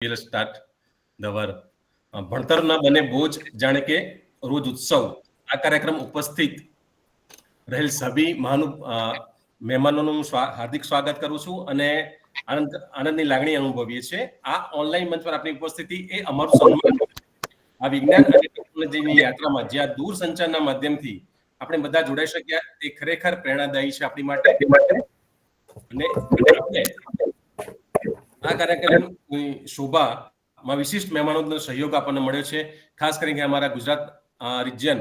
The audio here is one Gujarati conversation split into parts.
we'll start our ભણતરના બને બોજ જાણે કે રોજ ઉત્સવ આ કાર્યક્રમ ઉપસ્થિત રહેલ સભી મહેમાનોનું હાર્દિક સ્વાગત કરું છું અને આનંદની લાગણી અનુભવીએ છીએ. આ ઓનલાઈન મંચ પર આપની ઉપસ્થિતિ એ અમારું સન્માન. આ વિજ્ઞાન અને ટેકનોલોજીની યાત્રામાં જ્યાં દૂર સંચારના માધ્યમથી આપણે બધા જોડાઈ શક્યા એ ખરેખર પ્રેરણાદાયી છે આપણી માટે. અને આ કાર્યક્રમની શોભામાં વિશિષ્ટ મહેમાનોનો સહયોગ આપણને મળ્યો છે. ખાસ કરીને અમારા ગુજરાત રિજનલ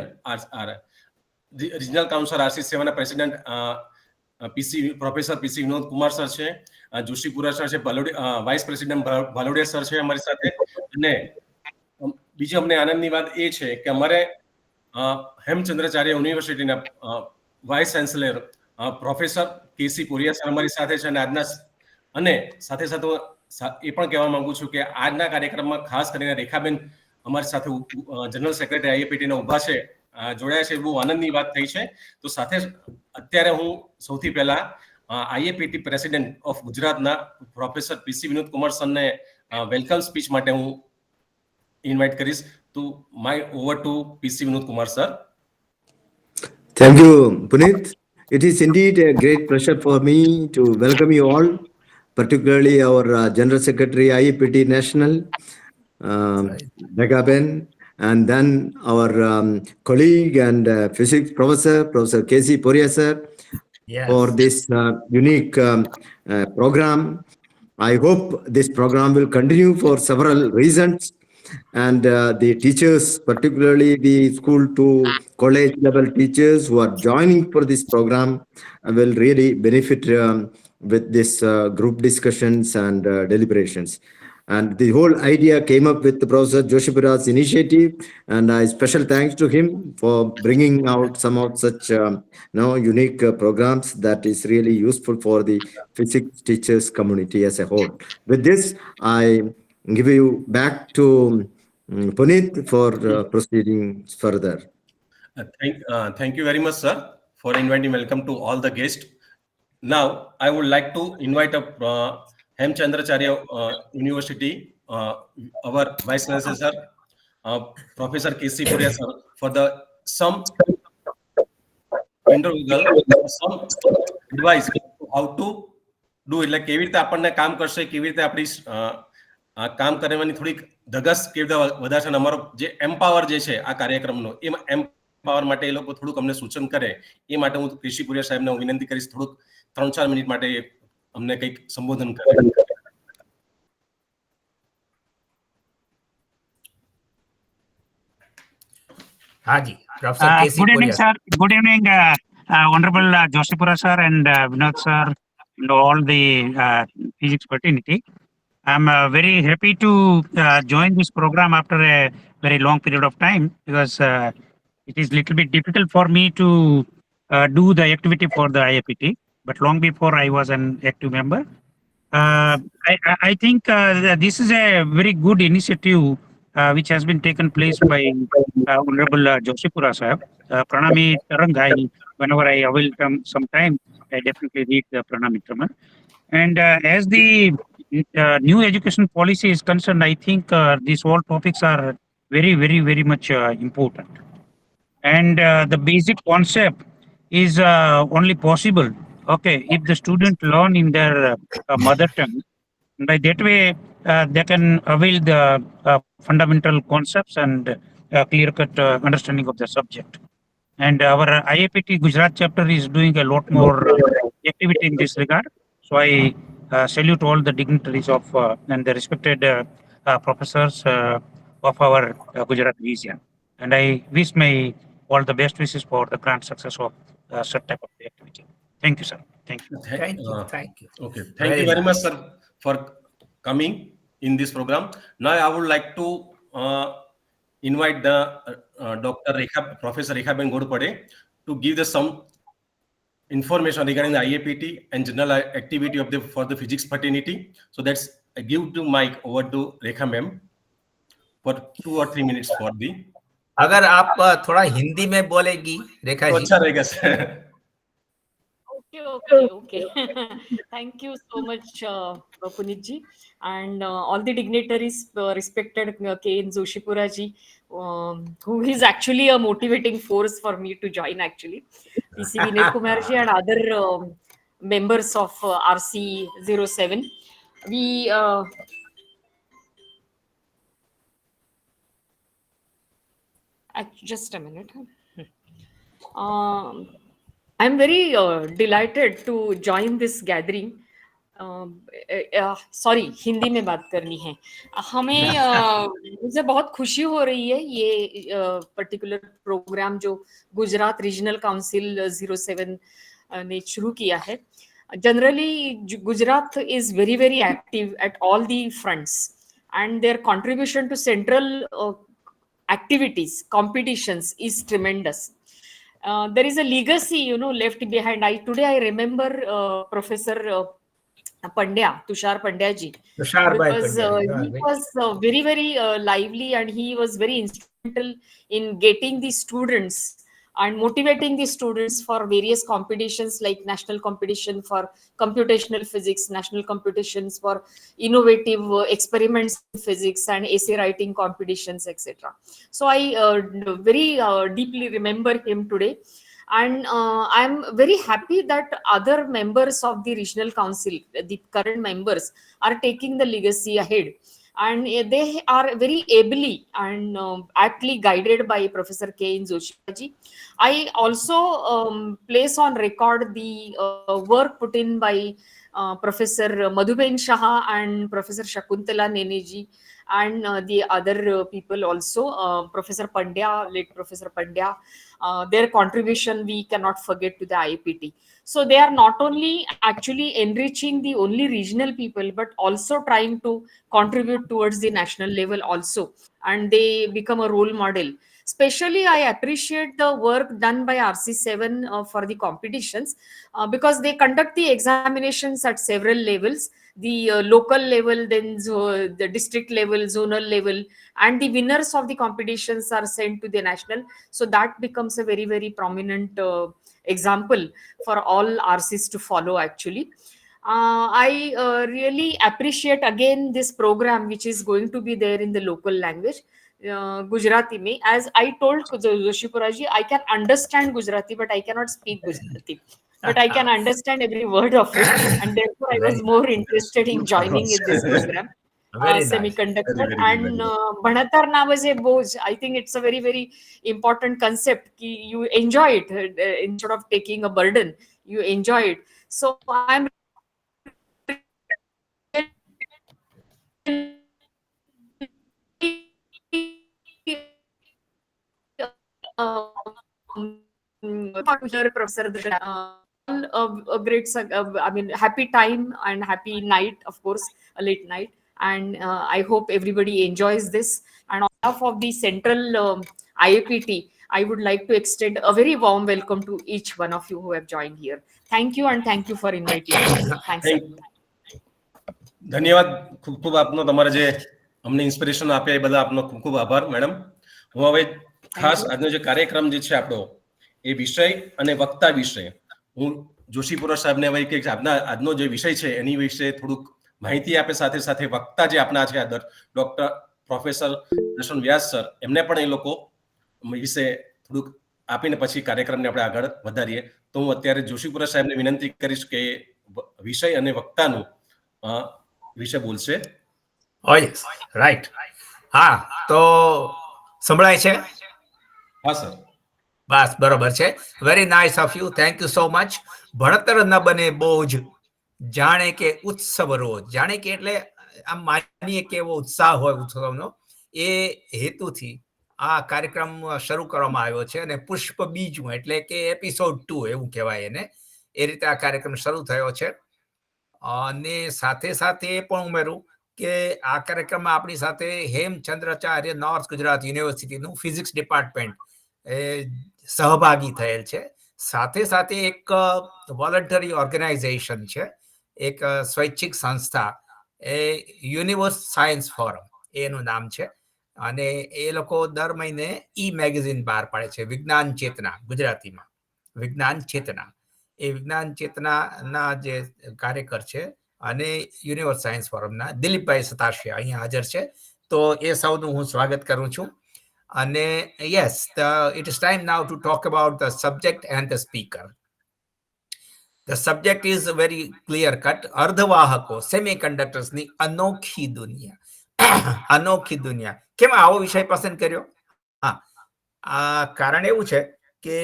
કાઉન્સિલ આરસી સેવાના પ્રેસિડેન્ટ પ્રોફેસર પીસી વિનોદ કુમાર સર છે, જોશીપુરા સર છે, વાઇસ પ્રેસિડેન્ટ ભાલોડિયા સર છે અમારી સાથે. અને બીજી અમને આનંદની વાત એ છે કે અમારે હેમચંદ્રાચાર્ય યુનિવર્સિટીના વાઇસ ચાન્સેલર પ્રોફેસર કેસી પોરિયા સર અમારી સાથે છે. અને સાથે સાથે એ પણ કહેવા માંગુ છું કે આજના કાર્યક્રમમાં ખાસ કરીને રેખાબેન અમારી સાથે જનરલ સેક્રેટરી આઈએપીટીના ઉભા છે, જોડાયા છે. બહુ આનંદની વાત થઈ છે. તો સાથે અત્યારે હું સૌથી પહેલા આઈએપીટી પ્રેસિડેન્ટ ઓફ ગુજરાતના પ્રોફેસર પીસી વિનોદ કુમાર સરને વેલકમ સ્પીચ માટે હું ઇન્વાઇટ કરીશ. તો my over to PC Vinod Kumar sir. Thank you, Puneet. It is indeed a great pleasure for me to welcome you all, particularly our General Secretary IEPT National, Megaben, and then our colleague and physics professor, Professor K.C. Poria sir, for this unique program. I hope this program will continue for several reasons. And the teachers, particularly the school to college level teachers who are joining for this program, will really benefit with this group discussions and deliberations. And the whole idea came up with Professor Joshipura's initiative, and special thanks to him for bringing out some of such unique programs that is really useful for the physics teachers community as a whole. With this, I give you back to Puneet for proceeding further. Thank you very much, sir, for inviting. Welcome to all the guests. Now, I would like to invite Hemchandracharya University, our Vice Chancellor, sir, Professor K.C. Poria sir, for some advice how to do એટલે કેવી રીતે આપણને કામ કરશે, કેવી રીતે આપણી કામ કરવાની થોડીક ધગસ કેવી રીતે વધારશે. અમારો જે એમ્પાવર જે છે આ કાર્યક્રમનો એ એમ્પાવર માટે એ લોકો થોડુંક અમને સૂચન કરે એ માટે હું કેસી પુરિયા સાહેબને હું વિનંતી કરીશ થોડુંક 3-4 મિનિટ માટે અમને કંઈક સંબોધન કરે. Haji, Professor K.C. Good evening, Poria. sir. Good evening, Honorable Joshipura sir and Vinod sir and all the physics fraternity. I'm very happy to join this program after a very long period of time because it is little bit difficult for me to do the activity for the IAPT, but long before I was an active member. I think this is a very good initiative which has been taken place by Honorable Joshipura sir. Pranami Tarangai, whenever I avail some time, I definitely read the Pranami Trama. And as the new education policy is concerned, I think these all topics are very, very, very much important. And the basic concept is only possible, okay, if the student learn in their mother tongue. By that way, they can avail the fundamental concepts and clear-cut understanding of the subject. And our IAPT Gujarat chapter is doing a lot more activity in this regard. So I salute all the dignitaries of and the respected professors of our Gujarat region. And I wish all the best wishes for the grand success of such type of activity. Thank you, sir. Thank you. Thank you. Okay. Thank you very much, sir, for coming in this program. Now I would like to invite the Professor Rekhaben Godpade to give some information regarding the IAPT and general activity of for the physics fraternity. So that's I give to mic over to Rekha ma'am for 2 or 3 minutes for the. अगर आप थोड़ा हिंदी में बोलेगी रेखा तो जी अच्छा रहेगा sir. Okay. Thank you so much, Punitji, and all the dignitaries, respected K. Joshipura ji, who is actually a motivating force for me to join, actually. PC Vinay Kumar ji and other members of RC07. We just a minute. Um, I'm very delighted to join this gathering. Sorry Hindi में बात करनी है हमें मुझे बहुत खुशी हो रही है ये पर्टिकुलर प्रोग्राम जो गुजरात रीजनल काउंसिल 07 ने शुरू किया है generally Gujarat is very very active at all the fronts and their contribution to central activities, competitions is tremendous. There is a legacy, left behind. Today I remember Professor Pandya, Tushar Pandya ji, because he was very, very lively and he was very instrumental in getting the students and motivating the students for various competitions like national competition for computational physics, national competitions for innovative experiments in physics and essay writing competitions, etc. So I very deeply remember him today. And I'm very happy that other members of the regional council, the current members, are taking the legacy ahead. And they are very ably and aptly guided by Professor K. Joshi. I also place on record the work put in by Professor Madhuben Shah and Professor Shakuntala Neneji and the other people also, Professor Pandya, late Professor Pandya. Their contribution we cannot forget to the IPT. So they are not only actually enriching the only regional people, but also trying to contribute towards the national level also. And they become a role model. Especially, I appreciate the work done by RC7 for the competitions because they conduct the examinations at several levels, the local level, then the district level, zonal level, and the winners of the competitions are sent to the national. So that becomes a very, very prominent example for all RCs to follow, actually. I really appreciate again this program which is going to be there in the local language. Gujarati mein. As I told Joshipura ji, I can understand Gujarati, but I cannot speak Gujarati. But I can understand every word of it, and therefore I was more interested in joining in this program. Semiconductor and Bhanatar Navaje Boj. I think it's a very, very important concept. You enjoy it instead of taking a burden. You enjoy it. So I'm Professor a great, happy time and happy night, of course, a late night. And I hope everybody enjoys this. And on behalf of the central IAPT, I would like to extend a very warm welcome to each one of you who have joined here. Thank you, and thank you for inviting me. Thanks. ધન્યવાદ ખૂબ ખૂબ આપનો તમારે જે અમને ઇન્સ્પિરેશન આપ્યા એ બદલ આપનો ખૂબ ખૂબ આભાર મેડમ. હું હવે ખાસ આજનો જે કાર્યક્રમ જે છે આપણો એ વિષય અને વક્તા વિષય હું જોશીપુરા સાહેબને હવે કે આજનો જે વિષય છે એની વિશે થોડુંક માહિતી આપે, સાથે સાથે વક્તા જે આપણા છે ડોક્ટર પ્રોફેસર દર્શન વ્યાસ સર, એમને પણ એ લોકો વિશે થોડુંક આપીને પછી કાર્યક્રમને આપણે આગળ વધારીએ. તો હું અત્યારે જોશીપુરા સાહેબને વિનંતી કરીશ કે વિષય અને વક્તાનું વિશે બોલશે. રાઈટ. હા, તો સંભળાય છે? હા સર. બસ બરોબર છે. Very nice of you. Thank you so much. ભણતર ન બને બોજ, જાણે કે ઉત્સવ રોજ. જાણે કે એટલે આમ માનીએ કે એવો ઉત્સાહ હોય ઉત્સવનો, એ હેતુથી આ કાર્યક્રમ શરૂ કરવામાં આવ્યો છે. અને પુષ્પ બીજું એટલે કે એપિસોડ 2 એવું કહેવાય એને. એ રીતે આ કાર્યક્રમ શરૂ થયો છે. અને સાથે સાથે એ પણ ઉમેરું કે આ કાર્યક્રમમાં આપણી સાથે હેમચંદ્રાચાર્ય નોર્થ ગુજરાત યુનિવર્સિટીનું ફિઝિક્સ ડિપાર્ટમેન્ટ સહભાગી થયેલ છે. સાથે સાથે એક વોલન્ટરી ઓર્ગેનાઇઝેશન છે, એક સ્વૈચ્છિક સંસ્થા, એ યુનિવર્સ સાયન્સ ફોરમ એનું નામ છે. અને એ લોકો દર મહિને ઈ મેગેઝિન બહાર પાડે છે, વિજ્ઞાન ચેતના, ગુજરાતીમાં વિજ્ઞાન ચેતના. એ વિજ્ઞાન ચેતનાના જે કાર્યકર છે અને યુનિવર્સ સાયન્સ ફોરમના દિલીપભાઈ સતાશિયા અહીંયા હાજર છે. તો એ સૌનું હું સ્વાગત કરું છું. અને yes, it is time now to talk about the subject and the speaker. The subject is very clear cut. અર્ધવાહકો, સેમિકન્ડક્ટર્સ ની અનોખી દુનિયા. અનોખી દુનિયા. કેમ આવો વિષય પસંદ કર્યો? હા, આ કારણ એવું છે કે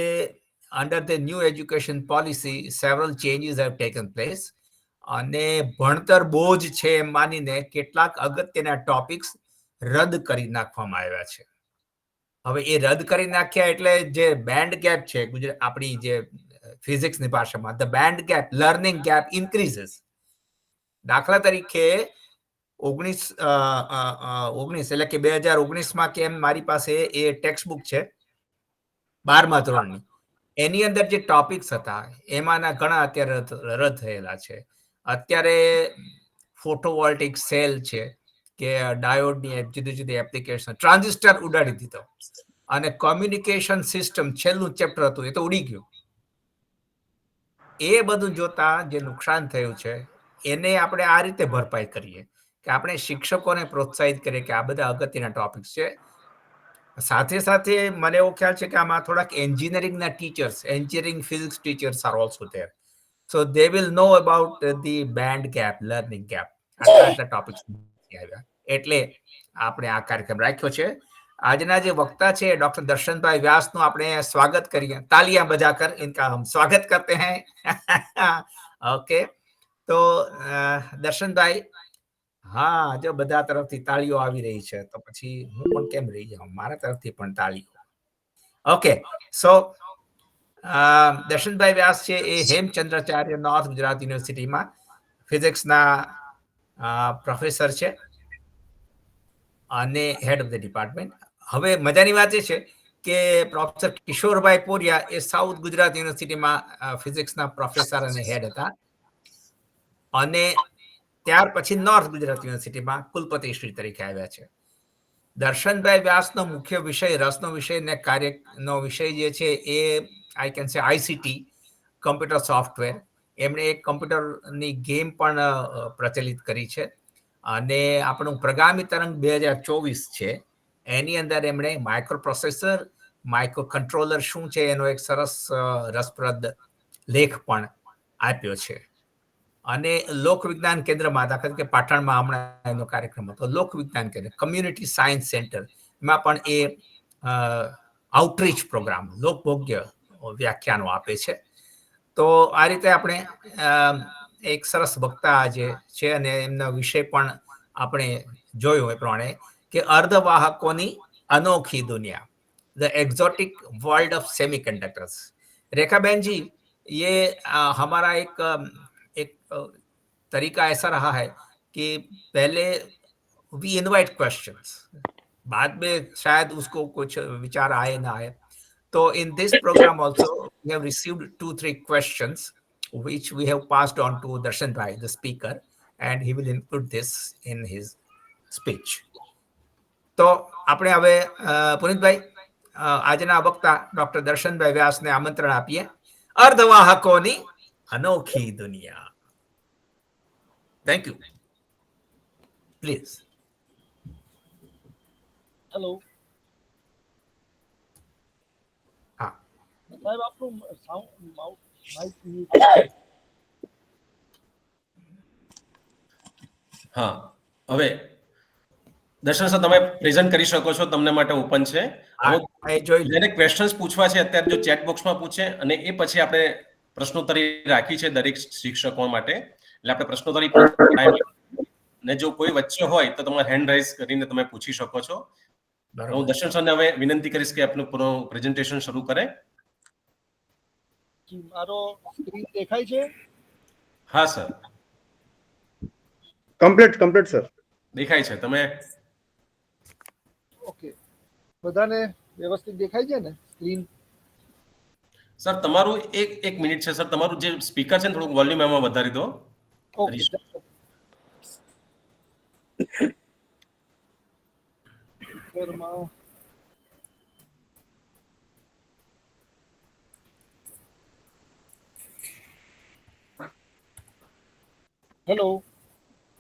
under the new education policy several changes have taken place. અને ભણતર બોજ છે એમ માનીને કેટલાક અગત્યના ટોપિક્સ રદ કરી નાખવામાં આવ્યા છે. હવે એ રદ કરી નાખ્યા એટલે જે બેન્ડ ગેપ છે આપણી જે ફિઝિક્સની ભાષામાં, the band gap, learning gap increases. દાખલા તરીકે 19 એટલે કે 2019માં કેમ મારી પાસે એ ટેક્સ્ટ બુક છે 12મા ધોરણની, એની અંદર જે ટોપિક્સ હતા એમાંના ઘણા અત્યારે રદ થયેલા છે. અત્યારે ફોટોવોલ્ટિક સેલ છે કે ડાયોડની જુદી જુદી એપ્લિકેશન, ટ્રાન્ઝિસ્ટર ઉડાડી દીધો, અને કોમ્યુનિકેશન સિસ્ટમ છેલ્લું ચેપ્ટર હતું એ તો ઉડી ગયું. એ બધું જોતા જે નુકસાન થયું છે એને આપણે આ રીતે ભરપાઈ કરીએ કે આપણે શિક્ષકોને પ્રોત્સાહિત કરીએ કે આ બધા અગત્યના ટોપિક્સ છે. સાથે સાથે મને એવો ખ્યાલ છે કે આમાં થોડાક એન્જિનિયરિંગના teachers, engineering physics teachers are also there. So they will know about the band gap, learning gap. આટલા ટોપિક્સ આવ્યા એટલે આપણે આ કાર્યક્રમ રાખ્યો છે. આજના જે વક્તા છે ડોક્ટર દર્શનભાઈ વ્યાસનું આપણે સ્વાગત કરીએ. તાલિયાं બજાકર इनका हम स्वागत करते हैं. ઓકે, તો દર્શનભાઈ, હા, જો બધા તરફથી તાળીઓ આવી રહી છે તો પછી હું પણ કેમ રહી જાઉં, મારા તરફથી પણ તાળીઓ. ઓકે, સો દર્શનભાઈ વ્યાસ છે એ હેમચંદ્રાચાર્ય નોર્થ ગુજરાત યુનિવર્સિટીમાં ફિઝિક્સના પ્રોફેસર છે અને હેડ ઓફ ધ ડિપાર્ટમેન્ટ. હવે મજાની વાત એ છે કે પ્રોફેસર કિશોરભાઈ પોરિયા એ સાઉથ ગુજરાત યુનિવર્સિટીમાં ફિઝિક્સના પ્રોફેસર અને હેડ હતા, અને ત્યાર પછી નોર્થ ગુજરાત યુનિવર્સિટીમાં કુલપતિ શ્રી તરીકે આવ્યા છે. દર્શનભાઈ વ્યાસનો મુખ્ય વિષય, રસનો વિષય ને કાર્યનો વિષય જે છે એ I can say ICT, computer software. એમણે એક કમ્પ્યુટરની ગેમ પણ પ્રચલિત કરી છે, અને આપણું પ્રગામી તરંગ 2024 છે એની અંદર એમણે માઇક્રો પ્રોસેસર, માઇક્રો કંટ્રોલર શું છે એનો એક સરસ રસપ્રદ લેખ પણ આપ્યો છે. અને લોકવિજ્ઞાન કેન્દ્રમાં, દાખલા તરીકે પાટણમાં હમણાં એનો કાર્યક્રમ હતો, લોકવિજ્ઞાન કેન્દ્ર, કમ્યુનિટી સાયન્સ સેન્ટર, એમાં પણ એ આઉટરીચ પ્રોગ્રામ, લોકભોગ્ય વ્યાખ્યાનો આપે છે. તો આ રીતે આપણે એક સરસ વક્તા જે છે અને એમનો વિષય પણ આપણે જોયો એ પ્રમાણે કે અર્ધવાહકોની અનોખી દુનિયા, the exotic world of semiconductors. Rekha बहन जी, ये हमारा एक तरीका ऐसा रहा है कि पहले वी इनवाइट क्वेश्चंस, बाद में शायद उसको कुछ विचार आए ना आए. तो in this program also we have received 2-3 questions which we have passed on to Darshan Bhai, the speaker, and he will include this in his speech. તો આપણે હવે પુનિતભાઈ આજના વક્તા ડોક્ટર દર્શનભાઈ વ્યાસને આમંત્રણ આપીએ. અર્ધવાહકોની અનોખી દુનિયા. Thank you. પ્લીઝ. હેલો હા સાહેબ, આપનું માઇક મ્યુટ. હા, હવે દર્શન સર તમે પ્રેઝન્ટ કરી શકો છો, તમને માટે ઓપન છે. જેને ક્વેશ્ચન્સ પૂછવા છે અત્યારે જો ચેટ બોક્સમાં પૂછે, અને એ પછી આપણે પ્રશ્નોત્તરી રાખી છે દરેક શિક્ષકો માટે, એટલે આપણે પ્રશ્નોત્તરી ટાઈમ, ને જો કોઈ વચ્ચે હોય તો તમારે હેન્ડ રાઇઝ કરીને તમે પૂછી શકો છો. હું દર્શન સરને હવે વિનંતી કરીશ કે આપનું પૂરું પ્રેઝન્ટેશન શરૂ કરે. મારો સ્ક્રીન દેખાય છે? હા સર, કમ્પ્લીટ સર દેખાય છે. તમે ઓકે, બધાને વ્યવસ્થિત દેખાય છે ને સ્ક્રીન? સર તમારું એક મિનિટ છે સર, તમારું જે સ્પીકર છે ને થોડુંક વોલ્યુમ એમાં વધારી દો. ઓકે, સ્પીકરમાં હેલો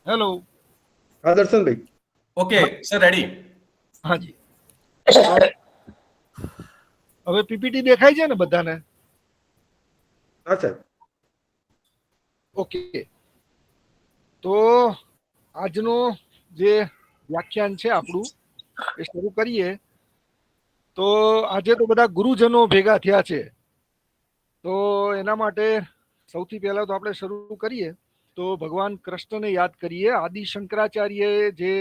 હેલો હા દર્શનભાઈ. Okay sir, ready. હાજી. હવે પીપીટી દેખાય છે ને બધાને? હા સર. ઓકે. તો આજનો જે વ્યાખ્યાન છે આપણું એ શરૂ કરીએ. તો આજે તો બધા ગુરુજનો ભેગા થયા છે, તો એના માટે સૌથી પહેલા તો આપણે શરૂ કરીએ તો ભગવાન કૃષ્ણને યાદ કરીએ. આદિ શંકરાચાર્યએ જે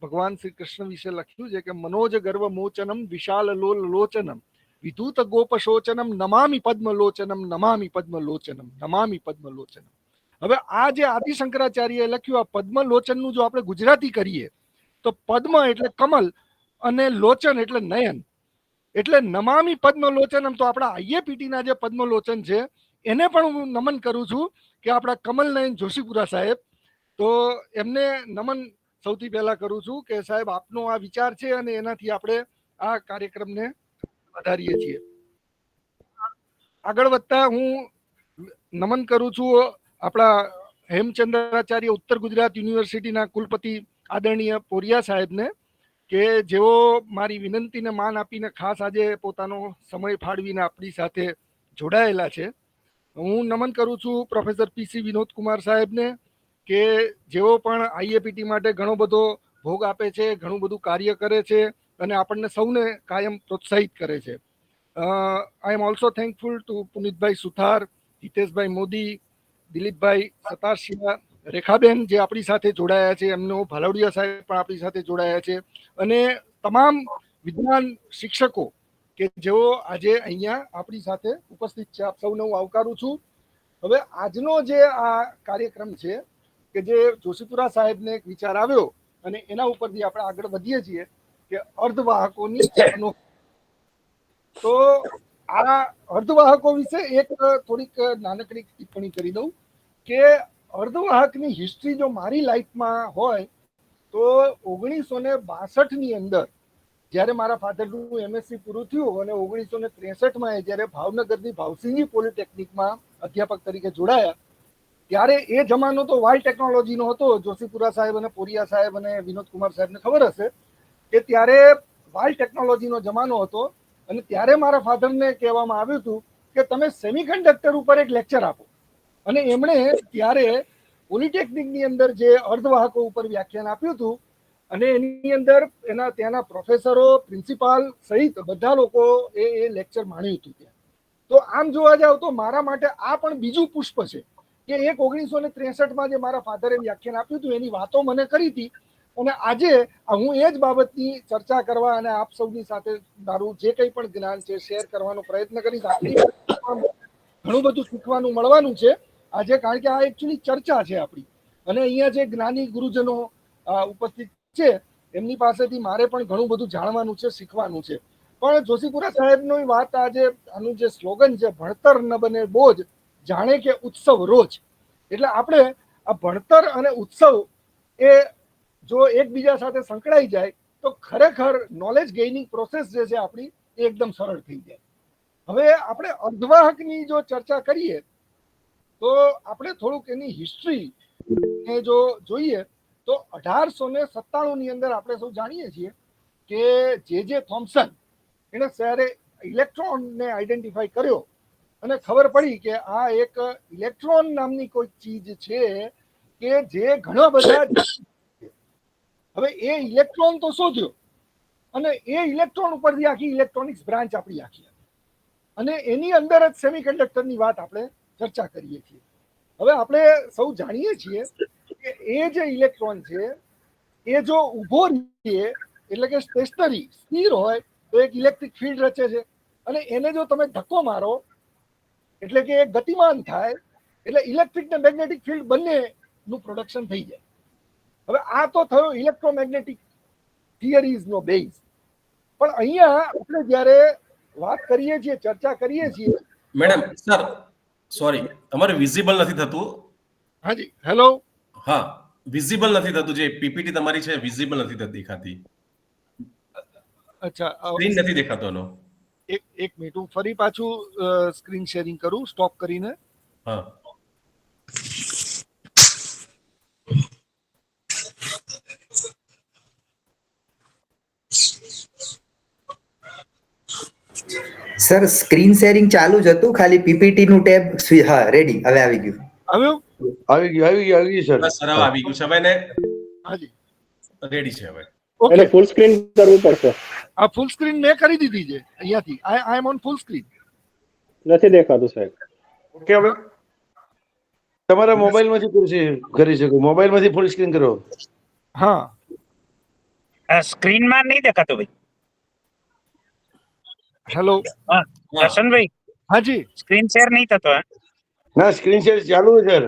ભગવાન શ્રી કૃષ્ણ વિશે લખ્યું છે કે મનોજ ગર્વ મોચનમ વિશાલ લોલ લોચનમ વિધૂત ગોપ શોચનમ નમામિ પદ્મલોચનમ નમામિ પદ્મલોચનમ નમામિ પદ્મલોચનમ. હવે આ જે આદિ શંકરાચાર્યએ લખ્યું આ પદ્મલોચનનું જો આપણે ગુજરાતી કરીએ તો પદ્મ એટલે કમલ અને લોચન એટલે નયન, એટલે નમામિ પદ્મલોચનમ. તો આપણા આઈએપીટીના જે પદ્મલોચન છે એને પણ હું નમન કરું છું કે આપણા કમલનયન જોશીપુરા સાહેબ. તો એમને નમન સૌથી પહેલા કરું છું કે સાહેબ આપનો આ વિચાર છે અને એનાથી આપણે આ કાર્યક્રમને વધારીએ છીએ. આગળ વધતા હું નમન કરું છું આપણા હેમચંદ્રાચાર્ય ઉત્તર ગુજરાત યુનિવર્સિટીના કુલપતિ આદરણીય પોરિયા સાહેબને, કે જેઓ મારી વિનંતીને માન આપીને ખાસ આજે પોતાનો સમય ફાળવીને આપણી સાથે જોડાયેલા છે. હું નમન કરું છું પ્રોફેસર પીસી વિનોદ કુમાર સાહેબને, કે જેઓ પણ આઈએપીટી માટે ઘણો બધો ભોગ આપે છે, ઘણું બધું કાર્ય કરે છે અને આપણને સૌને કાયમ પ્રોત્સાહિત કરે છે. I am also thankful to Punitbhai Suthar, Hiteshbhai Modi, Dilipbhai Satashiya, Rekhaben જે આપણી સાથે જોડાયા છે, એમનો ભાલવડિયા સાહેબ પણ આપણી સાથે જોડાયા છે, અને તમામ વિદ્વાન શિક્ષકો કે જેઓ આજે અહીંયા આપણી સાથે ઉપસ્થિત છે. આપ સૌને હું આવકારું છું. હવે આજનો જે આ કાર્યક્રમ છે કે જે જોશીપુરા સાહેબને એક વિચાર આવ્યો અને એના ઉપરથી આપણે આગળ વધીએ છીએ કે અર્ધવાહકોની તો આ અર્ધવાહકો વિશે એક થોડીક નાનકડી ટિપ્પણી કરી દઉં કે અર્ધવાહકની હિસ્ટ્રી જો મારી લાઈફમાં હોય તો 1962ની અંદર જ્યારે મારા ફાધરનું એમએસસી પૂરું થયું અને 1963માં જ્યારે ભાવનગરની ભાવસિંગી પોલિટેકનિકમાં અધ્યાપક તરીકે જોડાયા, ત્યારે એ જમાનો તો વાય ટેકનોલોજીનો હતો. જોશીપુરા સાહેબ અને પોરિયા સાહેબ અને વિનોદ કુમાર સાહેબને ખબર હશે કે ત્યારે વાય ટેકનોલોજીનો જમાનો હતો. અને ત્યારે મારા ફાધરને કહેવામાં આવ્યું હતું કે તમે સેમિકન્ડક્ટર ઉપર એક લેક્ચર આપો, અને એમણે ત્યારે પોલિટેકનિકની અંદર જે અર્ધવાહકો ઉપર વ્યાખ્યાન આપ્યું હતું અને એની અંદર એના ત્યાંના પ્રોફેસરો, પ્રિન્સિપાલ સહિત બધા લોકો એ લેક્ચર માણ્યું હતું ત્યાં. તો આમ જોવા જાવ તો મારા માટે આ પણ બીજું પુષ્પ છે કે એક 1963માં જે મારા ફાધરે વ્યાખ્યાન આપ્યું હતું એની વાતો મને કરી હતી, અને આજે હું એ જ બાબતની ચર્ચા કરવા અને આપ સૌની સાથે મારું જે કંઈ પણ જ્ઞાન છે શેર કરવાનો પ્રયત્ન કરીશ. ઘણું બધું શીખવાનું મળવાનું છે આજે, કારણ કે આ એકચ્યુઅલી ચર્ચા છે આપણી, અને અહીંયા જે જ્ઞાની ગુરુજનો ઉપસ્થિત છે એમની પાસેથી મારે પણ ઘણું બધું જાણવાનું છે, શીખવાનું છે. પણ જોશીપુરા સાહેબની વાત આજે આનું જે સ્લોગન છે ભણતર ન બને બોજ જાણે કે ઉત્સવ રોજ, એટલે આપણે આ ભણતર અને ઉત્સવ એ જો એકબીજા સાથે સંકળાઈ જાય તો ખરેખર નોલેજ ગેઇનિંગ પ્રોસેસ જે છે આપણી એ એકદમ સરળ થઈ જાય. હવે આપણે અર્ધવાહકની જો ચર્ચા કરીએ તો આપણે થોડુંક એની હિસ્ટ્રી જો જોઈએ તો 1897ની અંદર આપણે સૌ જાણીએ છીએ કે જે થોમ્સન એને ત્યારે ઇલેક્ટ્રોનને આઈડેન્ટિફાઈ કર્યો અને ખબર પડી કે આ એક ઇલેક્ટ્રોન નામની કોઈ ચીજ છે કે જે ઘણા બધા, હવે એ ઇલેક્ટ્રોન તો શોધ્યો અને એ ઇલેક્ટ્રોન ઉપરથી આખી ઇલેક્ટ્રોનિક્સ બ્રાન્ચ આપણી આખી, અને એની અંદર જ સેમિકન્ડક્ટરની વાત આપણે ચર્ચા કરીએ છીએ. હવે આપણે સૌ જાણીએ છીએ કે એ જે ઇલેક્ટ્રોન છે એ જો ઊભો રહીએ એટલે કે સ્ટેશનરી સ્થિર હોય તો એક ઇલેક્ટ્રિક ફિલ્ડ રચે છે, અને એને જો તમે ધક્કો મારો એટલે કે ગતિમાન થાય એટલે ઇલેક્ટ્રિક ને મેગ્નેટિક ફિલ્ડ બંનેનું પ્રોડક્શન થઈ જાય. હવે આ તો થયો ઇલેક્ટ્રોમેગ્નેટિક થિયરીઝનો બેઝ. પણ અહીંયા આપણે જ્યારે વાત કરીએ છીએ, ચર્ચા કરીએ છીએ. મેડમ સર સોરી, તમારે વિઝિબલ નથી થતું. હાજી હેલો. હા, વિઝિબલ નથી થતું, જે પીપીટી તમારી છે વિઝિબલ નથી થતી દેખાતી. અચ્છા, સ્ક્રીન નથી દેખાતો એનો. એક મિનિટ હું ફરી પાછું સ્ક્રીન શેરિંગ કરું સ્ટોપ કરીને. હા સર સ્ક્રીન શેરિંગ ચાલુ જ હતું, ખાલી પીપીટી નું ટેબ હા રેડી, હવે આવી ગયું. આવ્યું? આવી ગયું સર. બસ સર હવે આવી ગયું છે હવે ને હાજી. રેડી છે હવે. ઓકે, ફૂલ સ્ક્રીન કરવું પડશે. આ ફૂલ સ્ક્રીન મેં કરી દીધી છે અહીંયાથી. આઈ એમ ઓન ફૂલ સ્ક્રીન. નથી દેખાતું સાહેબ. ઓકે, હવે તમારા મોબાઈલ માંથી કરી શકો. મોબાઈલ માંથી ફૂલ સ્ક્રીન કરો. હા, સ્ક્રીનમાં નહીં દેખાતું ભાઈ. હેલો. દર્શનભાઈ, હાજી. સ્ક્રીન શેર નહીં થતો. ના, સ્ક્રીન શેર ચાલુ છે સર.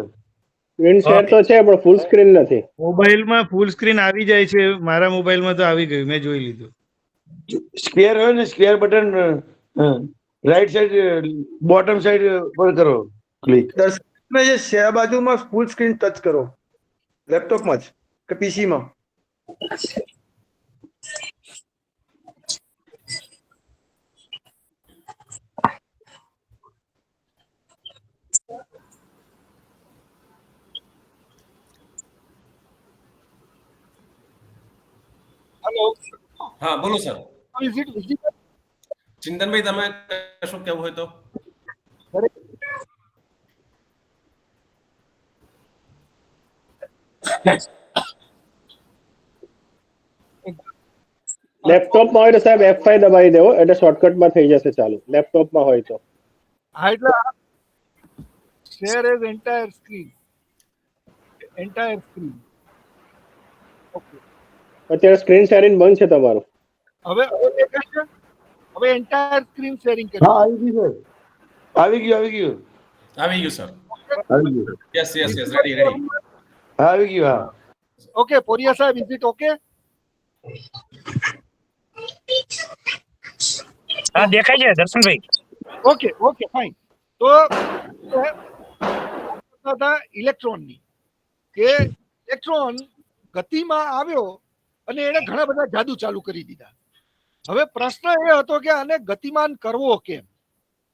સ્ક્રીન શેર તો છે પણ ફૂલ સ્ક્રીન નથી. મોબાઈલમાં ફૂલ સ્ક્રીન આવી જાય છે, મારા મોબાઈલમાં તો આવી ગયું, મેં જોઈ લીધું. સ્ક્વેર હોય ને, square button right side bottom side પર કરો ક્લિક. દર્શકને જે છે બાજુમાં ફૂલ સ્ક્રીન ટચ કરો, લેપટોપમાં જ કે પીસીમાં. હેલો. હા બોલો સર. Visit visit. ચિંતનભાઈ તમે કશું કેવું હોય તો. લેપટોપમાં હોય તો સાહેબ F5 દબાવી દેવો એટલે શોર્ટકટમાં થઈ જશે ચાલુ. લેપટોપમાં હોય તો હા, એટલે share as entire screen. Entire screen. Okay. અત્યારે સ્ક્રીન શેરિંગ બંધ છે તમારું. હવે દેખાય છે? હવે એન્ટાયર સ્ક્રીન શેરિંગ કરી. હા, આવી ગયું સર. આવી ગયું. આવી ગયું સર. આવી ગયું. Yes ready. હા, આવી ગયું. હા. ઓકે, પોરિયા સાહેબ, ઇઝ ઇટ ઓકે? હા દેખાય છે દર્શનભાઈ. Okay fine. તો ઇલેક્ટ્રોનની કે ઇલેક્ટ્રોન ગતિમાં આવ્યો અને એને ઘણા બધા જાદુ ચાલુ કરી દીધા. હવે પ્રશ્ન એ હતો કે આને ગતિમાન કરવો કેમ?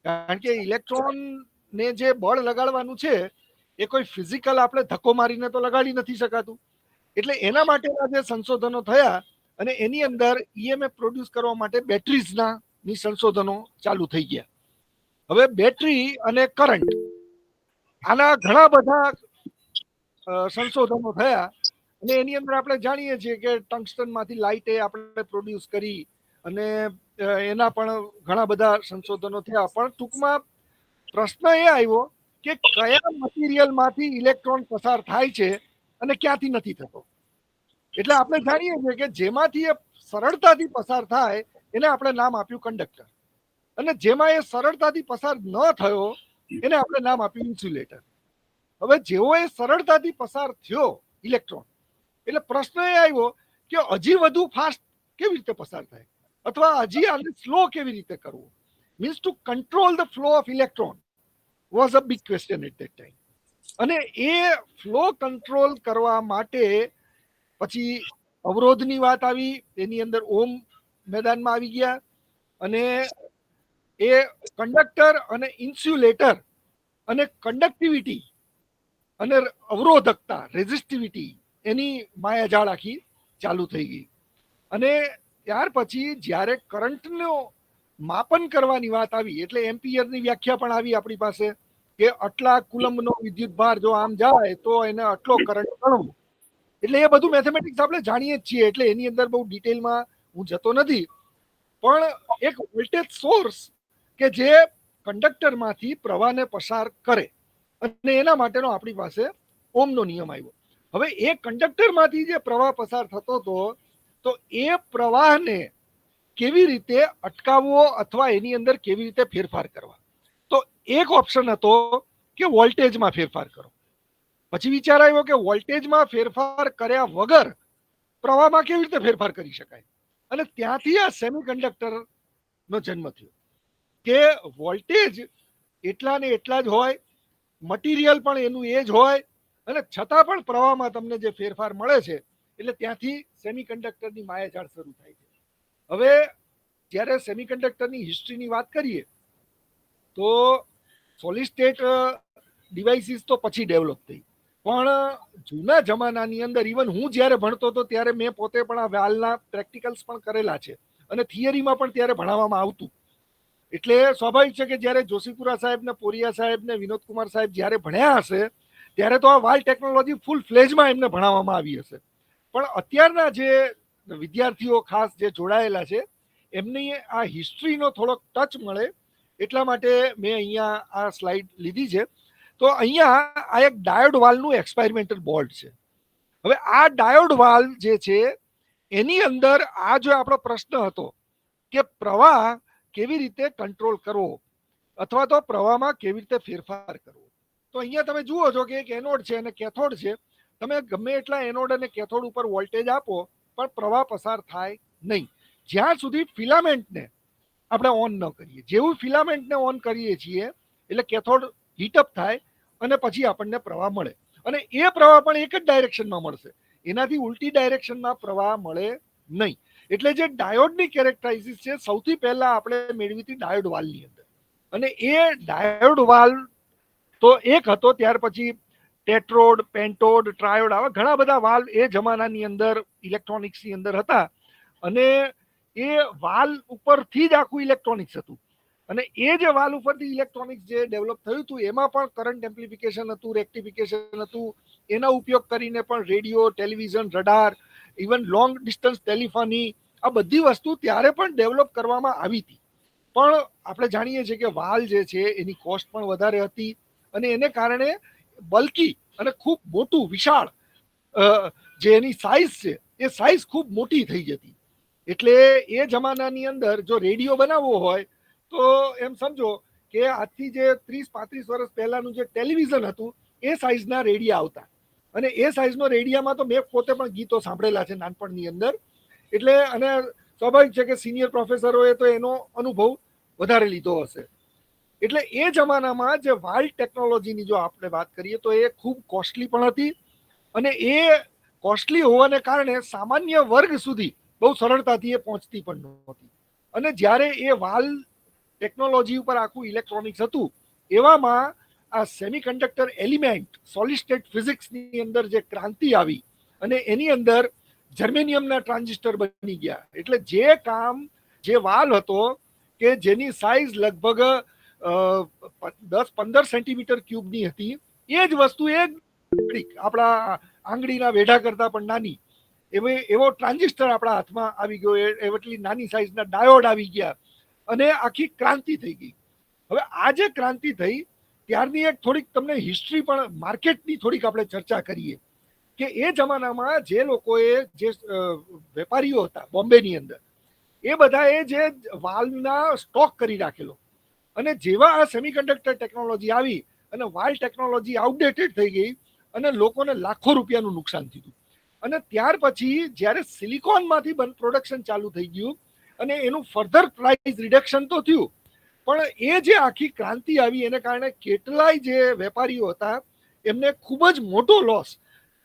કારણ કે ઇલેક્ટ્રોન ને જે બળ લગાડવાનું છે એ કોઈ ફિઝિકલ આપણે ધક્કો મારીને તો લગાડી નથી શકાતું. એટલે એના માટેના જે સંશોધનો થયા અને એની અંદર ઈએમએફ પ્રોડ્યુસ કરવા માટે બેટરીઝના સંશોધનો ચાલુ થઈ ગયા. હવે બેટરી અને કરંટ આના ઘણા બધા સંશોધનો થયા અને એની અંદર આપણે જાણીએ છીએ કે ટંગસ્ટનમાંથી લાઇટે આપણે પ્રોડ્યુસ કરી અને એના પણ ઘણા બધા સંશોધનો થયા. પણ ટૂંકમાં પ્રશ્ન એ આવ્યો કે કયા મટીરિયલમાંથી ઇલેક્ટ્રોન પસાર થાય છે અને ક્યાંથી નથી થતો. એટલે આપણે જાણીએ છીએ કે જેમાંથી એ સરળતાથી પસાર થાય એને આપણે નામ આપ્યું કંડક્ટર, અને જેમાં એ સરળતાથી પસાર ન થયો એને આપણે નામ આપ્યું ઇન્સ્યુલેટર. હવે જેવો એ સરળતાથી પસાર થયો ઇલેક્ટ્રોન, એટલે પ્રશ્ન એ આવ્યો કે હજી વધુ ફાસ્ટ કેવી રીતે પસાર થાય અથવા હજી આને સ્લો કેવી રીતે કરવું. Means to control the flow of electron was a big question at that time. અને એ ફ્લો કંટ્રોલ કરવા માટે પછી અવરોધની વાત આવી, એની અંદર ઓમ મેદાનમાં આવી ગયા અને એ કંડક્ટર અને ઇન્સ્યુલેટર અને કન્ડક્ટિવિટી અને અવરોધકતા રેઝિસ્ટિવિટી એની માયાજાળ આખી ચાલુ થઈ ગઈ. અને ત્યાર પછી જ્યારે કરંટનું માપન કરવાની વાત આવી એટલે એમ્પિયરની વ્યાખ્યા પણ આવી આપણી પાસે કે આટલા કુલમ્બનો વિદ્યુત ભાર જો આમ જાય તો એને આટલો કરંટ ગણવો. એટલે એ બધું મેથેમેટિક્સ આપણે જાણીએ જ છીએ એટલે એની અંદર બહુ ડિટેલમાં હું જતો નથી. પણ એક વોલ્ટેજ સોર્સ કે જે કંડક્ટરમાંથી પ્રવાહને પસાર કરે અને એના માટેનો આપણી પાસે ઓમનો નિયમ આવ્યો. હવે એ કંડક્ટરમાંથી જે પ્રવાહ પસાર થતો હતો તો એ પ્રવાહને કેવી રીતે અટકાવવો અથવા એની અંદર કેવી રીતે ફેરફાર કરવા. તો એક ઓપ્શન હતો કે વોલ્ટેજમાં ફેરફાર કરો. પછી વિચાર આવ્યો કે વોલ્ટેજમાં ફેરફાર કર્યા વગર પ્રવાહમાં કેવી રીતે ફેરફાર કરી શકાય, અને ત્યાંથી આ સેમિકન્ડક્ટરનો જન્મ થયો કે વોલ્ટેજ એટલા ને એટલા જ હોય, મટીરિયલ પણ એનું એ જ હોય અને છતાં પણ પ્રવાહમાં તમને જે ફેરફાર મળે છે એટલે ત્યાંથી સેમિકન્ડક્ટરની માયાજાળ શરૂ થાય છે. હવે જ્યારે સેમિકન્ડક્ટરની હિસ્ટ્રીની વાત કરીએ તો સોલિડ સ્ટેટ ડિવાઇસીસ તો પછી ડેવલપ થઈ, પણ જૂના જમાનાની અંદર ઇવન હું જ્યારે ભણતો હતો ત્યારે મેં પોતે પણ આ વાલ્વના પ્રેક્ટિકલ્સ પણ કરેલા છે અને થિયરીમાં પણ ત્યારે ભણાવવામાં આવતું. એટલે સ્વાભાવિક છે કે જ્યારે જોશીપુરા સાહેબ ને પોરિયા સાહેબ ને વિનોદ કુમાર સાહેબ જ્યારે ભણ્યા હશે ત્યારે તો આ વાલ ટેકનોલોજી ફૂલ ફ્લેજમાં એમને ભણાવવામાં આવી હશે. પણ અત્યારના જે વિદ્યાર્થીઓ ખાસ જે જોડાયેલા છે એમની આ હિસ્ટ્રીનો થોડોક ટચ મળે એટલા માટે મેં અહીંયા આ સ્લાઇડ લીધી છે. તો અહીંયા આ એક ડાયોડ વાલ્વનું એક્સપેરિમેન્ટલ બોર્ડ છે. હવે આ ડાયોડ વાલ્વ જે છે એની અંદર આ જો આપણો પ્રશ્ન હતો કે પ્રવાહ કેવી રીતે કંટ્રોલ કરવો અથવા તો પ્રવાહમાં કેવી રીતે ફેરફાર કરવો. તો અહીંયા તમે જુઓ છો કે એક એનોડ છે અને કેથોડ છે. તમે ગમે એટલા એનોડ અને કેથોડ ઉપર વોલ્ટેજ આપો પણ પ્રવાહ પસાર થાય નહીં જ્યાં સુધી ફિલામેન્ટને આપણે ઓન ન કરીએ. જેવું ફિલામેન્ટને ઓન કરીએ છીએ એટલે કેથોડ હીટઅપ થાય અને પછી આપણને પ્રવાહ મળે અને એ પ્રવાહ પણ એક જ ડાયરેક્શનમાં મળશે. એનાથી ઉલટી ડાયરેક્શનમાં પ્રવાહ મળે નહીં. એટલે જે ડાયોડની કેરેક્ટરાઇઝિસ છે સૌથી પહેલા આપણે મેળવી હતી ડાયોડ વાલ્વની અંદર અને એ ડાયોડ વાલ્વ તો એક હતો. ત્યાર પછી ટેટ્રોડ, પેન્ટોડ, ટ્રાયોડ આવા ઘણા બધા વાલ્વ એ જમાનાની અંદર ઇલેક્ટ્રોનિક્સની અંદર હતા અને એ વાલ્વ ઉપરથી જ આખું ઇલેક્ટ્રોનિક્સ હતું. અને એ જે વાલ્વ ઉપરથી ઇલેક્ટ્રોનિક્સ જે ડેવલપ થયું હતું એમાં પણ કરંટ એમ્પ્લિફિકેશન હતું, રેક્ટિફિકેશન હતું. એના ઉપયોગ કરીને પણ radio, television, radar, even long distance telephony આ બધી વસ્તુ ત્યારે પણ ડેવલપ કરવામાં આવી હતી. પણ આપણે જાણીએ છીએ કે વાલ જે છે એની કોસ્ટ પણ વધારે હતી અને એને કારણે બલ્કી અને ખૂબ મોટું વિશાળ જે એની સાઇઝ છે એ સાઇઝ ખૂબ મોટી થઈ જતી. એટલે એ જમાનાની અંદર જો રેડિયો બનાવવો હોય તો એમ સમજો કે આજથી જે 30-35 વર્ષ પહેલાનું જે ટેલિવિઝન હતું એ સાઇઝના રેડિયા આવતા અને એ સાઇઝનો રેડિયામાં તો મેં પોતે પણ ગીતો સાંભળેલા છે નાનપણની અંદર. એટલે અને સ્વાભાવિક છે કે સિનિયર પ્રોફેસરોએ તો એનો અનુભવ વધારે લીધો હશે. એટલે એ જમાનામાં જે વાલ ટેકનોલોજીની જો આપણે વાત કરીએ તો એ ખૂબ કોસ્ટલી પણ હતી અને એ કોસ્ટલી હોવાને કારણે સામાન્ય વર્ગ સુધી બહુ સરળતાથી એ પહોંચતી પણ નહોતી. અને જ્યારે એ વાલ ટેકનોલોજી ઉપર આખું ઇલેક્ટ્રોનિક્સ હતું એવામાં આ સેમિકન્ડક્ટર એલિમેન્ટ સોલિડ સ્ટેટ ફિઝિક્સની અંદર જે ક્રાંતિ આવી અને એની અંદર જર્મેનિયમના ટ્રાન્ઝિસ્ટર બની ગયા. એટલે જે કામ જે વાલ હતો કે જેની સાઇઝ લગભગ 10-15 સેન્ટીમીટર ક્યુબની હતી એ જ વસ્તુ આપણા આંગળીના વેઢા કરતા પણ નાની એવો ટ્રાન્ઝિસ્ટર આપણા હાથમાં આવી ગયો. એટલી નાની સાઇઝના ડાયોડ આવી ગયા અને આખી ક્રાંતિ થઈ ગઈ. હવે આ જે ક્રાંતિ થઈ ત્યારની એક થોડીક તમને હિસ્ટ્રી પણ માર્કેટની થોડીક આપણે ચર્ચા કરીએ કે એ જમાનામાં જે લોકોએ જે વેપારીઓ હતા બોમ્બેની અંદર એ બધાએ જે વાલ્વના સ્ટોક કરી રાખેલો અને જેવા આ સેમિકન્ડક્ટર ટેકનોલોજી આવી અને વાલ ટેકનોલોજી આઉટડેટેડ થઈ ગઈ અને લોકોને લાખો રૂપિયાનું નુકસાન થયું. અને ત્યાર પછી જ્યારે સિલિકોનમાંથી પ્રોડક્શન ચાલુ થઈ ગયું અને એનું ફર્ધર પ્રાઇસ રિડક્શન તો થયું પણ એ જે આખી ક્રાંતિ આવી એને કારણે કેટલાય જે વેપારીઓ હતા એમને ખૂબ જ મોટો લોસ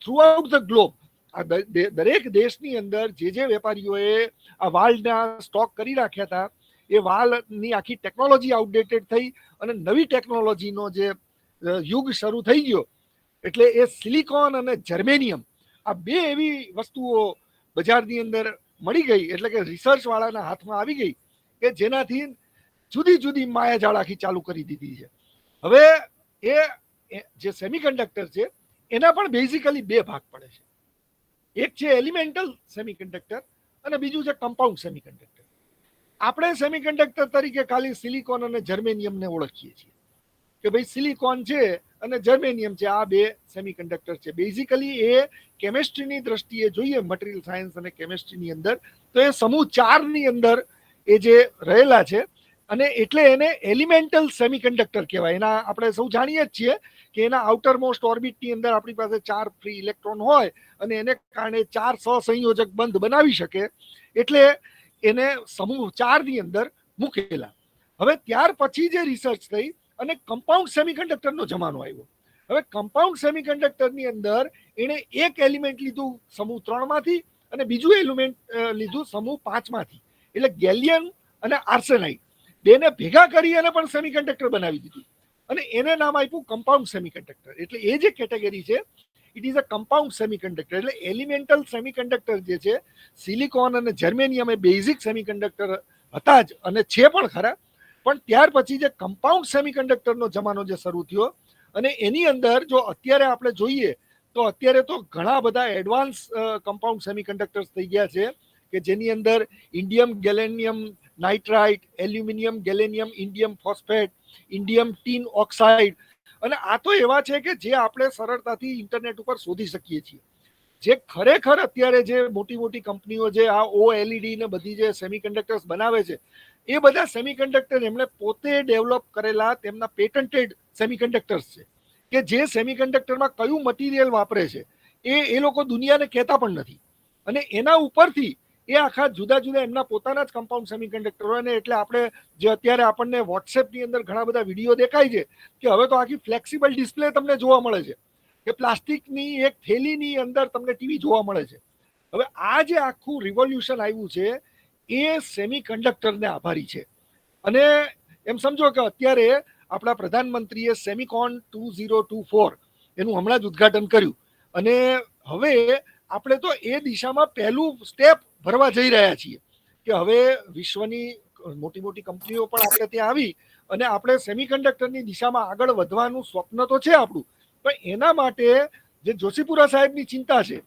થ્રુઆઉટ ધ ગ્લોબ આ દરેક દેશની અંદર જે વેપારીઓએ આ વાલના સ્ટોક કરી રાખ્યા હતા એ વાલની આખી ટેકનોલોજી આઉટડેટેડ થઈ અને નવી ટેકનોલોજીનો જે યુગ શરૂ થઈ ગયો. એટલે એ સિલિકોન અને જર્મેનિયમ આ બે એવી વસ્તુઓ બજારની અંદર મળી ગઈ એટલે કે રિસર્ચ વાળાના હાથમાં આવી ગઈ કે જેનાથી જુદી જુદી માયાજાળ આખી ચાલુ કરી દીધી છે. હવે એ જે સેમિકન્ડક્ટર છે એના પણ બેઝિકલી બે ભાગ પડે છે. એક છે એલિમેન્ટલ સેમિકન્ડક્ટર અને બીજું છે કમ્પાઉન્ડ સેમિકન્ડક્ટર. આપણે સેમિકન્ડક્ટર તરીકે ખાલી સિલિકોન અને જર્મેનિયમને ઓળખીએ છીએ કે ભાઈ સિલિકોન છે અને જર્મેનિયમ છે આ બે સેમિકન્ડક્ટર છે. બેઝિકલી એ કેમેસ્ટ્રીની દ્રષ્ટિએ જોઈએ મટીરિયલ સાયન્સ અને કેમેસ્ટ્રીની અંદર તો એ સમૂહ 4 ની અંદર એ જે રહેલા છે અને એટલે એને એલિમેન્ટલ સેમિકન્ડક્ટર કહેવાય. એના આપણે સૌ જાણીએ જ છીએ કે એના આઉટર મોસ્ટ ઓર્બિટની અંદર આપણી પાસે 4 ફ્રી ઇલેક્ટ્રોન હોય અને એને કારણે 4 સહસંયોજક બંધ બનાવી શકે એટલે એને સમૂહ 4 ની અંદર મૂકેલા. હવે ત્યાર પછી જે રિસર્ચ થઈ અને કમ્પાઉન્ડ સેમિકન્ડક્ટરનો જમાનો આવ્યો. હવે કમ્પાઉન્ડ સેમિકન્ડક્ટરની અંદર એણે એક એલિમેન્ટ લીધું સમૂહ 3 માંથી અને બીજું એલિમેન્ટ લીધું સમૂહ 5 માંથી એટલે ગેલિયમ અને આર્સેનાઇડ બેને ભેગા કરી અને પણ સેમિકન્ડક્ટર બનાવી દીધું અને એને નામ આપ્યું કમ્પાઉન્ડ સેમિકન્ડક્ટર. એટલે એ જે કેટેગરી છે it is a compound semiconductor. એટલે એલિમેન્ટલ સેમિકન્ડક્ટર જે છે સિલિકોન અને જર્મેનિયમ એ બેઝિક સેમિકન્ડક્ટર હતા જ અને છે પણ ખરા, પણ ત્યાર પછી જે કમ્પાઉન્ડ સેમિકન્ડક્ટરનો જમાનો જે શરૂ થયો અને એની અંદર જો અત્યારે આપણે જોઈએ તો અત્યારે તો ઘણા બધા એડવાન્સ કમ્પાઉન્ડ સેમિકન્ડક્ટર્સ થઈ ગયા છે કે જેની અંદર indium gallium nitrite, aluminium gallium, indium phosphate, indium tin oxide, અને આ તો એવા છે કે જે આપણે સરળતાથી ઇન્ટરનેટ ઉપર શોધી શકીએ છીએ. જે ખરેખર અત્યારે જે મોટી મોટી કંપનીઓ જે આ OLED ને બધી જે સેમિકન્ડક્ટર્સ બનાવે છે એ બધા સેમિકન્ડક્ટર એમણે પોતે ડેવલપ કરેલા તેમના પેટન્ટેડ સેમિકન્ડક્ટર્સ છે કે જે સેમિકન્ડક્ટરમાં કયું મટીરિયલ વાપરે છે એ લોકો દુનિયાને કહેતા પણ નથી, અને એના ઉપરથી એ આખા જુદા જુદા એમના પોતાના જ કમ્પાઉન્ડ સેમિકન્ડક્ટર હોય ને. એટલે આપણે જે અત્યારે આપણને વોટ્સએપની અંદર ઘણા બધા વિડીયો દેખાય છે કે હવે તો આખી ફ્લેક્સિબલ ડિસ્પ્લે તમને જોવા મળે છે કે પ્લાસ્ટિકની એક થેલીની અંદર તમને ટીવી જોવા મળે છે. હવે આ જે આખું રિવોલ્યુશન આવ્યું છે એ સેમિકન્ડક્ટરને આભારી છે. અને એમ સમજો કે અત્યારે આપણા પ્રધાનમંત્રીએ સેમિકોન 2024 એનું હમણાં જ ઉદ્ઘાટન કર્યું, અને હવે આપણે તો એ દિશામાં પહેલું સ્ટેપ ભરવા જઈ રહ્યા છીએ કે હવે વિશ્વની મોટી મોટી કંપનીઓ પણ આપણે ત્યાં આવી અને આપણે સેમિકન્ડક્ટરની દિશામાં આગળ વધવાનું સ્વપ્ન તો છે આપણું, પણ એના માટે જે જોશીપુરા સાહેબની ચિંતા છે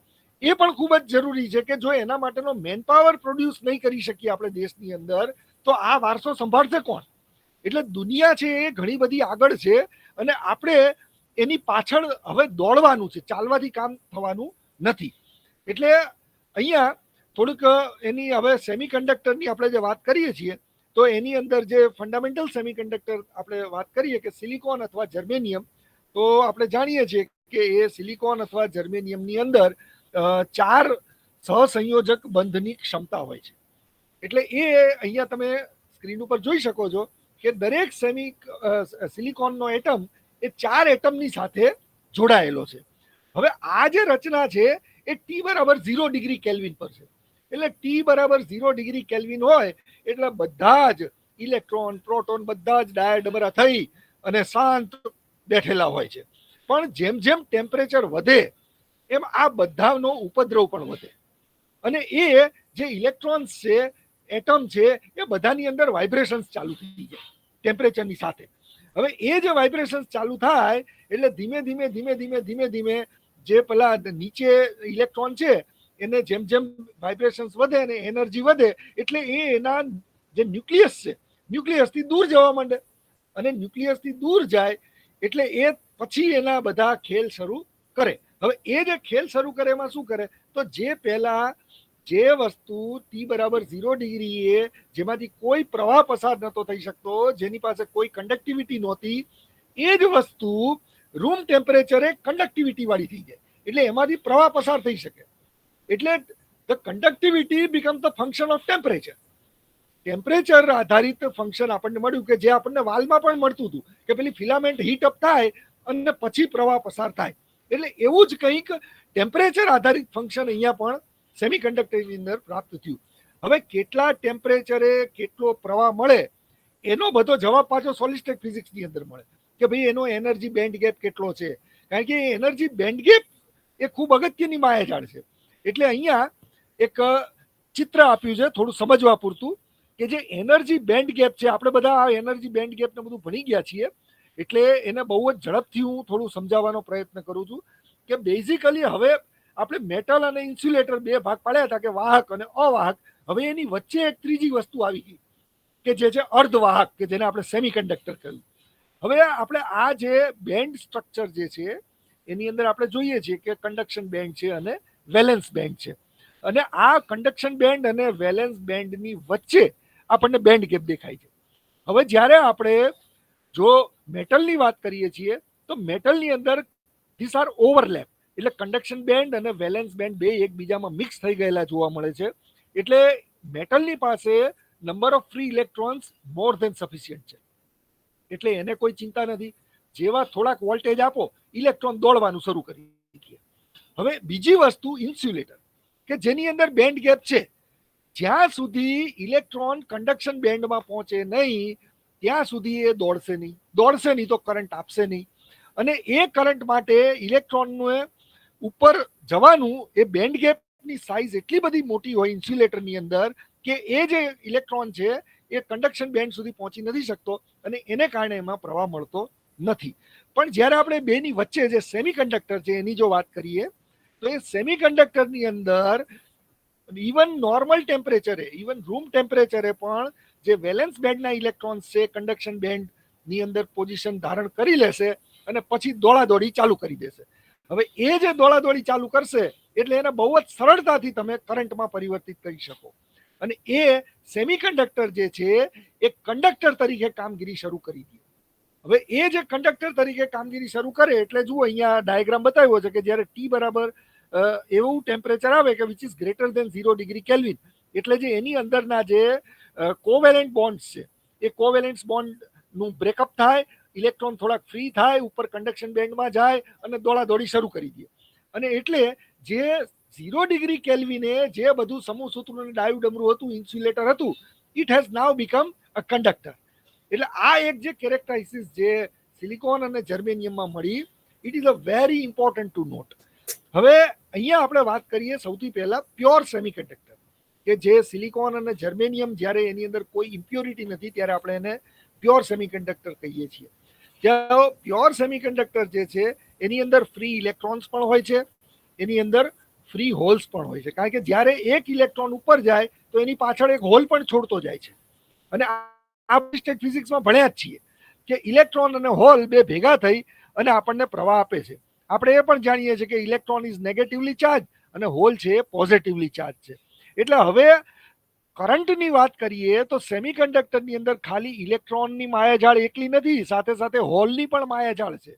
એ પણ ખૂબ જ જરૂરી છે કે જો એના માટેનો મેન પાવર પ્રોડ્યુસ નહીં કરી શકીએ આપણે દેશની અંદર તો આ વારસો સંભાળશે કોણ? એટલે દુનિયા છે એ ઘણી બધી આગળ છે અને આપણે એની પાછળ હવે દોડવાનું છે, ચાલવાથી કામ થવાનું નથી. એટલે અહીંયા થોડુંક એની હવે સેમિકન્ડક્ટરની આપણે જે વાત કરીએ છીએ તો એની અંદર જે ફંડામેન્ટલ સેમિકન્ડક્ટર આપણે વાત કરીએ કે સિલિકોન અથવા જર્મેનિયમ, તો આપણે જાણીએ છીએ કે એ સિલિકોન અથવા જર્મેનિયમની અંદર 4 સહસંયોજક બંધની ક્ષમતા હોય છે. એટલે એ અહીંયા તમે સ્ક્રીન ઉપર જોઈ શકો છો કે દરેક સિલિકોનનો એટમ એ 4 એટમની સાથે જોડાયેલો છે. હવે આ જે રચના છે એ T બરાબર 0 ડિગ્રી કેલ્વિન પર છે. એટલે T બરાબર 0 ડિગ્રી કેલ્વિન હોય એટલે બધા જ ઇલેક્ટ્રોન પ્રોટોન બધા જ ડાયડબરા થઈ અને શાંત બેઠેલા હોય છે. પણ જેમ જેમ ટેમ્પરેચર વધે એમ આ બધાનો ઉપદ્રવ પણ વધે અને એ જે ઇલેક્ટ્રોન્સ છે એટમ છે એ બધાની અંદર વાઇબ્રેશન્સ ચાલુ થઈ જાય ટેમ્પરેચરની સાથે. હવે એ જે વાઇબ્રેશન્સ ચાલુ થાય એટલે ધીમે ધીમે ધીમે ધીમે ધીમે ધીમે જે પેલા નીચે ઇલેક્ટ્રોન છે એને જેમ જેમ વાઇબ્રેશન્સ વધે અને એનર્જી વધે એટલે એ એના જે ન્યુક્લિયસ છે ન્યુક્લિયસથી દૂર જવા માંડે અને ન્યુક્લિયસથી દૂર જાય એટલે એ પછી એના બધા ખેલ શરૂ કરે. હવે એ જે ખેલ શરૂ કરે એમાં શું કરે તો જે પહેલા જે વસ્તુ T બરાબર 0 ડિગ્રીએ જેમાંથી કોઈ પ્રવાહ પસાર નતો થઈ શકતો, જેની પાસે કોઈ કન્ડક્ટિવિટી નહોતી, એ જ વસ્તુ રૂમ ટેમ્પરેચરે કન્ડક્ટિવિટી વાળી થઈ જાય એટલે એમાંથી પ્રવાહ પસાર થઈ શકે. એટલે the conductivity become the function of temperature. Temperature આધારિત ફંક્શન આપણને મળ્યું કે જે આપણને વાલમાં પણ મળતું હતું કે પેલી ફિલામેન્ટ હીટ અપ થાય અને પછી પ્રવાહ પસાર થાય. એટલે એવું જ કંઈક ટેમ્પરેચર આધારિત ફંક્શન અહીંયા પણ સેમિકન્ડક્ટરની અંદર પ્રાપ્ત થયું. હવે કેટલા ટેમ્પરેચરે કેટલો પ્રવાહ મળે એનો બધો જવાબ પાછો સોલિડ સ્ટેટ ફિઝિક્સની અંદર મળે કે ભાઈ એનો એનર્જી બેન્ડ ગેપ કેટલો છે, કારણ કે એનર્જી બેન્ડ ગેપ એ ખૂબ અગત્યની માયાજાળ છે. એટલે અહીંયા એક ચિત્ર આપ્યું છે થોડું સમજવા પૂરતું કે જે એનર્જી બેન્ડ ગેપ છે, આપણે બધા આ એનર્જી બેન્ડ ગેપને બધું ભણી ગયા છીએ એટલે એને બહુ જ ઝડપથી હું થોડું સમજાવવાનો પ્રયત્ન કરું છું કે બેઝિકલી હવે આપણે મેટલ અને ઇન્સ્યુલેટર 2 ભાગ પાડ્યા હતા કે વાહક અને અવાહક. હવે એની વચ્ચે એક ત્રીજી વસ્તુ આવી ગઈ કે જે છે અર્ધવાહક કે જેને આપણે સેમિકન્ડક્ટર કહ્યું. હવે આપણે આ જે બેન્ડ સ્ટ્રક્ચર જે છે એની અંદર આપણે જોઈએ છીએ કે કન્ડક્શન બેન્ડ છે અને વેલેન્સ બેન્ડ છે, અને આ કન્ડક્શન બેન્ડ અને વેલેન્સ બેન્ડની વચ્ચે આપણને બેન્ડ ગેપ દેખાય છે. હવે જ્યારે આપણે જો મેટલની વાત કરીએ છીએ તો મેટલની અંદર ધીસ આર ઓવરલેપ એટલે કન્ડક્શન બેન્ડ અને વેલેન્સ બેન્ડ બે એકબીજામાં મિક્સ થઈ ગયેલા જોવા મળે છે. એટલે મેટલની પાસે number of free electrons more than sufficient છે એટલે એને કોઈ ચિંતા નથી. જેવા થોડાક વોલ્ટેજ આપો ઇલેક્ટ્રોન દોડવાનું શરૂ કરી દે. હવે બીજી વસ્તુ ઇન્સ્યુલેટર કે જેની અંદર બેન્ડ ગેપ છે, જ્યાં સુધી ઇલેક્ટ્રોન કન્ડક્શન બેન્ડમાં પહોંચે નહીં ત્યાં સુધી એ દોડશે નહીં તો કરંટ આપશે નહીં, અને એ કરંટ માટે ઇલેક્ટ્રોનને ઉપર જવાનું એ બેન્ડ ગેપની સાઇઝ એટલી બધી મોટી હોય ઇન્સ્યુલેટરની અંદર કે એ જે ઇલેક્ટ્રોન છે એ કન્ડક્શન બેન્ડ સુધી પહોંચી નથી શકતો અને એને કારણે એમાં પ્રવાહ મળતો નથી. પણ જ્યારે આપણે બેની વચ્ચે જે સેમિકન્ડક્ટર છે એની જો વાત કરીએ તો એ સેમિકન્ડક્ટરની અંદર ઇવન નોર્મલ ટેમ્પરેચરે, ઇવન રૂમ ટેમ્પરેચરે પણ જે વેલેન્સ બેન્ડના ઇલેક્ટ્રોન્સ છે કન્ડક્શન બેન્ડની અંદર પોઝિશન ધારણ કરી લેશે અને પછી દોડાદોડી ચાલુ કરી દેશે. હવે એ જે દોડાદોડી ચાલુ કરશે એટલે એને બહુ જ સરળતાથી તમે કરંટમાં પરિવર્તિત કરી શકો અને એ સેમિકન્ડક્ટર જે છે એ કન્ડક્ટર તરીકે કામગીરી શરૂ કરી દે. હવે એ જે કન્ડક્ટર તરીકે કામગીરી શરૂ કરે એટલે જુઓ અહીંયા ડાયાગ્રામ બતાવ્યો છે કે જ્યારે ટી બરાબર એવું ટેમ્પરેચર આવે કે which is greater than 0 degree kelvin એટલે જે એની અંદરના જે કોવેલેન્ટ બોન્ડ્સ છે એ કોવેલેન્ટ બોન્ડનું બ્રેકઅપ થાય, ઇલેક્ટ્રોન થોડાક ફ્રી થાય, ઉપર કન્ડક્શન બેન્ડમાં જાય અને દોડાદોડી શરૂ કરી દે. અને એટલે જે 0 ડિગ્રી કેલ્વિને જે બધું સમૂહ સૂત્રનું અને ડાયોડમરું હતું, ઇન્સ્યુલેટર હતું, it has now become a conductor. એટલે આ એક જે કેરેક્ટરાઇસિસ જે સિલિકોન અને જર્મેનિયમમાં મળી, it is a very important to note. હવે અહીંયા આપણે વાત કરીએ સૌથી પહેલા પ્યોર સેમિકન્ડક્ટર કે જે સિલિકોન અને જર્મેનિયમ જ્યારે એની અંદર કોઈ ઇમ્પ્યોરિટી નથી ત્યારે આપણે એને પ્યોર સેમિકન્ડક્ટર કહીએ છીએ. ત્યાં પ્યોર સેમિકન્ડક્ટર જે છે એની અંદર ફ્રી ઇલેક્ટ્રોન્સ પણ હોય છે, એની અંદર ફ્રી હોલ્સ પણ હોય છે, કારણ કે જ્યારે એક ઇલેક્ટ્રોન ઉપર જાય તો એની પાછળ એક હોલ પણ છોડતો જાય છે. અને આપણે સ્ટેટ ફિઝિક્સમાં ભણ્યા જ છીએ કે ઇલેક્ટ્રોન અને હોલ બે ભેગા થઈ અને આપણને પ્રવાહ આપે છે. આપણે એ પણ જાણીએ છીએ કે ઇલેક્ટ્રોન ઇઝ નેગેટિવલી ચાર્જ અને હોલ છે એ પોઝિટિવલી ચાર્જ છે. એટલે હવે કરંટની વાત કરીએ તો સેમિકન્ડક્ટરની અંદર ખાલી ઇલેક્ટ્રોનની માયાજાળ એકલી નથી, સાથે સાથે હોલની પણ માયાજાળ છે.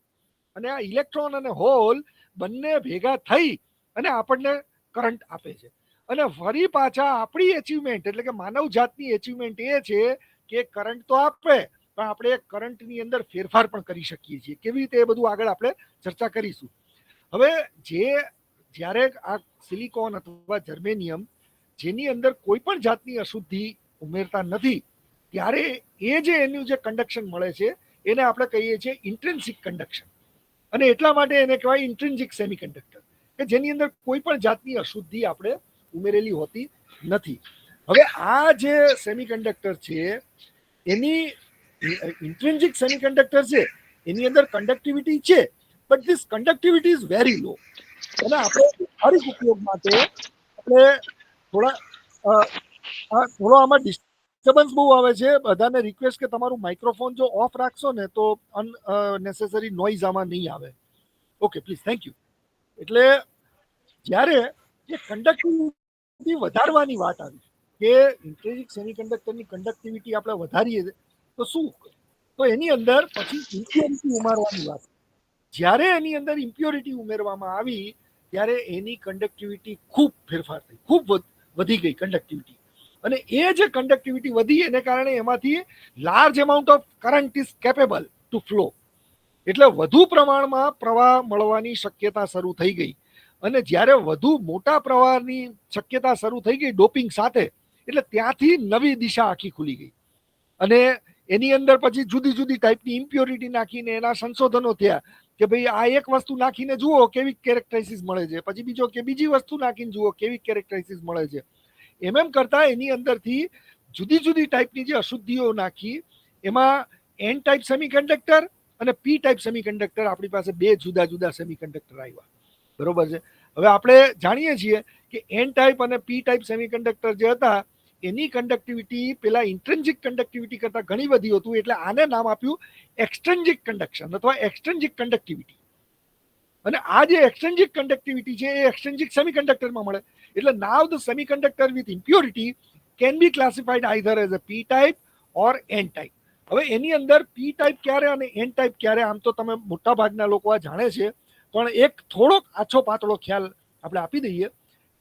અને આ ઇલેક્ટ્રોન અને હોલ બંને ભેગા થઈ અને આપણને કરંટ આપે છે. અને ફરી પાછા આપણી એચિવમેન્ટ એટલે કે માનવ જાતની એચિવમેન્ટ એ છે કે કરંટ તો આપે પણ આપણે કરંટની અંદર ફેરફાર પણ કરી શકીએ છીએ. કેવી રીતે એ બધું આગળ આપણે ચર્ચા કરીશું. હવે જ્યારે આ સિલિકોન અથવા જર્મેનિયમ જેની અંદર કોઈ પણ જાતની અશુદ્ધિ ઉમેરતા નથી ત્યારે એ જે એનું જે કન્ડક્શન મળે છે એને આપણે કહીએ છીએ ઇન્ટ્રિન્સિક કન્ડક્શન. અને એટલા માટે એને કહેવાય ઇન્ટ્રિન્સિક સેમિકન્ડક્ટર કે જેની અંદર કોઈ પણ જાતની અશુદ્ધિ આપણે ઉમેરેલી હોતી નથી. હવે આ જે સેમિકન્ડક્ટર છે એની ઇન્ટ્રિન્સિક સેમિકન્ડક્ટર છે એની અંદર કન્ડક્ટિવિટી છે, but this conductivity is very લો. અને આપણે વ્યવહારિક ઉપયોગ માટે આપણે થોડો આમાં ડિસ્ટર્બન્સ બહુ આવે છે. બધાને રિક્વેસ્ટ કે તમારું માઇક્રોફોન જો ઓફ રાખશો ને તો અનનેસેસરી નોઇઝ આમાં નહીં આવે. Okay please, thank you. એટલે જ્યારે એ કન્ડક્ટિવિટી વધારવાની વાત આવી કે ઇન્ટ્રિન્સિક સેમિકન્ડક્ટરની કન્ડક્ટિવિટી આપણે વધારીએ તો શું, તો એની અંદર પછી ઇમ્પ્યોરિટી ઉમેરવાની વાત. જ્યારે એની અંદર ઇમ્પ્યોરિટી ઉમેરવામાં આવી ત્યારે એની કન્ડક્ટિવિટી ખૂબ ફેરફાર થઈ, ખૂબ વધી ગઈ કન્ડક્ટિવિટી. અને એ જે કન્ડક્ટિવિટી વધી એને કારણે એમાંથી large amount of current is capable to flow. એટલે વધુ પ્રમાણમાં પ્રવાહ મળવાની શક્યતા શરૂ થઈ ગઈ. અને જ્યારે વધુ મોટા પ્રવાહની શક્યતા શરૂ થઈ ગઈ ડોપિંગ સાથે એટલે ત્યાંથી નવી દિશા આખી ખુલી ગઈ. અને એની અંદર પછી જુદી જુદી ટાઈપની ઇમ્પ્યોરિટી નાખીને એના સંશોધનો થયા કે ભાઈ આ એક વસ્તુ નાખીને જુઓ કેવી કેરેક્ટરાઇસિસ મળે છે, પછી બીજો કે બીજી વસ્તુ નાખીને જુઓ કેવી કેરેક્ટરાઇસિસ મળે છે. એમ કરતા એની અંદરથી જુદી જુદી ટાઈપની જે અશુદ્ધિઓ નાખી એમાં એન ટાઈપ સેમિકન્ડક્ટર અને પી ટાઈપ સેમિકન્ડક્ટર આપણી પાસે બે જુદા જુદા સેમિકન્ડક્ટર આવ્યા. બરોબર છે. હવે આપણે જાણીએ છીએ કે એન ટાઈપ અને પી ટાઈપ સેમિકન્ડક્ટર જે હતા એની કન્ડક્ટિવિટી પેલા ઇન્ટ્રિન્સિક કન્ડક્ટિવિટી કરતા ઘણી બધી હતું એટલે આને નામ આપ્યું એક્સટ્રિન્સિક કન્ડક્શન અથવા એક્સટ્રિન્સિક કન્ડક્ટિવિટી. અને આ જે એક્સટ્રિન્સિક કન્ડક્ટિવિટી છે એ એક્સટ્રિન્સિક સેમિકન્ડક્ટરમાં મળે. એટલે now the semiconductor with impurity can be classified either as a P type or N type. હવે એની અંદર પી ટાઈપ ક્યારે અને એન ટાઈપ ક્યારે આમ તો તમે મોટા ભાગના લોકો આ જાણે છે, પણ એક થોડોક આછો પાતળો ખ્યાલ આપણે આપી દઈએ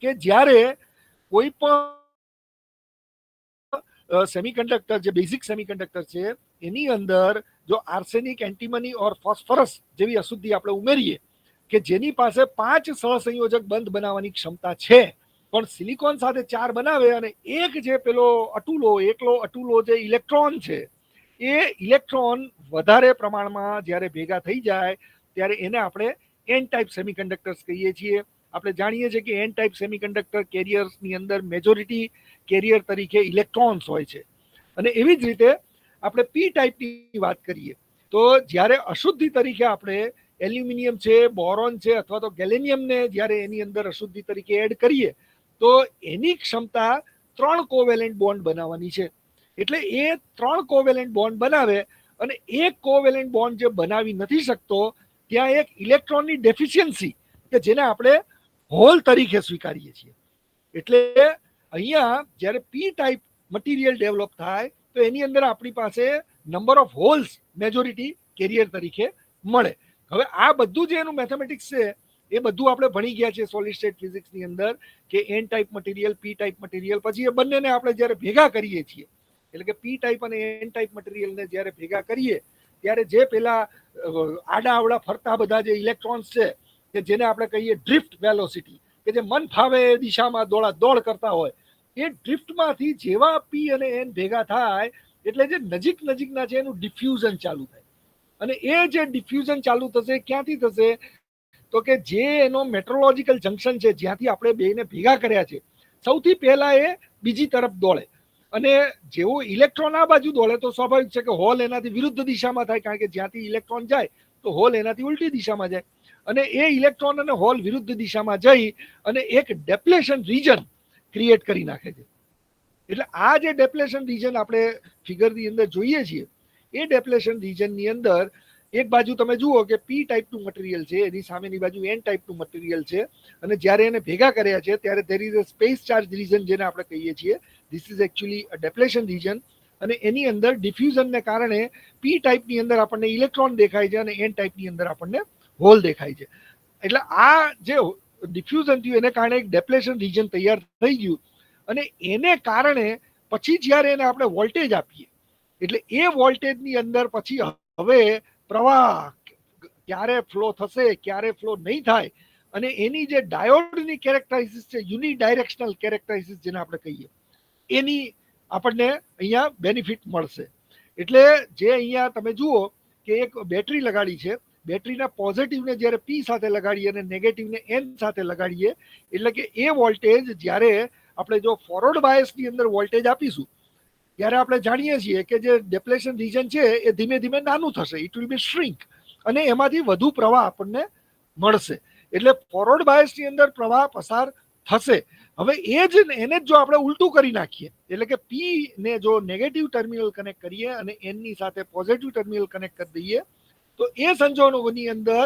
કે જ્યારે કોઈ પણ સેમિકન્ડક્ટર જે બેઝિક સેમિકન્ડક્ટર છે એની અંદર જો આર્સેનિક, એન્ટીમની ઓર ફોસ્ફરસ જેવી અશુદ્ધિ આપણે ઉમેરીએ કે જેની પાસે 5 સહસંયોજક બંધ બનાવવાની ક્ષમતા છે પણ સિલિકોન સાથે 4 બનાવે અને એક જે પેલો એકલો અટુલો જે ઇલેક્ટ્રોન છે એ ઇલેક્ટ્રોન વધારે પ્રમાણમાં જ્યારે ભેગા થઈ જાય ત્યારે એને આપણે એન ટાઈપ સેમિકન્ડક્ટર્સ કહીએ છીએ. આપણે જાણીએ છીએ કે એન ટાઈપ સેમિકન્ડક્ટર કેરિયર્સની અંદર મેજોરિટી કેરિયર તરીકે ઇલેક્ટ્રોન્સ હોય છે. અને એવી જ રીતે આપણે પી ટાઈપની વાત કરીએ તો જ્યારે અશુદ્ધિ તરીકે આપણે એલ્યુમિનિયમ છે, બોરોન છે અથવા તો ગેલેનિયમને જ્યારે એની અંદર અશુદ્ધિ તરીકે એડ કરીએ તો એની ક્ષમતા 3 કોવેલેન્ટ બોન્ડ બનાવવાની છે. એટલે એ 3 કોવેલેન્ટ બોન્ડ બનાવે અને એક કોવેલેન્ટ બોન્ડ જે બનાવી નથી શકતો ત્યાં એક ઇલેક્ટ્રોનની ડેફિશિયન્સી કે જેને આપણે હોલ તરીકે સ્વીકારીએ છીએ. એટલે અહીંયા જ્યારે પી ટાઈપ મટીરિયલ ડેવલપ થાય તો એની અંદર આપણી પાસે number of holes majority carrier તરીકે મળે. હવે આ બધું જે એનું મેથેમેટિક્સ છે એ બધું આપણે ભણી ગયા છે સોલિડ સ્ટેટ ફિઝિક્સની અંદર કે N type material, P type material, પછી એ બંનેને આપણે જ્યારે ભેગા કરીએ છીએ એટલે કે પી ટાઈપ અને એન ટાઈપ મટીરિયલને જ્યારે ભેગા કરીએ ત્યારે જે પેલા આડા આવડા ફરતા બધા જે ઇલેક્ટ્રોન્સ છે કે જેને આપણે કહીએ ડ્રિફ્ટ વેલોસિટી કે જે મન ફાવે એ દિશામાં દોડ કરતા હોય એ ડ્રિફ્ટમાંથી જેવા પી અને એન ભેગા થાય એટલે જે નજીકના છે એનું ડિફ્યુઝન ચાલુ થાય. અને એ જે ડિફ્યુઝન ચાલુ થશે ક્યાંથી થશે તો કે જે એનો મેટ્રોલોજીકલ જંકશન છે જ્યાંથી આપણે બેને ભેગા કર્યા છે સૌથી પહેલા એ બીજી તરફ દોડે અને જેવો ઇલેક્ટ્રોન આ બાજુ દોડે તો સ્વાભાવિક છે કે હોલ એનાથી વિરુદ્ધ દિશામાં થાય કારણ કે જ્યાંથી ઇલેક્ટ્રોન જાય તો હોલ એનાથી ઉલટી દિશામાં જાય અને એ ઇલેક્ટ્રોન અને હોલ વિરુદ્ધ દિશામાં જઈ અને એક ડેપ્લેશન રીજન ક્રિએટ કરી નાખે છે. એટલે આ જે ડેપ્લેશન રીજન આપણે ફિગરની અંદર જોઈએ છીએ એ ડેપ્લેશન રીજનની અંદર એક બાજુ તમે જુઓ કે પી ટાઈપનું મટીરિયલ છે એની સામેની બાજુ એન ટાઈપનું મટીરિયલ છે અને જ્યારે એને ભેગા કર્યા છે ત્યારે there is a space charge region જેને આપણે કહીએ છીએ. This is actually a depletion region અને એની અંદર ડિફ્યુઝનને કારણે પી ટાઈપની અંદર આપણને ઇલેક્ટ્રોન દેખાય છે અને એન ટાઈપની અંદર આપણને હોલ દેખાય છે. એટલે આ જે ડિફ્યુઝન થયું એને કારણે એક ડેપ્લેશન રીજન તૈયાર થઈ ગયું અને એને કારણે પછી જ્યારે એને આપણે વોલ્ટેજ આપીએ એટલે એ વોલ્ટેજની અંદર પછી હવે પ્રવાહ ક્યારે ફ્લો થશે ક્યારે ફ્લો નહીં થાય અને એની જે ડાયોડની કેરેક્ટરાઇઝિસ છે યુનિ ડાયરેક્શનલ કેરેક્ટરાઇઝિસ જેને આપણે કહીએ એની આપણને અહીંયા બેનિફિટ મળશે. એટલે જે અહીંયા તમે જુઓ કે એક બેટરી લગાડી છે બેટરીના પોઝિટિવને જ્યારે પી સાથે લગાડીએ અને નેગેટિવને એન સાથે લગાડીએ એટલે કે એ વોલ્ટેજ જ્યારે આપણે જો ફોરવર્ડ બાયસની અંદર વોલ્ટેજ આપીશું ત્યારે આપણે જાણીએ છીએ કે જે ડેપ્લેશન રીજન છે એ ધીમે ધીમે નાનું થશે ઇટ વિલ બી શ્રિંક અને એમાંથી વધુ પ્રવાહ આપણને મળશે એટલે ફોરવર્ડ બાયસની અંદર પ્રવાહ પસાર થશે. હવે એ જ એને જ જો આપણે ઉલટું કરી નાખીએ એટલે કે પી ને જો નેગેટિવ ટર્મિનલ કનેક્ટ કરીએ અને એનની સાથે પોઝિટિવ ટર્મિનલ કનેક્ટ કરી દઈએ તો એ સંજોગોની અંદર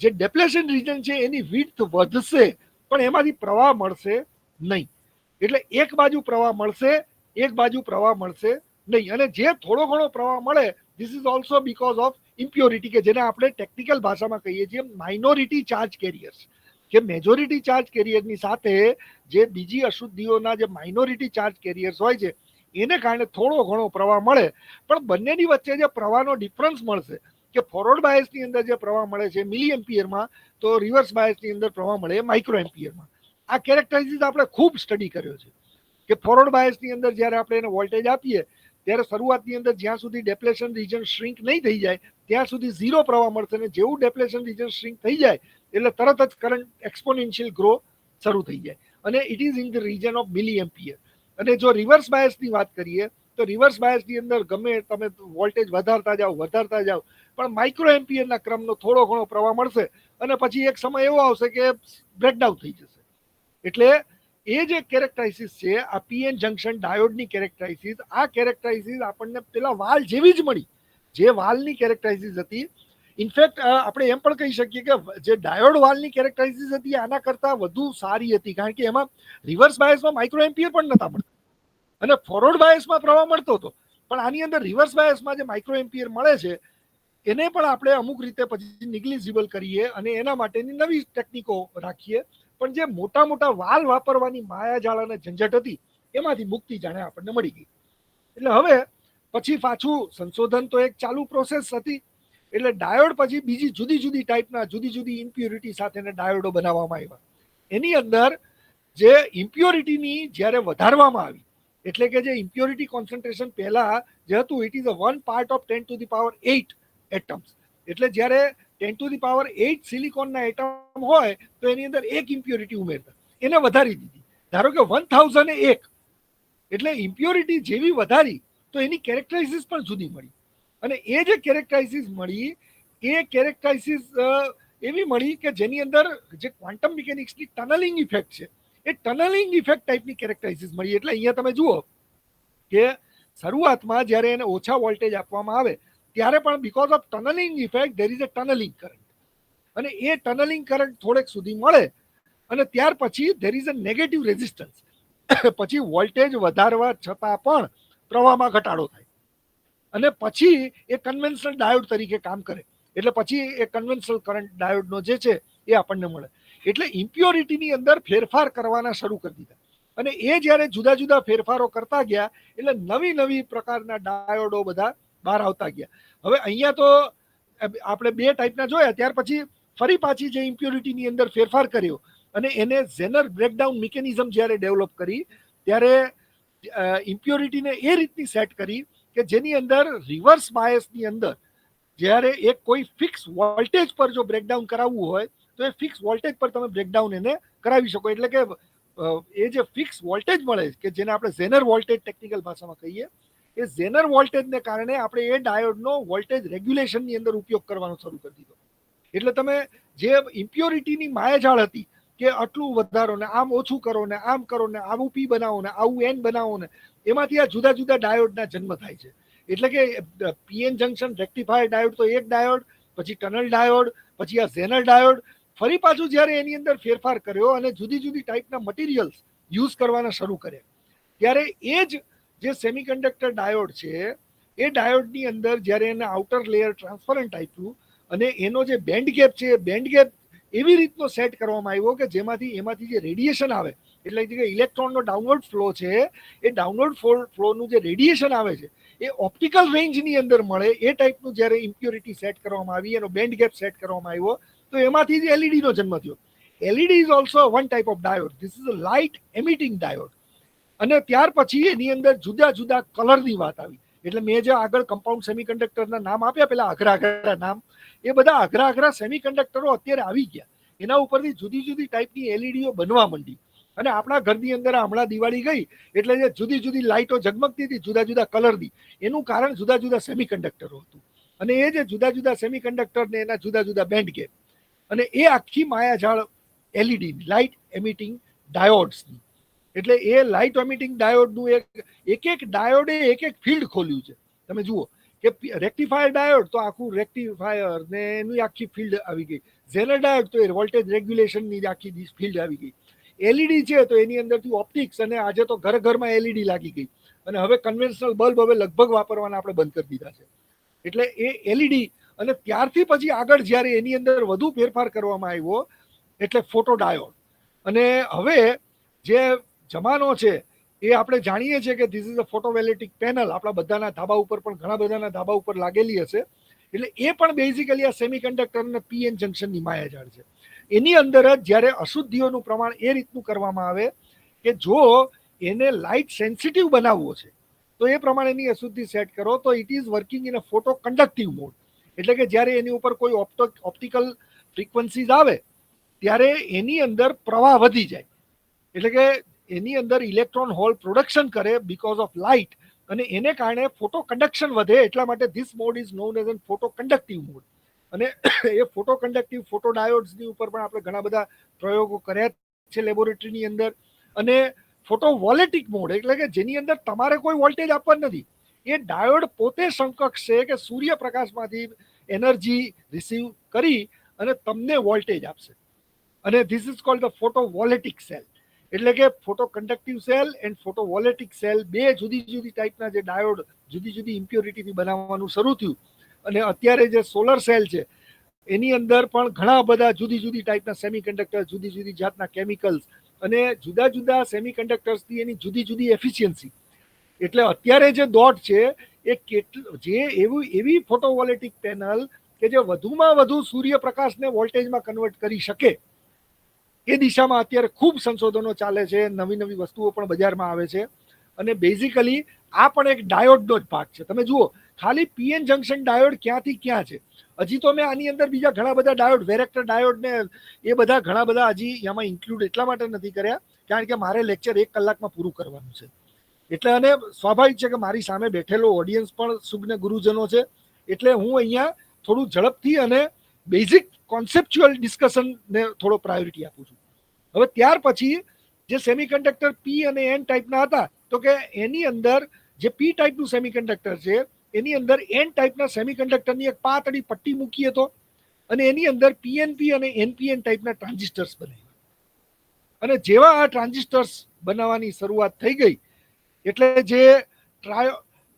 જે ડેપ્લેશન રીજન છે એની વિડ્થ વધશે પણ એમાંથી પ્રવાહ મળશે નહીં. એટલે એક બાજુ પ્રવાહ મળશે એક બાજુ પ્રવાહ મળશે નહીં અને જે થોડો ઘણો પ્રવાહ મળે this is also because of impurity કે જેને આપણે ટેકનિકલ ભાષામાં કહીએ છીએ માઇનોરિટી ચાર્જ કેરિયર્સ કે મેજોરિટી ચાર્જ કેરિયરની સાથે જે બીજી અશુદ્ધિઓના જે માઇનોરિટી ચાર્જ કેરિયર્સ હોય છે એને કારણે થોડો ઘણો પ્રવાહ મળે પણ બંનેની વચ્ચે જે પ્રવાહનો ડિફરન્સ મળશે કે ફોરવર્ડ બાયસની અંદર જે પ્રવાહ મળે છે મિલી એમ્પિયરમાં તો રિવર્સ બાયસની અંદર પ્રવાહ મળે માઇક્રો એમ્પિયરમાં. આ કેરેક્ટરાઇઝિસ આપણે ખૂબ સ્ટડી કર્યો છે કે ફોરવર્ડ બાયસની અંદર જ્યારે આપણે એને વોલ્ટેજ આપીએ ત્યારે શરૂઆતની અંદર જ્યાં સુધી ડેપ્લેશન રીજન શ્રિંક નહીં થઈ જાય ત્યાં સુધી ઝીરો પ્રવાહ મળશે અને જેવું ડેપ્લેશન રીજન શ્રિંક થઈ જાય એટલે તરત જ કરંટ એક્સપોનેન્શિયલ ગ્રો શરૂ થઈ જાય અને it is in the region of milli ampere. અને જો રિવર્સ બાયસની વાત કરીએ તો રિવર્સ બાયસની અંદર ગમે તમે વોલ્ટેજ વધારતા જાઓ પણ માઇક્રો એમ્પિયરના ક્રમનો થોડો ઘણો પ્રવાહ મળશે અને પછી એક સમય એવો આવશે કે બ્રેકડાઉન થઈ જશે. એટલે એ જે કેરેક્ટરાઇઝિસ છે આ પીએન જંકશન ડાયોડની કેરેક્ટરાઇઝિસ આ કેરેક્ટરાઇઝિસ આપણને પેલા વાલ જેવી જ મળી જે વાલની કેરેક્ટરાઇઝિસ હતી. ઇનફેક્ટ આપણે એમ પણ કહી શકીએ કે જે ડાયોડ વાલની કેરેક્ટરાઇઝિસ હતી આના કરતાં વધુ સારી હતી કારણ કે એમાં રિવર્સ બાયસમાં માઇક્રો એમ્પિયર પણ નહોતા મળતા અને ફોરવર્ડ બાયસમાં પ્રવાહ મળતો હતો પણ આની અંદર રિવર્સ બાયસમાં જે માઇક્રો એમ્પિયર મળે છે એને પણ આપણે અમુક રીતે પછી નિગ્લિજિબલ કરીએ અને એના માટેની નવી ટેકનિકો રાખીએ પણ જે મોટા મોટા વાલ વાપરવાની માયાજાળ અને ઝંઝટ હતી એમાંથી મુક્તિ જાણે આપણને મળી ગઈ. એટલે હવે પછી પાછું સંશોધન તો એક ચાલુ પ્રોસેસ હતી એટલે ડાયોડ પછી બીજી જુદી જુદી ટાઈપના જુદી જુદી ઇમ્પ્યોરિટી સાથેના ડાયોડો બનાવવામાં આવ્યા. એની અંદર જે ઇમ્પ્યોરિટીની જ્યારે વધારવામાં આવી એટલે કે જે ઇમ્પ્યોરિટી કોન્સન્ટ્રેશન પહેલા જે હતું it is a 1 part of 10 to the power 8 atoms એટલે જ્યારે 10⁸ સિલિકોનના એટમ હોય તો એની અંદર 1 ઇમ્પ્યોરિટી ઉમેરતા, એને વધારી દીધી. ધારો કે 1001, એટલે ઇમ્પ્યોરિટી જેવી વધારી તો એની કેરેક્ટરાઇઝિસ પણ જુદી મળી. અને એ જે કેરેક્ટરાઇઝિસ મળી એ કેરેક્ટરાઇઝિસ એવી મળી કે જેની અંદર જે ક્વોન્ટમ મિકેનિક્સની ટનલિંગ ઇફેક્ટ છે એ ટનલિંગ ઇફેક્ટ ટાઈપની કેરેક્ટરાઇઝિસ મળી. એટલે અહીંયા તમે જુઓ કે શરૂઆતમાં જ્યારે એને ઓછા વોલ્ટેજ આપવામાં આવે ત્યારે પણ because of tunnelling effect there is a tunnelling current, અને એ ટનલિંગ કરંટ થોડેક સુધી મળે અને ત્યાર પછી there is a negative resistance. પછી વોલ્ટેજ વધારવા છતાં પણ પ્રવાહમાં ઘટાડો થાય અને પછી એ કન્વેન્શનલ ડાયોડ તરીકે કામ કરે. એટલે પછી એ કન્વેન્શનલ કરંટ ડાયોડનો જે છે એ આપણને મળે. એટલે ઇમ્પ્યોરિટીની અંદર ફેરફાર કરવાના શરૂ કરી દીધા, અને એ જ્યારે જુદા જુદા ફેરફારો કરતા ગયા એટલે નવી નવી પ્રકારના ડાયોડો બધા બહાર આવતા ગયા. હવે અહીંયા તો આપણે 2 ટાઈપના જોયા, ત્યાર પછી ફરી પાછી જે ઇમ્પ્યોરિટીની અંદર ફેરફાર કર્યો અને એને ઝેનર બ્રેકડાઉન મિકેનિઝમ જ્યારે ડેવલપ કરી ત્યારે ઇમ્પ્યોરિટીને એ રીતની સેટ કરી કે જેની અંદર રિવર્સ બાયસની અંદર જ્યારે એક કોઈ ફિક્સ વોલ્ટેજ પર જો બ્રેકડાઉન કરાવવું હોય તો એ ફિક્સ વોલ્ટેજ પર તમે બ્રેકડાઉન એને કરાવી શકો. એટલે કે એ જે ફિક્સ વોલ્ટેજ મળે કે જેને આપણે ઝેનર વોલ્ટેજ ટેકનિકલ ભાષામાં કહીએ, એ ઝેનર વોલ્ટેજને કારણે આપણે એ ડાયોડનો વોલ્ટેજ રેગ્યુલેશનની અંદર ઉપયોગ કરવાનો શરૂ કરી દીધો. એટલે તમે જે ઇમ્પ્યોરિટીની માયાજાળ હતી કે આટલું વધારો ને આમ ઓછું કરો ને આમ કરો ને આવું પી બનાવો ને આવું એન બનાવો ને, એમાંથી આ જુદા જુદા ડાયોડના જન્મ થાય છે. એટલે કે પીએન જંકશન રેક્ટિફાયર ડાયોડ તો એક ડાયોડ, પછી ટનલ ડાયોડ, પછી આ ઝેનર ડાયોડ. ફરી પાછું જ્યારે એની અંદર ફેરફાર કર્યો અને જુદી જુદી ટાઈપના મટીરિયલ્સ યુઝ કરવાના શરૂ કર્યા ત્યારે એ જ જે સેમિકન્ડક્ટર ડાયોડ છે એ ડાયોડની અંદર જ્યારે એને આઉટર લેયર ટ્રાન્સપરન્ટ આપ્યું અને એનો જે બેન્ડ ગેપ છે એ બેન્ડ ગેપ એવી રીતનો સેટ કરવામાં આવ્યો કે એમાંથી જે રેડિયેશન આવે, એટલે કે ઇલેક્ટ્રોનનો ડાઉનવર્ડ ફ્લો છે એ ડાઉનવર્ડ ફ્લોનું જે રેડિયેશન આવે છે એ ઓપ્ટિકલ રેન્જની અંદર મળે એ ટાઈપનું જ્યારે ઇમ્પ્યોરિટી સેટ કરવામાં આવી, એનો બેન્ડ ગેપ સેટ કરવામાં આવ્યો તો એમાંથી જ એલઈડીનો જન્મ થયો. LED is also one type of diode. This is a light emitting diode. અને ત્યાર પછી એની અંદર જુદા જુદા કલરની વાત આવી. એટલે મેં જે આગળ કમ્પાઉન્ડ સેમિકન્ડક્ટરના નામ આપ્યા, પેલા અઘરા નામ, એ બધા અઘરા સેમિકન્ડક્ટરો અત્યારે આવી ગયા. એના ઉપરથી જુદી જુદી ટાઈપની એલઈડીઓ બનવા માંડી. અને આપણા ઘરની અંદર હમણાં દિવાળી ગઈ એટલે જે જુદી જુદી લાઇટો ઝગમગતી હતી જુદા જુદા કલરની, એનું કારણ જુદા જુદા સેમિકન્ડક્ટરો હતું. અને એ જે જુદા જુદા સેમિકન્ડક્ટર ને એના જુદા જુદા બેન્ડ ગેપ, અને એ આખી માયાજાળ એલઈડી લાઇટ એમિટિંગ ડાયોડ્સની. એટલે એ લાઇટ એમિટિંગ ડાયોડનું એક ડાયોડે એક ફિલ્ડ ખોલ્યું છે. તમે જુઓ કે રેક્ટિફાયર ડાયોડ તો આખું રેક્ટિફાયર ને એની આખી ફિલ્ડ આવી ગઈ. ઝેનર ડાયોડ તો એ વોલ્ટેજ રેગ્યુલેશનની આખી ફિલ્ડ આવી ગઈ. એલઈડી છે તો એની અંદરથી ઓપ્ટિક્સ, અને આજે તો ઘરમાં એલઈડી લાગી ગઈ અને હવે કન્વેન્શનલ બલ્બ હવે લગભગ વાપરવાના આપણે બંધ કરી દીધા છે. એટલે એ એલઈડી, અને ત્યારથી પછી આગળ જ્યારે એની અંદર વધુ ફેરફાર કરવામાં આવ્યો એટલે ફોટો ડાયોડ. અને હવે જે જમાનો છે એ આપણે જાણીએ છીએ કે this is a photovoltaic panel. આપણા બધાના ધાબા ઉપર પણ ઘણા બધાના ધાબા ઉપર લાગેલી હશે. એટલે એ પણ બેઝિકલી આ સેમિકન્ડક્ટર અને પીએન જંકશનની માયાજાળ છે. એની અંદર જ જ્યારે અશુદ્ધિઓનું પ્રમાણ એ રીતનું કરવામાં આવે કે જો એને લાઇટ સેન્સિટિવ બનાવવો છે તો એ પ્રમાણેની અશુદ્ધિ સેટ કરો તો it is working in a photo conductive mode. એટલે કે જ્યારે એની ઉપર કોઈ ઓપ્ટિકલ ફ્રીક્વન્સીઝ આવે ત્યારે એની અંદર પ્રવાહ વધી જાય. એટલે કે એની અંદર ઇલેક્ટ્રોન હોલ પ્રોડક્શન કરે બીકોઝ ઓફ લાઇટ, અને એને કારણે ફોટો કન્ડક્શન વધે. એટલા માટે this mode is known as an photo conductive mode. અને એ ફોટો કન્ડક્ટિવ ફોટો ડાયોડ્સની ઉપર પણ આપણે ઘણા બધા પ્રયોગો કર્યા છે લેબોરેટરીની અંદર. અને ફોટોવોલ્ટેઇક મોડ એટલે કે જેની અંદર તમારે કોઈ વોલ્ટેજ આપવાનું નથી, એ ડાયોડ પોતે સમકક્ષ છે કે સૂર્યપ્રકાશમાંથી એનર્જી રિસીવ કરી અને તમને વોલ્ટેજ આપશે. અને this is called the photovoltaic cell. એટલે કે photo conductive cell and photovoltaic cell બે જુદી જુદી ટાઈપના જે ડાયોડ જુદી જુદી ઇમ્પ્યોરિટીથી બનાવવાનું શરૂ થયું. અને અત્યારે જે સોલર સેલ છે એની અંદર પણ ઘણા બધા જુદી જુદી ટાઈપના સેમિકન્ડક્ટર, જુદી જુદી જાતના કેમિકલ્સ અને જુદા જુદા સેમિકન્ડક્ટર્સની એની જુદી જુદી એફિશિયન્સી. એટલે અત્યારે જે દોટ છે એ એવી ફોટોવોલ્ટેઇક પેનલ કે જે વધુમાં વધુ સૂર્યપ્રકાશને વોલ્ટેજમાં કન્વર્ટ કરી શકે એ દિશામાં અત્યારે ખૂબ સંશોધનો ચાલે છે. નવી નવી વસ્તુઓ પણ બજારમાં આવે છે. અને બેઝિકલી આ પણ એક ડાયોડનો જ ભાગ છે. તમે જુઓ ખાલી પીએન જંકશન ડાયોડ ક્યાંથી ક્યાં છે હજી તો મેં આની અંદર બીજા ઘણા બધા ડાયોડ, વેરેક્ટર ડાયોડ ને એ બધા ઘણા બધા હજી એમાં ઇન્ક્લુડ એટલા માટે નથી કર્યા કારણ કે મારે લેક્ચર 1 કલાકમાં પૂરું કરવાનું છે. એટલે અને સ્વાભાવિક છે કે મારી સામે બેઠેલો ઓડિયન્સ પણ સુજ્ઞ ગુરુજનો છે, એટલે હું અહીંયા થોડું ઝડપથી અને બેઝિક કોન્સેપ્ચ્યુઅલ ડિસ્કશનને થોડો પ્રાયોરિટી આપું છું. હવે ત્યાર પછી જે સેમિકન્ડક્ટર પી અને એન ટાઈપના હતા, તો કે એની અંદર જે પી ટાઈપનું સેમિકન્ડક્ટર છે એની અંદર એન ટાઈપના સેમિકન્ડક્ટરની એક પાતળી પટ્ટી મૂકીએ તો, અને એની અંદર પીએનપી અને એનપીએન ટાઈપના ટ્રાન્ઝિસ્ટર્સ બનાવ્યા. અને જેવા આ ટ્રાન્ઝિસ્ટર્સ બનાવવાની શરૂઆત થઈ ગઈ એટલે જે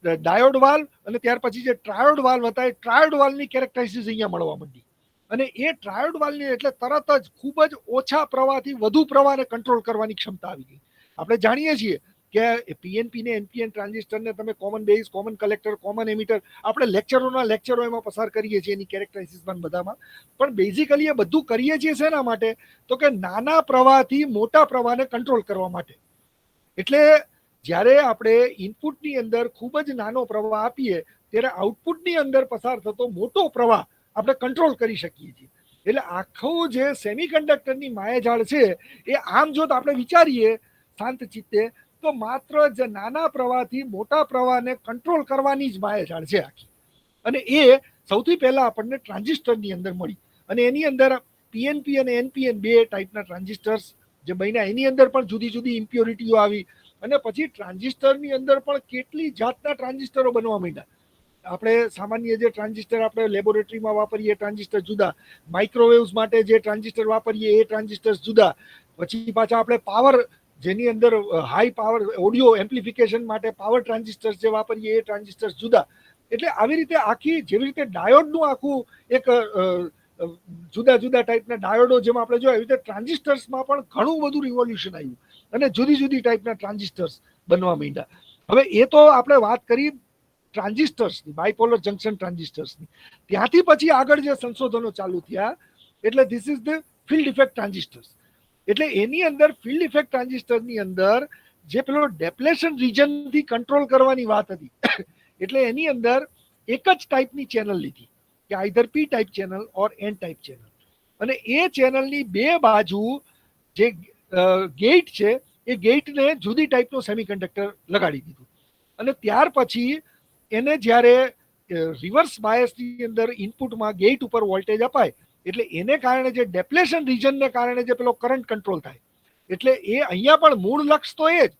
ડાયોડ વાલ્વ અને ત્યાર પછી જે ટ્રાયોડ વાલ્વ હતા એ ટ્રાયોડ વાલ્વની કેરેક્ટરિસ્ટિક્સ અહીંયા મળવા માંડી. અને એ ટ્રાયોડ વાલ્વની એટલે તરત જ ખૂબ જ ઓછા પ્રવાહથી વધુ પ્રવાહને કંટ્રોલ કરવાની ક્ષમતા આવી ગઈ. આપણે જાણીએ છીએ કે પીએનપી ને એનપીએન ટ્રાન્ઝિસ્ટરને તમે common base, common collector, common emitter, આપણે લેક્ચરો એમાં પસાર કરીએ છીએ એની કેરેક્ટરિસ્ટિક્સમાં બધામાં. પણ બેઝિકલી એ બધું કરીએ છીએ શેના માટે? તો કે નાના પ્રવાહથી મોટા પ્રવાહને કંટ્રોલ કરવા માટે. એટલે જ્યારે આપણે ઇનપુટની અંદર ખૂબ જ નાનો પ્રવાહ આપીએ ત્યારે આઉટપુટની અંદર પસાર થતો મોટો પ્રવાહ આપણે કંટ્રોલ કરી શકીએ છીએ. એટલે આખું જે સેમિકન્ડક્ટરની માયાજાળ છે એ આમ જો આપણે વિચારીએ શાંત ચિત્તે તો માત્ર જ નાના પ્રવાહથી મોટા પ્રવાહને કંટ્રોલ કરવાની જ માયાજાળ છે આખી. અને એ સૌથી પહેલા આપણને ટ્રાન્ઝિસ્ટરની અંદર મળી. અને એની અંદર પીએનપી અને એનપીએન બે ટાઈપના ટ્રાન્ઝિસ્ટર્સ જે બન્યા, એની અંદર પણ જુદી જુદી ઇમ્પ્યોરિટીઓ આવી. અને પછી ટ્રાન્ઝિસ્ટરની અંદર પણ કેટલી જાતના ટ્રાન્ઝિસ્ટરો બનવા માંડ્યા. આપણે સામાન્ય જે ટ્રાન્ઝિસ્ટર આપણે લેબોરેટરીમાં વાપરીએ ટ્રાન્ઝિસ્ટર જુદા, માઇક્રોવેવ્સ માટે જે ટ્રાન્ઝિસ્ટર વાપરીએ એ ટ્રાન્ઝિસ્ટર જુદા, પછી પાછા આપણે પાવર જેની અંદર હાઈ પાવર ઓડિયો એમ્પ્લિફિકેશન માટે પાવર ટ્રાન્ઝિસ્ટર્સ જે વાપરીએ એ ટ્રાન્ઝિસ્ટર્સ જુદા. એટલે આવી રીતે આખી જેવી રીતે ડાયોડનું આખું એક જુદા જુદા ટાઈપના ડાયોડો જેમાં આપણે જોયા એવી રીતે ટ્રાન્ઝિસ્ટર્સમાં પણ ઘણું બધું રિવોલ્યુશન આવ્યું અને જુદી જુદી ટાઈપના ટ્રાન્ઝિસ્ટર્સ બનવા માંડ્યા. હવે એ તો આપણે વાત કરી ટ્રાન્ઝિસ્ટર્સની, બાયપોલર જંકશન ટ્રાન્ઝિસ્ટર્સની. ત્યાંથી પછી આગળ જે સંશોધનો ચાલુ થયા એટલે this is the field effect transistors. એટલે એની અંદર ફિલ્ડ ઇફેક્ટ ટ્રાન્ઝિસ્ટરની અંદર જે પેલો ડેપ્લેશન રીજનથી કંટ્રોલ કરવાની વાત હતી એટલે એની અંદર એક જ ટાઈપની ચેનલ લીધી કે આઈધર પી ટાઈપ ચેનલ ઓર એન ટાઈપ ચેનલ. અને એ ચેનલની બે બાજુ જે ગેટ છે એ ગેટને જુદી ટાઈપનો સેમિકન્ડક્ટર લગાડી દીધું. અને ત્યાર પછી એને જ્યારે રિવર્સ બાયસની અંદર ઇનપુટમાં ગેટ ઉપર વોલ્ટેજ અપાય એટલે એને કારણે જે ડેપ્લેશન રીજનને કારણે જે પેલો કરંટ કંટ્રોલ થાય. એટલે એ અહીંયા પણ મૂળ લક્ષ્ય તો એ જ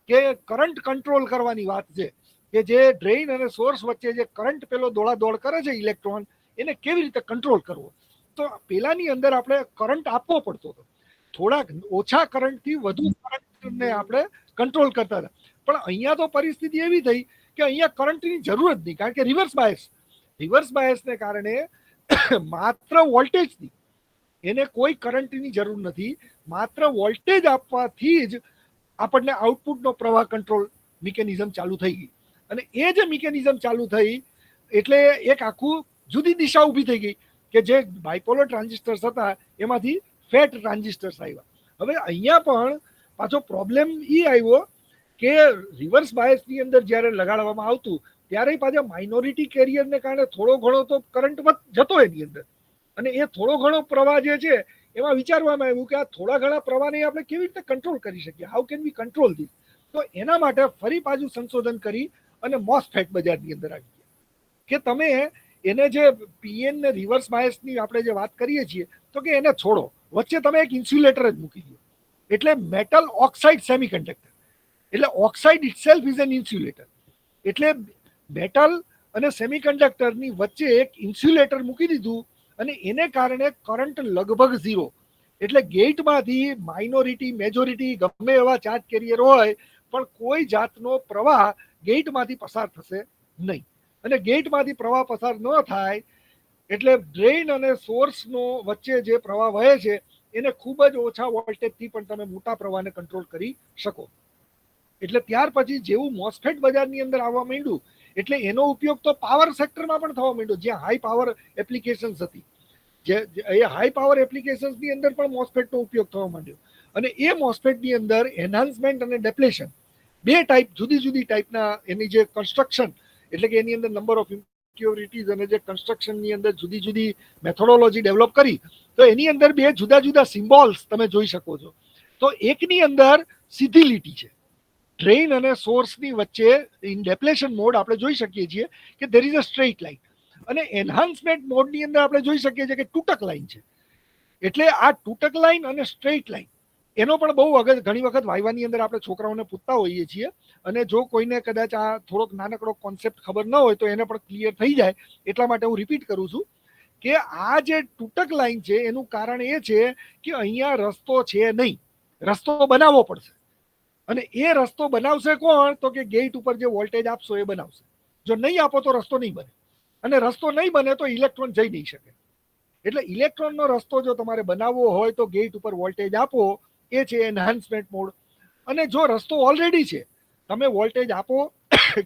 કે કરંટ કંટ્રોલ કરવાની વાત છે કે જે ડ્રેઇન અને સોર્સ વચ્ચે જે કરંટ પેલો દોડાદોડ કરે છે ઇલેક્ટ્રોન એને કેવી રીતે કંટ્રોલ કરવો. તો પેલાની અંદર આપણે કરંટ આપવો પડતો હતો, થોડાક ઓછા કરંટથી વધુ કરંટને આપણે કંટ્રોલ કરતા હતા. પણ અહીંયા તો પરિસ્થિતિ એવી થઈ કે અહીંયા કરંટની જરૂર જ નહીં કારણ કે રિવર્સ બાયસને કારણે માત્ર વોલ્ટેજની, એને કોઈ કરંટની જરૂર નથી, માત્ર વોલ્ટેજ આપવાથી જ આપણને આઉટપુટનો પ્રવાહ કંટ્રોલ મિકેનિઝમ ચાલુ થઈ ગઈ. અને એ જે મિકેનિઝમ ચાલુ થઈ એટલે એક આખું જુદી દિશા ઊભી થઈ ગઈ કે જે બાયપોલર ટ્રાન્ઝિસ્ટર્સ હતા એમાંથી ફેટ ટ્રાન્ઝિસ્ટર્સ આવ્યા. હવે અહીંયા પણ પાછો પ્રોબ્લેમ એ આવ્યો કે રિવર્સ બાયસની અંદર જ્યારે લગાડવામાં આવતું ત્યારે પાછા માઇનોરિટી કેરિયરને કારણે થોડો ઘણો તો કરંટ જતો એની અંદર. અને એ થોડો ઘણો પ્રવાહ જે છે એમાં વિચારવામાં આવ્યું કે આ થોડા ઘણા પ્રવાહને આપણે કેવી રીતે કંટ્રોલ કરી શકીએ, how can we control this. તો એના માટે ફરી પાછું સંશોધન કરી અને મોસફેટ બજારની અંદર આવી ગયા કે તમે એને જે પીએન ને રિવર્સ બાયસની આપણે જે વાત કરીએ છીએ તો કે એને છોડો, વચ્ચે તમે એક ઇન્સ્યુલેટર જ મૂકી દો એટલે મેટલ ઓક્સાઇડ સેમિકન્ડક્ટર. એટલે oxide itself is an insulator. એટલે મેટલ અને સેમિકન્ડક્ટરની વચ્ચે એક ઇન્સ્યુલેટર મૂકી દીધું અને એને કારણે કરંટ લગભગ ઝીરો. એટલે ગેટમાંથી માઇનોરિટી મેજોરિટી ગમે એવા ચાર્જ કેરિયર હોય પણ કોઈ જાતનો પ્રવાહ ગેટમાંથી પસાર થશે નહીં. અને ગેટમાંથી પ્રવાહ પસાર ન થાય એટલે ડ્રેઇન અને સોર્સનો વચ્ચે જે પ્રવાહ વહે છે એને ખૂબ જ ઓછા વોલ્ટેજથી પણ તમે મોટા પ્રવાહને કંટ્રોલ કરી શકો. એટલે ત્યાર પછી જેવું મોસફેટ બજારની અંદર આવવા માંડ્યું એટલે એનો ઉપયોગ તો પાવર સેક્ટરમાં પણ થવા માંડ્યો, જ્યાં હાઈ પાવર એપ્લિકેશન્સ હતી. જે એ હાઈ પાવર એપ્લિકેશન્સની અંદર પણ મોસફેટનો ઉપયોગ થવા માંડ્યો. અને એ મોસફેટની અંદર એન્હાન્સમેન્ટ અને ડેપ્લેશન બે ટાઈપ જુદી જુદી ટાઈપના એની જે કન્સ્ટ્રક્શન એટલે કે એની અંદર નંબર ઓફ ઇમ્પ્યોરિટીઝ અને જે કન્સ્ટ્રક્શનની અંદર જુદી જુદી મેથોડોલોજી ડેવલપ કરી, તો એની અંદર બે જુદા જુદા સિમ્બોલ્સ તમે જોઈ શકો છો. તો એકની અંદર સીધી લીટી છે, ડ્રેઇન અને સોર્સની વચ્ચે ઇન ડેપ્લેશન મોડ આપણે જોઈ શકીએ છીએ કે there is a straight line, અને એન્હાન્સમેન્ટ મોડની અંદર આપણે જોઈ શકીએ છીએ કે તૂટક લાઇન છે. એટલે આ તૂટક લાઇન અને સ્ટ્રેટ લાઇન એનો પણ બહુ ઘણી વખત વાયવાની અંદર આપણે છોકરાઓને પૂછતા હોઈએ છીએ, અને જો કોઈને કદાચ આ થોડોક નાનકડો કોન્સેપ્ટ ખબર ન હોય તો એને પણ ક્લિયર થઈ જાય એટલા માટે હું રિપીટ કરું છું કે આ જે તૂટક લાઇન છે એનું કારણ એ છે કે અહીંયા રસ્તો છે નહીં, રસ્તો બનાવવો પડશે. અને એ રસ્તો બનાવશે કોણ? તો કે ગેટ ઉપર જે વોલ્ટેજ આપશો એ બનાવશે. જો નહીં આપો તો રસ્તો નહીં બને, અને રસ્તો નહીં બને તો ઇલેક્ટ્રોન જઈ નહીં શકે. એટલે ઇલેક્ટ્રોનનો રસ્તો જો તમારે બનાવવો હોય તો ગેટ ઉપર વોલ્ટેજ આપો, એ છે એન્હાન્સમેન્ટ મોડ. અને જો રસ્તો ઓલરેડી છે, તમે વોલ્ટેજ આપો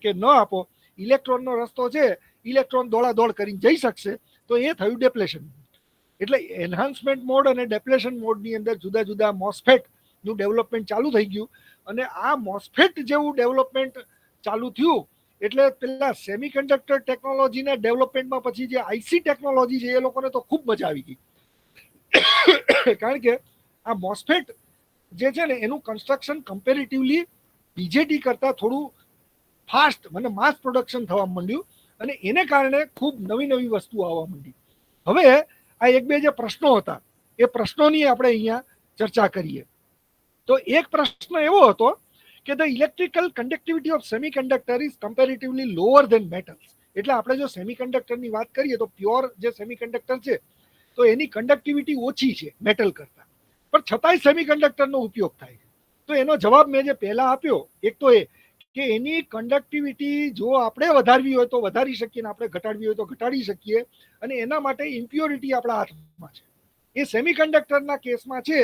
કે ન આપો, ઇલેક્ટ્રોનનો રસ્તો છે, ઇલેક્ટ્રોન દોડાદોડ કરીને જઈ શકશે, તો એ થયું ડેપ્લેશન. એટલે એન્હાન્સમેન્ટ મોડ અને ડેપ્લેશન મોડની અંદર જુદા જુદા મોસ્ફેટનું ડેવલપમેન્ટ ચાલુ થઈ ગયું. અને આ મોસ્ફેટ જેવું ડેવલપમેન્ટ ચાલુ થયું એટલે પેલા સેમિકન્ડક્ટર ટેકનોલોજીના ડેવલપમેન્ટમાં પછી જે આઈસી ટેકનોલોજી છે એ લોકોને તો ખૂબ મજા આવી ગઈ. કારણ કે આ મોસ્ફેટ જે છે ને એનું કન્સ્ટ્રક્શન કમ્પેરેટિવલી બીજેટી કરતાં થોડું ફાસ્ટ મને માસ પ્રોડક્શન થવા માંડ્યું, અને એને કારણે ખૂબ નવી નવી વસ્તુઓ આવવા માંડી. હવે આ એક બે જે પ્રશ્નો હતા એ પ્રશ્નોની આપણે અહીંયા ચર્ચા કરીએ. તો એક પ્રશ્ન એવો હતો કે the electrical conductivity of semiconductor is comparatively lower than metals. એટલે આપણે જો સેમિકન્ડક્ટરની વાત કરીએ તો પ્યોર જે સેમિકન્ડક્ટર છે તો એની કન્ડક્ટિવિટી ઓછી છે મેટલ કરતાં, પણ છતાંય સેમિકન્ડક્ટરનો ઉપયોગ થાય છે. તો એનો જવાબ મેં જે પહેલા આપ્યો, એક તો એ કે એની કન્ડક્ટિવિટી જો આપણે વધારવી હોય તો વધારી શકીએ, ને આપણે ઘટાડવી હોય તો ઘટાડી શકીએ, અને એના માટે ઇમ્પ્યોરિટી આપણા હાથમાં છે. એ સેમિકન્ડક્ટરના કેસમાં છે,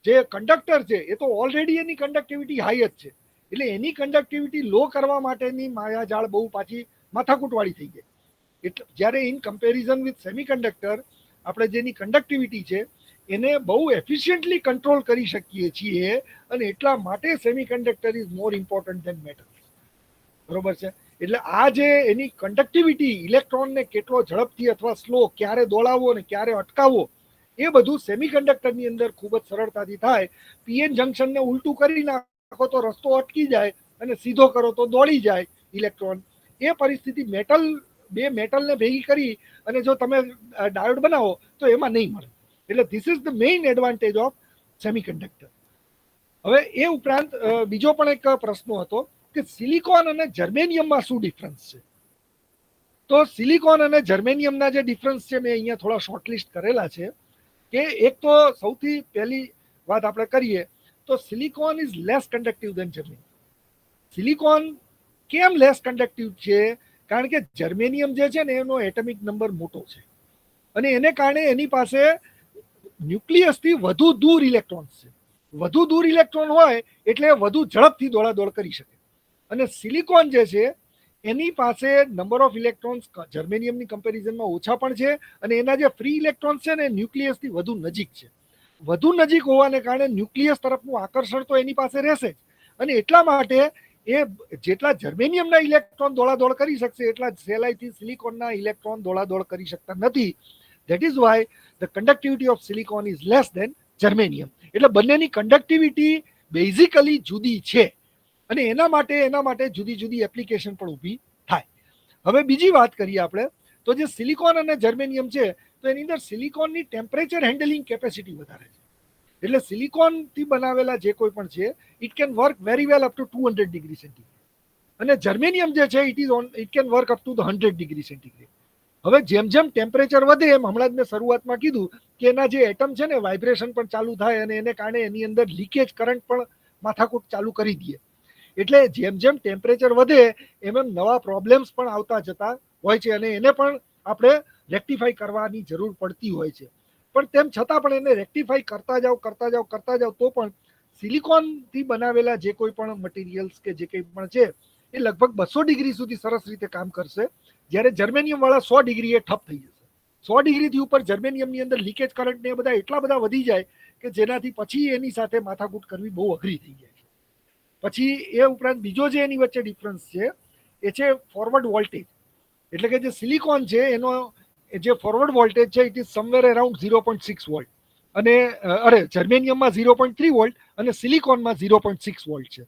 જે કન્ડક્ટર છે એ તો ઓલરેડી એની કન્ડક્ટિવિટી હાઈ જ છે, એટલે એની કન્ડક્ટિવિટી લો કરવા માટેની માયાજાળ બહુ પાછી માથાકૂટવાળી થઈ ગઈ. એટલે જ્યારે ઇન કમ્પેરિઝન વિથ સેમિકન્ડક્ટર આપણે જેની કન્ડક્ટિવિટી છે એને બહુ એફિશિયન્ટલી કંટ્રોલ કરી શકીએ છીએ, અને એટલા માટે semiconductor is more important than metal. બરોબર છે? એટલે આ જે એની કન્ડક્ટિવિટી, ઇલેક્ટ્રોનને કેટલો ઝડપથી અથવા સ્લો, ક્યારે દોડાવવો ને ક્યારે અટકાવવો, એ બધું સેમિકન્ડક્ટરની અંદર ખૂબ જ સરળતાથી થાય. પીએન જંક્શનને ઉલટું કરી નાખો તો રસ્તો અટકી જાય, અને સીધો કરો તો દોડી જાય ઇલેક્ટ્રોન. એ પરિસ્થિતિ બે મેટલને ભેગી કરી અને જો તમે ડાયોડ બનાવો તો એમાં નહીં મળે. એટલે this is the main advantage of semiconductor. હવે એ ઉપરાંત બીજો પણ એક પ્રશ્ન હતો કે સિલિકોન અને જર્મેનિયમમાં શું ડિફરન્સ છે. તો સિલિકોન અને જર્મેનિયમના જે ડિફરન્સ છે મેં અહીંયા થોડા શોર્ટલિસ્ટ કરેલા છે. કે એક તો સૌથી પહેલી વાત આપણે કરીએ તો silicon is less conductive than germanium. Silicon કેમ લેસ કન્ડક્ટિવ છે? કારણ કે જર્મેનિયમ જે છે ને એનો એટમિક નંબર મોટો છે, અને એને કારણે એની પાસે ન્યુક્લિયસથી વધુ દૂર ઇલેક્ટ્રોન્સ છે. વધુ દૂર ઇલેક્ટ્રોન હોય એટલે વધુ ઝડપથી દોડાદોડ કરી શકે. અને સિલિકોન જે છે એની પાસે નંબર ઓફ ઇલેક્ટ્રોન્સ જર્મેનિયમની કમ્પેરિઝનમાં ઓછા પણ છે, અને એના જે ફ્રી ઇલેક્ટ્રોન્સ છે ને ન્યુક્લિયસથી વધુ નજીક છે. વધુ નજીક હોવાને કારણે ન્યુક્લિયસ તરફનું આકર્ષણ તો એની પાસે રહેશે જ, અને એટલા માટે એ જેટલા જર્મેનિયમના ઇલેક્ટ્રોન દોડાદોડ કરી શકશે એટલા સહેલાઈથી સિલિકોનના ઇલેક્ટ્રોન દોડાદોડ કરી શકતા નથી. That is why the conductivity of silicon is less than germanium. એટલે બંનેની કન્ડક્ટિવિટી બેઝિકલી જુદી છે, અને એના માટે જુદી જુદી એપ્લિકેશન પણ ઊભી થાય. હવે બીજી વાત કરીએ આપણે તો જે સિલિકોન અને જર્મેનિયમ છે તો એની અંદર સિલિકોનની ટેમ્પરેચર હેન્ડલિંગ કેપેસિટી વધારે છે. એટલે સિલિકોનથી બનાવેલા જે કોઈ પણ છે it can work very well up to 200 degree centigrade, અને જર્મેનિયમ જે છે it can work up to the 100 degree centigrade. હવે જેમ જેમ ટેમ્પરેચર વધે એમ હમણાં જ મેં શરૂઆતમાં કીધું કે એના જે એટમ છે ને વાઇબ્રેશન પણ ચાલુ થાય, અને એને કારણે એની અંદર લીકેજ કરંટ પણ માથાકૂટ ચાલુ કરી દે. એટલે જેમ જેમ ટેમ્પરેચર વધે એમ નવા પ્રોબ્લેમ્સ પણ આવતા જતા હોય છે, અને એને પણ આપણે રેક્ટિફાઈ કરવાની જરૂર પડતી હોય છે. પણ તેમ છતાં પણ એને રેક્ટિફાઈ કરતા જાઓ તો પણ સિલિકોનથી બનાવેલા જે કોઈ પણ મટીરિયલ્સ કે જે કંઈ પણ છે એ લગભગ 200 ડિગ્રી સુધી સરસ રીતે કામ કરશે, જ્યારે જર્મેનિયમ વાળા 100 ડિગ્રીએ ઠપ થઈ જશે. 100 ડિગ્રીથી ઉપર જર્મેનિયમની અંદર લીકેજ કરંટ ને બધા એટલા બધા વધી જાય કે જેનાથી પછી એની સાથે માથાકૂટ કરવી બહુ અઘરી થઈ જાય છે. પછી એ ઉપરાંત બીજો જે એની વચ્ચે ડિફરન્સ છે એ છે ફોરવર્ડ વોલ્ટેજ. એટલે કે જે સિલિકોન છે એનો જે ફોરવર્ડ વોલ્ટેજ છે it is somewhere around 0.6 volt અને જર્મેનિયમમાં 0.3 વોલ્ટ અને સિલિકોનમાં 0.6 વોલ્ટ છે.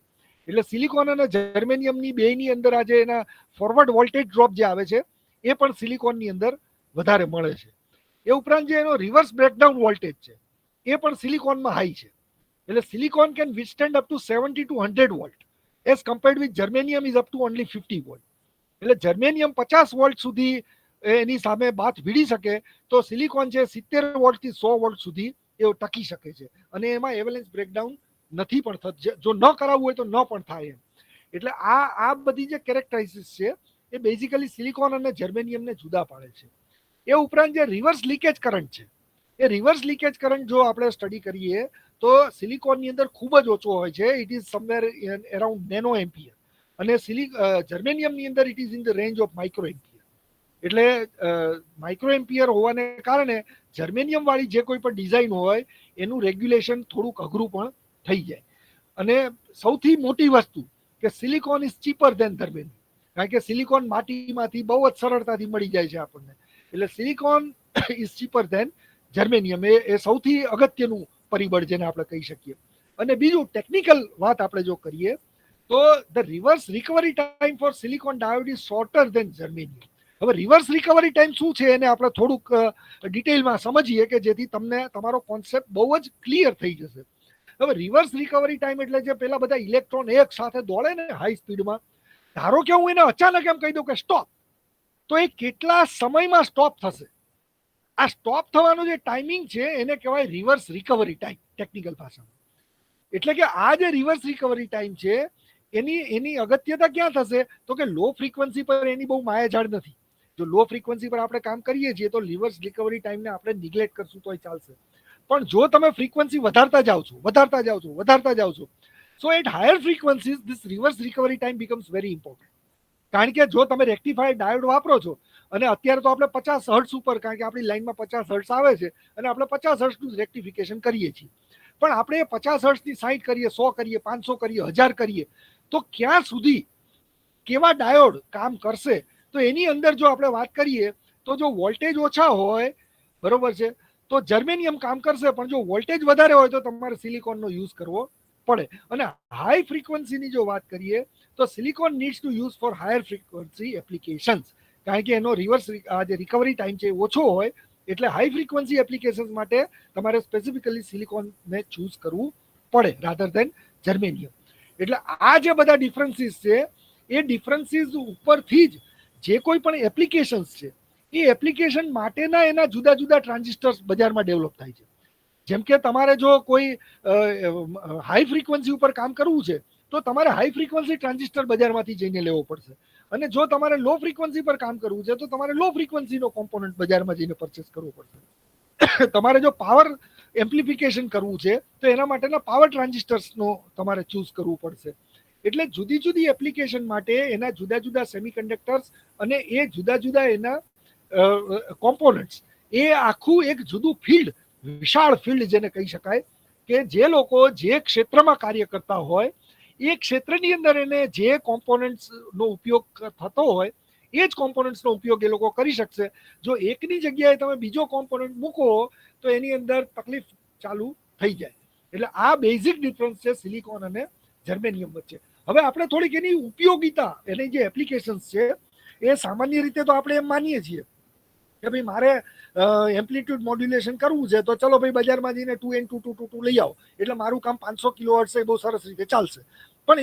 એટલે સિલિકોન અને જર્મેનિયમની બેની અંદર આજે એના ફોરવર્ડ વોલ્ટેજ ડ્રોપ જે આવે છે એ પણ સિલિકોનની અંદર વધારે મળે છે. એ ઉપરાંત જે એનો રિવર્સ બ્રેકડાઉન વોલ્ટેજ છે એ પણ સિલિકોનમાં હાઈ છે. એટલે silicon can withstand up to 70 to 100 volt as compared with germanium is up to only 50 volt. એટલે જર્મેનિયમ 50 વોલ્ટ સુધી એની સામે બાથ ભીડી શકે તો સિલિકોન છે 70 વોલ્ટ થી 100 વોલ્ટ સુધી એ ટકી શકે છે અને એમાં એવલેન્સ બ્રેકડાઉન નથી પણ થતું. જો ન કરાવવું હોય તો ન પણ થાય એમ. એટલે આ બધી જે કેરેક્ટરાઇઝિસ છે એ બેઝિકલી સિલિકોન અને જર્મેનિયમને જુદા પાડે છે. એ ઉપરાંત જે રિવર્સ લીકેજ કરંટ છે એ રિવર્સ લીકેજ કરંટ જો આપણે સ્ટડી કરીએ તો સિલિકોનની અંદર ખૂબ જ ઓછો હોય છે. It is somewhere around nano ampere અને જર્મેનિયમની અંદર it is in the range of micro ampere. એટલે માઇક્રો એમ્પિયર હોવાને કારણે જર્મેનિયમ વાળી જે કોઈ પણ ડિઝાઇન હોય એનું રેગ્યુલેશન થોડુંક અઘરું પણ થઈ જાય. અને સૌથી મોટી વસ્તુ કે silicon is cheaper than germanium, કારણ કે સિલિકોન માટીમાંથી બહુ જ સરળતાથી મળી જાય છે આપણને. એટલે silicon is cheaper than germanium એ સૌથી અગત્યનું પરિબળ જેને આપણે કહી શકીએ. અને બીજું ટેકનિકલ વાત આપણે જો કરીએ તો the reverse recovery time for silicon diode is shorter than germanium. હવે રિવર્સ રિકવરી ટાઈમ શું છે એને આપણે થોડુંક ડિટેલમાં સમજીએ કે જેથી તમને તમારો કોન્સેપ્ટ બહુ જ ક્લિયર થઈ જશે. હવે રિવર્સ રિકવરી ટાઈમ એટલે જે પેલા બધા ઇલેક્ટ્રોન એક સાથે દોડે ને હાઈ સ્પીડમાં, ધારો કે હું એને અચાનક એમ કહી દઉં કે સ્ટોપ, તો એ કેટલા સમયમાં સ્ટોપ થશે. આ સ્ટોપ થવાનો જે ટાઈમિંગ છે એને કહેવાય રિવર્સ રિકવરી ટાઈમ ટેકનિકલ ભાષામાં. એટલે કે આ જે રિવર્સ રિકવરી ટાઈમ છે એની અગત્યતા ક્યાં થશે તો કે લો ફ્રીક્વન્સી પર એની બહુ માયાજાળ નથી. જો લો ફ્રીક્વન્સી પર આપણે કામ કરીએ છીએ તો રિવર્સ રિકવરી ટાઈમને આપણે નિગ્લેક્ટ કરશું તોય ચાલશે. પણ જો તમે ફ્રીક્વન્સી વધારતા જાઓ છો so at higher frequencies this reverse recovery time becomes very important. કારણ કે જો તમે રેક્ટિફાઈડ ડાયોડ વાપરો છો અને અત્યારે તો આપણે 50 હર્ટ્ઝ ઉપર, કારણ કે આપણી લાઈનમાં 50 હર્ટ્ઝ આવે છે અને આપણે 50 હર્ટ્ઝનું રેક્ટિફિકેશન કરીએ છીએ, પણ આપણે 50 હર્ટ્ઝની 60 કરીએ, 100 કરીએ, 500 કરીએ, 1000 કરીએ તો ક્યાં સુધી કેવા ડાયોડ કામ કરશે. તો એની અંદર જો આપણે વાત કરીએ તો જો વોલ્ટેજ ઓછા હોય બરોબર છે તો જર્મેનિયમ કામ કરશે, પણ જો વોલ્ટેજ વધારે હોય તો તમારે સિલિકોનનો યુઝ કરવો પડે. અને હાઈ ફ્રીક્વન્સીની જો વાત કરીએ તો silicon needs to use for higher frequency applications, કારણ કે એનો રિવર્સ જે રિકવરી ટાઈમ છે ઓછો હોય એટલે હાઈ ફ્રીક્વન્સી એપ્લિકેશન્સ માટે તમારે સ્પેસિફિકલી સિલિકોનને ચૂઝ કરવું પડે રાધર દેન જર્મેનિયમ. એટલે આ જે બધા ડિફરન્સીસ છે એ ડિફરન્સીસ ઉપરથી જ જે કોઈ પણ એપ્લિકેશન્સ છે એ એપ્લિકેશન માટેના એના જુદા જુદા ટ્રાન્ઝિસ્ટર્સ બજારમાં ડેવલપ થાય છે. જેમ કે તમારે જો કોઈ હાઈ ફ્રીક્વન્સી ઉપર કામ કરવું છે તો તમારે હાઈ ફ્રીક્વન્સી ટ્રાન્ઝિસ્ટર બજારમાંથી જઈને લેવો પડશે, અને જો તમારે લો ફ્રીક્વન્સી પર કામ કરવું છે તો તમારે લો ફ્રીક્વન્સીનો કોમ્પોનન્ટ બજારમાં જઈને પરચેસ કરવો પડશે. તમારે જો પાવર એમ્પ્લિફિકેશન કરવું છે તો એના માટેના પાવર ટ્રાન્ઝિસ્ટર્સનો તમારે ચૂઝ કરવું પડશે. એટલે જુદી જુદી એપ્લિકેશન માટે એના જુદા જુદા સેમિકન્ડક્ટર્સ અને એ જુદા જુદા એના કોમ્પોનન્ટ્સ, એ આખું એક જુદું ફિલ્ડ, વિશાળ ફિલ્ડ જેને કહી શકાય, કે જે લોકો જે ક્ષેત્રમાં કાર્ય કરતા હોય એ ક્ષેત્રની અંદર એને જે કોમ્પોનન્ટ્સનો ઉપયોગ થતો હોય એ જ કોમ્પોનન્ટ્સનો ઉપયોગ એ લોકો કરી શકશે. જો એકની જગ્યાએ તમે બીજો કોમ્પોનન્ટ મૂકો તો એની અંદર તકલીફ ચાલુ થઈ જાય. એટલે આ બેઝિક ડિફરન્સ છે સિલિકોન અને જર્મેનિયમ વચ્ચે. હવે આપણે થોડીક એની ઉપયોગિતા, એની જે એપ્લિકેશન્સ છે એ સામાન્ય રીતે તો આપણે એમ માનીએ છીએ કે ભાઈ મારે એમ્પ્લિટ્યુડ મોડ્યુલેશન કરવું છે તો ચલો ભાઈ બજારમાં જઈને 2N222 લઈ આવો એટલે મારું કામ 500 કિલોહર્ટ્ઝ એ બહુ સરસ રીતે ચાલશે. પણ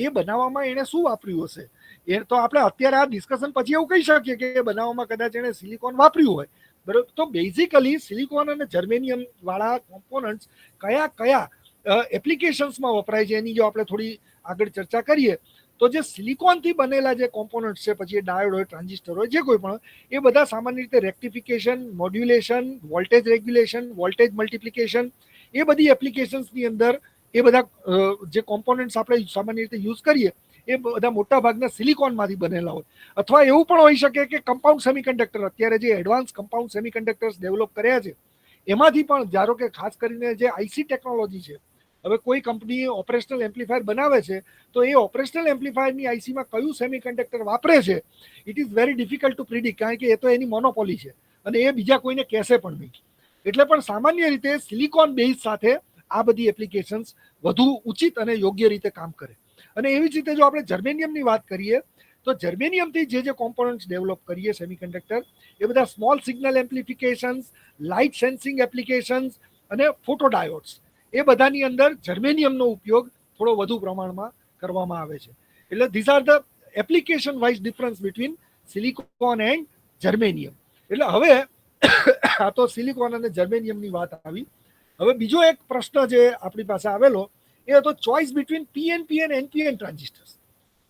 એ બનાવવામાં એને શું વાપર્યું હશે એ તો આપણે અત્યારે આ ડિસ્કશન પછી એવું કહી શકીએ કે બનાવવામાં કદાચ એને સિલિકોન વાપર્યું હોય બરોબર. તો બેઝિકલી સિલિકોન અને જર્મેનિયમ વાળા કોમ્પોનન્ટ્સ કયા કયા એપ્લિકેશન્સમાં વપરાય છે એની જો આપણે થોડી આગળ ચર્ચા કરીએ તો જે સિલિકોનથી બનેલા જે કોમ્પોનન્ટ છે, પછી એ ડાયોડ હોય, ટ્રાન્ઝિસ્ટર હોય, જે કોઈ પણ, એ બધા સામાન્ય રીતે rectification, modulation, voltage regulation, voltage multiplication, એ બધી એપ્લિકેશન્સની અંદર એ બધા જે કોમ્પોનન્ટ્સ આપણે સામાન્ય રીતે યુઝ કરીએ એ બધા મોટા ભાગના સિલિકોનમાંથી બનેલા હોય. અથવા એવું પણ હોઈ શકે કે કમ્પાઉન્ડ સેમિકન્ડક્ટર, અત્યારે જે એડવાન્સ કમ્પાઉન્ડ સેમિકન્ડક્ટર્સ ડેવલપ કર્યા છે એમાંથી પણ, ધારો કે ખાસ કરીને જે આઈસી ટેકનોલોજી છે હવે કોઈ કંપની ઓપરેશનલ એમ્પ્લીફાયર બનાવે છે તો એ ઓપરેશનલ એમ્પ્લીફાયરની આઈસીમાં કયું સેમિકન્ડક્ટર વાપરે છે it is very difficult to predict, કારણ કે એ તો એની મોનોપોલી છે અને એ બીજા કોઈને કહેશે પણ નહીં. એટલે પણ સામાન્ય રીતે સિલિકોન બેઝ સાથે આ બધી એપ્લિકેશન્સ વધુ ઉચિત અને યોગ્ય રીતે કામ કરે. અને એવી જ રીતે જો આપણે જર્મેનિયમની વાત કરીએ તો જર્મેનિયમથી જે કોમ્પોનન્ટ્સ ડેવલપ કરીએ સેમિકન્ડક્ટર, એ બધા small signal amplifications, light sensing applications અને ફોટોડાયોડ્સ, એ બધાની અંદર જર્મેનિયમનો ઉપયોગ થોડો વધુ પ્રમાણમાં કરવામાં આવે છે. એટલે this are the application wise difference between silicon and germanium. એટલે હવે આ તો સિલિકોન અને જર્મેનિયમની વાત આવી. હવે બીજો એક પ્રશ્ન જે આપણી પાસે આવેલો એ હતો ચોઇસ બિટવીન પીએનપી અને એનપીએન ટ્રાન્ઝિસ્ટર્સ.